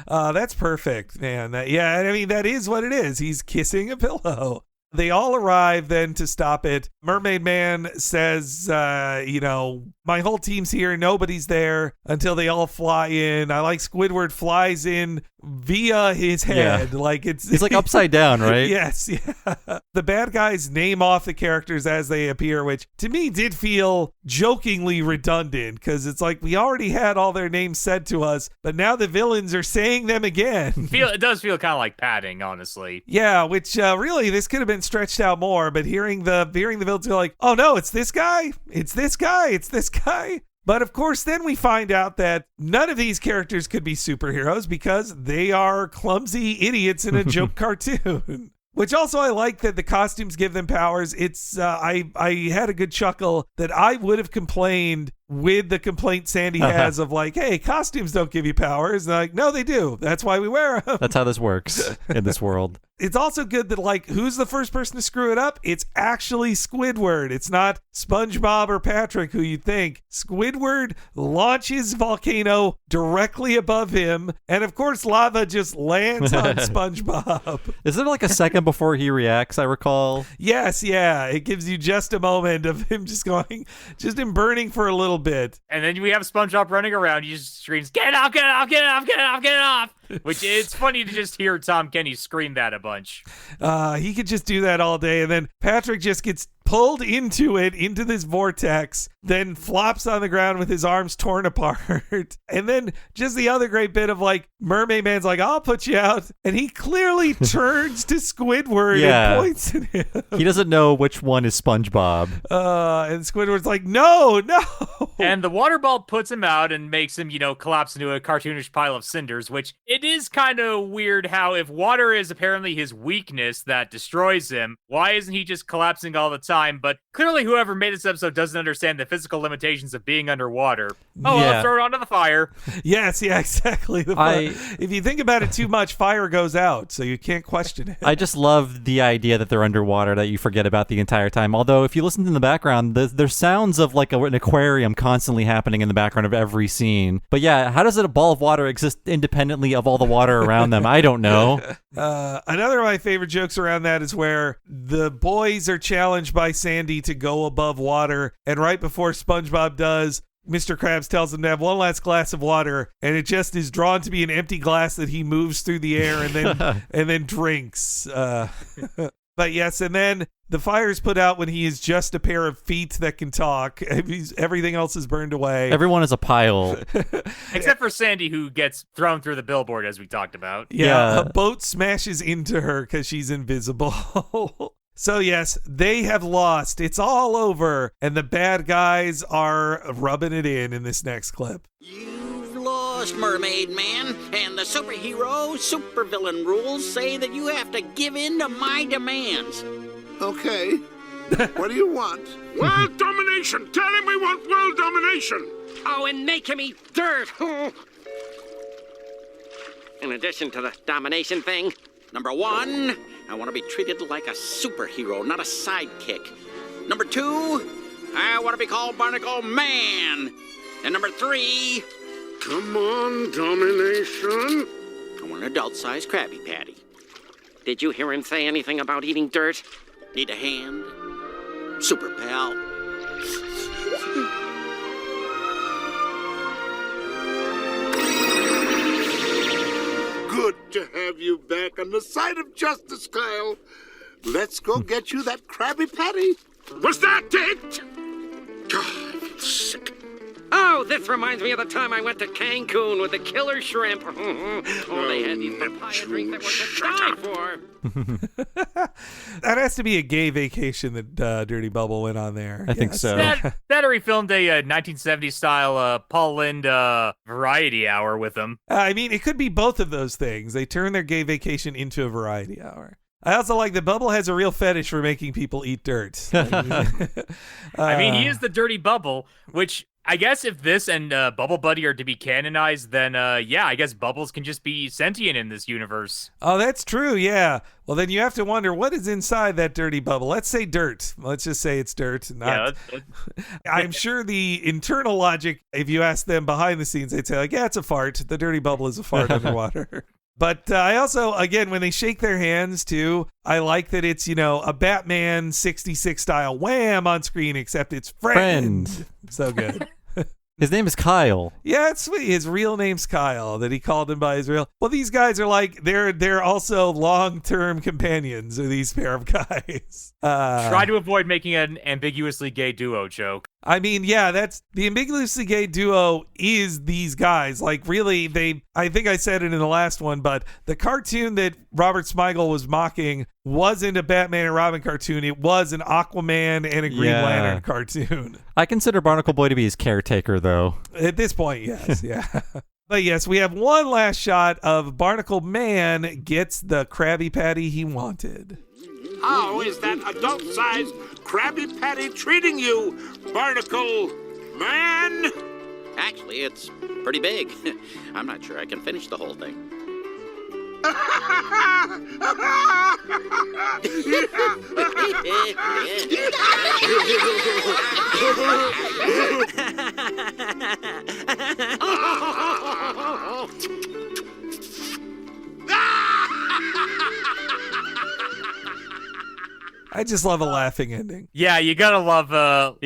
That's perfect, man. I mean, that is what it is. He's kissing a pillow. They all arrive then to stop it. Mermaidman says, my whole team's here. Nobody's there until they all fly in. I like Squidward flies in via his head. Yeah. He's upside down, right? Yes. Yeah. The bad guys name off the characters as they appear, which to me did feel jokingly redundant, because it's like we already had all their names said to us, but now the villains are saying them again. It does feel kind of like padding, honestly. Yeah, which really this could have been stretched out more, but hearing the villains go like, "Oh no, it's this guy, it's this guy, it's this guy." But of course, then we find out that none of these characters could be superheroes because they are clumsy idiots in a joke cartoon. Which also, I like that the costumes give them powers. It's I had a good chuckle that I would have complained with the complaint Sandy has of hey, costumes don't give you powers. And no, they do. That's why we wear them. That's how this works in this world. It's also good that who's the first person to screw it up? It's actually Squidward. It's not SpongeBob or Patrick, who you think. Squidward launches volcano directly above him, and of course lava just lands on SpongeBob. Is there a second before he reacts, I recall? Yes, yeah. It gives you just a moment of him just him burning for a little bit. And then we have SpongeBob running around. He just screams, "Get off, get off, get off, get off, get off." Which it's funny to just hear Tom Kenny scream that a bunch. He could just do that all day, and then Patrick just gets pulled into this vortex, then flops on the ground with his arms torn apart. And then just the other great bit of like, Mermaidman's like, I'll put you out. And he clearly turns to Squidward and points at him. He doesn't know which one is SpongeBob. And Squidward's like, no. And the water ball puts him out and makes him, collapse into a cartoonish pile of cinders, which it is kind of weird how if water is apparently his weakness that destroys him, why isn't he just collapsing all the time? But clearly whoever made this episode doesn't understand the physical limitations of being underwater. Oh, well, throw it onto the fire. Yes, exactly. If you think about it too much, fire goes out, so you can't question it. I just love the idea that they're underwater that you forget about the entire time. Although, if you listen in the background, there's sounds of like an aquarium constantly happening in the background of every scene. But yeah, how does a ball of water exist independently of all the water around them? I don't know. Another of my favorite jokes around that is where the boys are challenged by Sandy to go above water, and right before SpongeBob does, Mr. Krabs tells him to have one last glass of water, and it just is drawn to be an empty glass that he moves through the air and then drinks. But yes, and then the fire is put out when he is just a pair of feet that can talk. Everything else is burned away. Everyone is a pile. Except for Sandy, who gets thrown through the billboard, as we talked about. Yeah. A boat smashes into her because she's invisible. So yes, they have lost. It's all over. And the bad guys are rubbing it in this next clip. You've lost, Mermaidman, and the supervillain rules say that you have to give in to my demands. Okay. What do you want? World domination! Tell him we want world domination! Oh, and make him eat dirt! In addition to the domination thing, Number 1, I want to be treated like a superhero, not a sidekick. Number 2, I want to be called Barnacle Man. And number 3... Come on, domination. I want an adult-sized Krabby Patty. Did you hear him say anything about eating dirt? Need a hand? Super pal. Good to have you back on the side of justice, Kyle. Let's go get you that Krabby Patty. Was that it? God, I feel sick. Oh, this reminds me of the time I went to Cancun with the killer shrimp. Oh, they had these papaya drinks that were to die for. That has to be a gay vacation that Dirty Bubble went on there. I think so. That or he filmed a 1970s style Paul Lynde variety hour with him. I mean, it could be both of those things. They turn their gay vacation into a variety hour. I also like that Bubble has a real fetish for making people eat dirt. I mean, he is the Dirty Bubble, which I guess if this and Bubble Buddy are to be canonized, then I guess Bubbles can just be sentient in this universe. Oh, that's true, yeah. Well, then you have to wonder, what is inside that Dirty Bubble? Let's say dirt. Let's just say it's dirt. I'm sure the internal logic, if you ask them behind the scenes, they'd say, like, yeah, it's a fart. The Dirty Bubble is a fart underwater. But I also, again, when they shake their hands, too, I like that it's, a Batman 66 style wham on screen, except it's friend. So good. His name is Kyle. Yeah, it's sweet. His real name's Kyle, that he called him by his real. Well, these guys are like, they're also long-term companions of these pair of guys. Try to avoid making an ambiguously gay duo joke. I mean, yeah, that's the ambiguously gay duo is these guys. Like, really, I think I said it in the last one, but the cartoon that Robert Smigel was mocking wasn't a Batman and Robin cartoon. It was an Aquaman and a Green Lantern cartoon. I consider Barnacleboy to be his caretaker, though. At this point, yes, yeah. But yes, we have one last shot of Barnacle Man gets the Krabby Patty he wanted. How is that adult-sized Krabby Patty treating you, Barnacle Man? Actually, it's pretty big. I'm not sure I can finish the whole thing. I just love a laughing ending. Yeah, you gotta love a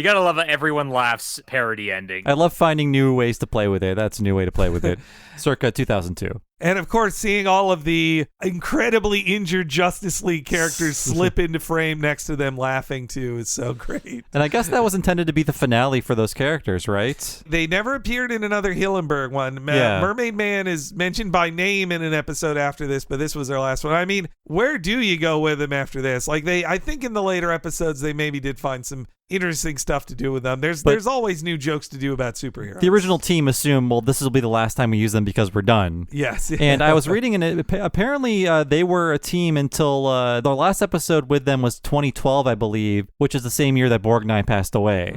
everyone laughs parody ending. I love finding new ways to play with it. That's a new way to play with it. Circa 2002. And of course, seeing all of the incredibly injured Justice League characters slip into frame next to them laughing too is so great. And I guess that was intended to be the finale for those characters, right? They never appeared in another Hillenburg one. Mermaidman is mentioned by name in an episode after this, but this was their last one. I mean, where do you go with them after this? Like I think in the later episodes, they maybe did find some interesting stuff to do with them. There's always new jokes to do about superheroes. The original team assumed, well, this will be the last time we use them because we're done. Yes. And I was reading in it, apparently they were a team until their last episode with them was 2012, I believe, which is the same year that Borgnine passed away.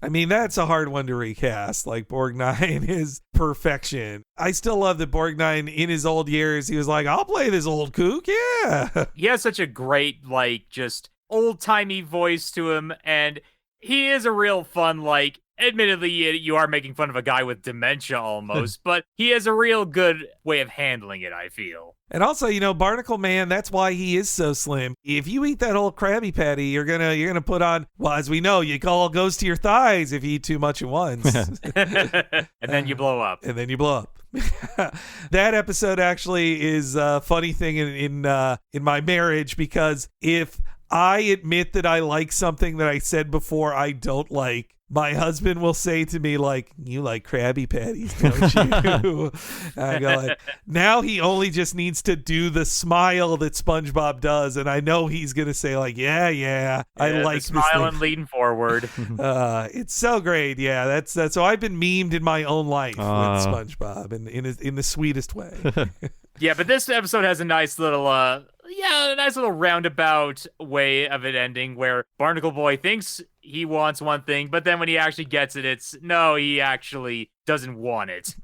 I mean, that's a hard one to recast. Like, Borgnine is perfection. I still love that Borgnine, in his old years, he was like, I'll play this old kook, yeah. He has such a great, just old-timey voice to him, and he is a real fun, admittedly, you are making fun of a guy with dementia almost, but he has a real good way of handling it, I feel. And also, Barnacle Man, that's why he is so slim. If you eat that whole Krabby Patty, you're gonna put on, well, as we know, it all goes to your thighs if you eat too much at once. And then you blow up. That episode actually is a funny thing in my marriage, because if I admit that I like something that I said before I don't like, my husband will say to me, you like Krabby Patties, don't you? I go now he only just needs to do the smile that SpongeBob does, and I know he's going to say, yeah, I like this smile and lean forward. It's so great. Yeah, that's so I've been memed in my own life with SpongeBob in the sweetest way. Yeah, but this episode has a nice little roundabout way of it ending, where Barnacleboy thinks he wants one thing, but then when he actually gets it, he actually doesn't want it.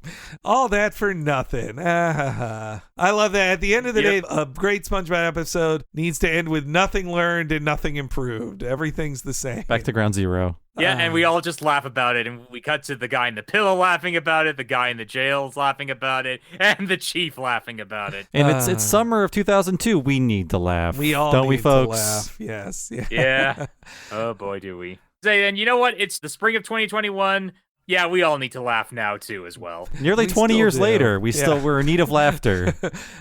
All that for nothing. I love that. At the end of the day, a great SpongeBob episode needs to end with nothing learned and nothing improved. Everything's the same. Back to ground zero. Yeah, and we all just laugh about it, and we cut to the guy in the pillow laughing about it, the guy in the jail's laughing about it, and the chief laughing about it. And it's summer of 2002. We need to laugh. We all don't need we, folks? To laugh. Yes. Yeah. Oh boy, do we. And you know what? It's the spring of 2021. Yeah, we all need to laugh now too, as well. Nearly 20 years later, we're in need of laughter.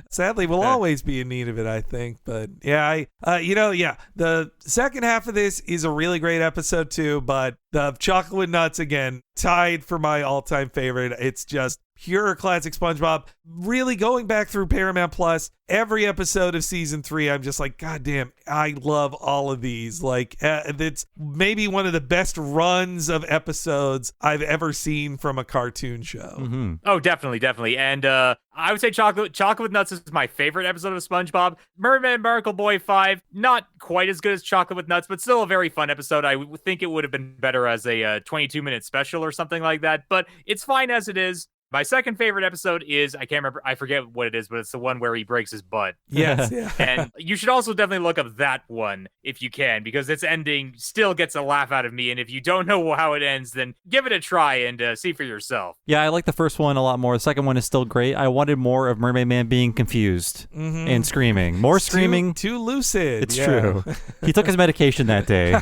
Sadly, we'll always be in need of it, I think. But yeah, the second half of this is a really great episode too. But the Chocolate with Nuts, again, tied for my all-time favorite. It's just pure classic SpongeBob. Really going back through Paramount Plus, every episode of season 3, I'm just like, God damn, I love all of these. It's maybe one of the best runs of episodes I've ever seen from a cartoon show. Mm-hmm. Oh, definitely. And I would say Chocolate with Nuts is my favorite episode of SpongeBob. Mermaidman Barnacleboy 5, not quite as good as Chocolate with Nuts, but still a very fun episode. I think it would have been better as a 22-minute special or something like that, but it's fine as it is. My second favorite episode is, I forget what it is, but it's the one where he breaks his butt. Yes, yeah. And you should also definitely look up that one if you can, because its ending still gets a laugh out of me. And if you don't know how it ends, then give it a try and see for yourself. Yeah, I like the first one a lot more. The second one is still great. I wanted more of Mermaidman being confused and screaming. More screaming. Too lucid. It's true. He took his medication that day.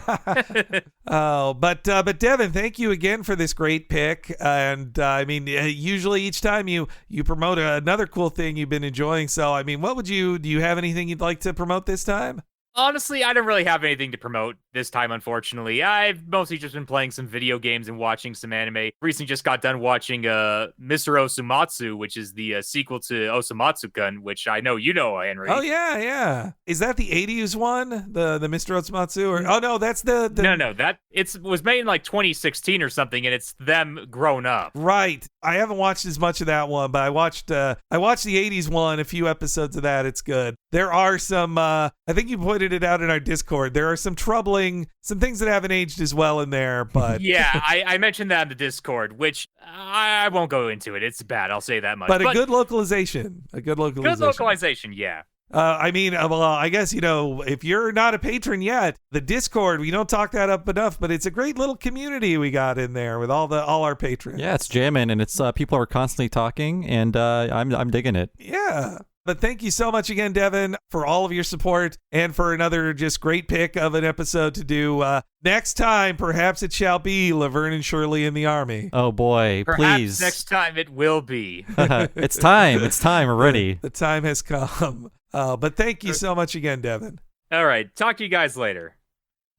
But Devin, thank you again for this great pick. And usually each time you promote another cool thing you've been enjoying. So, do you have anything you'd like to promote this time? Honestly, I don't really have anything to promote this time, unfortunately. I've mostly just been playing some video games and watching some anime. Recently just got done watching Mr. Osumatsu, which is the sequel to Osamatsu-kun, which I know you know, Henry. Oh, yeah. Is that the 80s one? The Mr. Osumatsu? Or oh, no, that's the... No, that was made in 2016 or something, and it's them grown up. Right. I haven't watched as much of that one, but I watched the 80s one, a few episodes of that. It's good. There are some, I think you pointed it out in our Discord. There are some things that haven't aged as well in there, but... Yeah, I mentioned that in the Discord, which I won't go into it. It's bad, I'll say that much. But a good localization. Good localization, yeah. I guess, if you're not a patron yet, the Discord, we don't talk that up enough, but it's a great little community we got in there with all our patrons. Yeah, it's jamming, and it's people are constantly talking, and I'm digging it. Yeah. But thank you so much again, Devin, for all of your support and for another just great pick of an episode to do. Next time, perhaps it shall be Laverne and Shirley in the Army. Oh, boy, Perhaps please. next time it will be. It's time. It's time already. The time has come. But thank you so much again, Devin. All right. Talk to you guys later.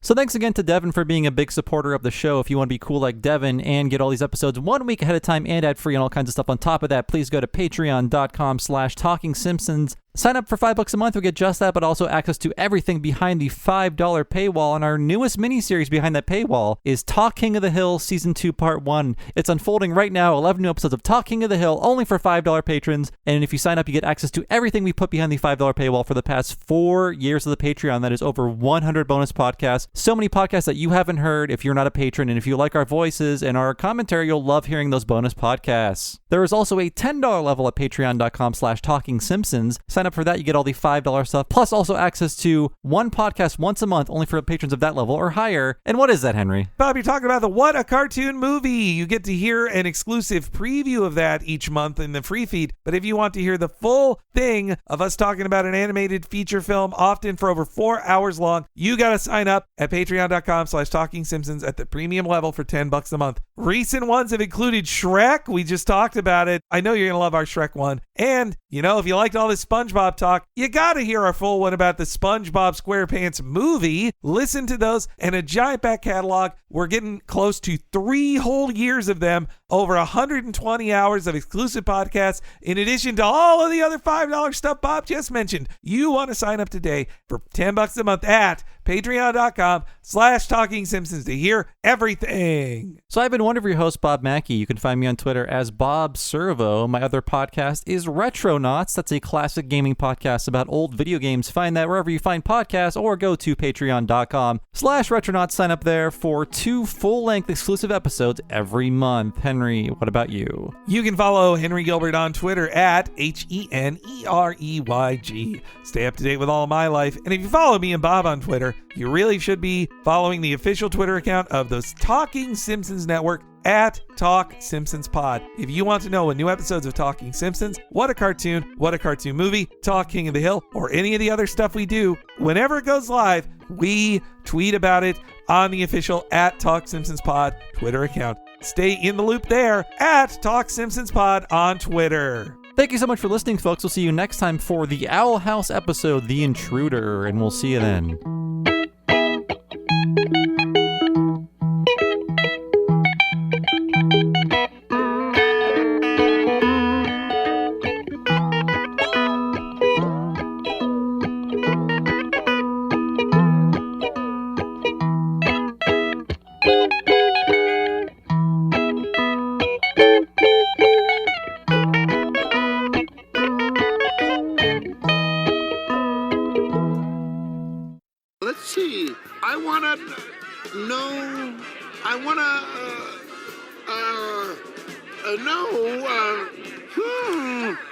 So thanks again to Devin for being a big supporter of the show. If you want to be cool like Devin and get all these episodes 1 week ahead of time and ad-free and all kinds of stuff on top of that, please go to patreon.com/TalkingSimpsons. Sign up for $5 a month. You'll get just that, but also access to everything behind the $5 paywall. And our newest miniseries behind that paywall is Talk King of the Hill Season 2 Part 1. It's unfolding right now, 11 new episodes of Talk King of the Hill, only for $5 patrons. And if you sign up, you get access to everything we put behind the $5 paywall for the past 4 years of the Patreon. That is over 100 bonus podcasts. So many podcasts that you haven't heard if you're not a patron. And if you like our voices and our commentary, you'll love hearing those bonus podcasts. There is also a $10 level at patreon.com/TalkingSimpsons. Sign up for that. You get all the $5 stuff, plus also access to one podcast once a month, only for patrons of that level or higher. And what is that, Henry? Bob, you're talking about the What a Cartoon Movie. You get to hear an exclusive preview of that each month in the free feed. But if you want to hear the full thing of us talking about an animated feature film, often for over 4 hours long, you got to sign up at patreon.com/TalkingSimpsons at the premium level for $10 a month. Recent ones have included Shrek. We just talked about it. I know you're going to love our Shrek one. And, you know, if you liked all this SpongeBob talk, you got to hear our full one about the SpongeBob SquarePants movie. Listen to those and a giant back catalog. We're getting close to 3 whole years of them, over 120 hours of exclusive podcasts, in addition to all of the other $5 stuff Bob just mentioned. You want to sign up today for $10 a month at patreon.com/TalkingSimpsons to hear everything. So I've been one of your hosts, Bob Mackey. You can find me on Twitter as Bob Servo. My other podcast is Retronauts. That's a classic gaming podcast about old video games. Find that wherever you find podcasts, or go to patreon.com/Retronauts. Sign up there for 2 full-length exclusive episodes every month. Henry, what about you? You can follow Henry Gilbert on Twitter at HENEREYG. Stay up to date with all of my life. And if you follow me and Bob on Twitter, you really should be following the official Twitter account of the Talking Simpsons Network at Talk Simpsons Pod. If you want to know when new episodes of Talking Simpsons, What a Cartoon Movie, Talk King of the Hill, or any of the other stuff we do, whenever it goes live, we tweet about it on the official at Talk Simpsons Pod Twitter account. Stay in the loop there at Talk Simpsons Pod on Twitter. Thank you so much for listening, folks. We'll see you next time for the Owl House episode, The Intruder, and we'll see you then.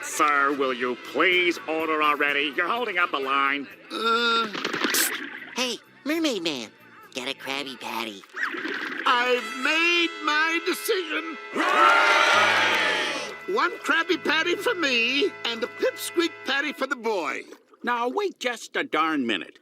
Sir, will you please order already? You're holding up the line. Hey, Mermaidman, get a Krabby Patty. I've made my decision. One Krabby Patty for me and a Pipsqueak Patty for the boy. Now, wait just a darn minute.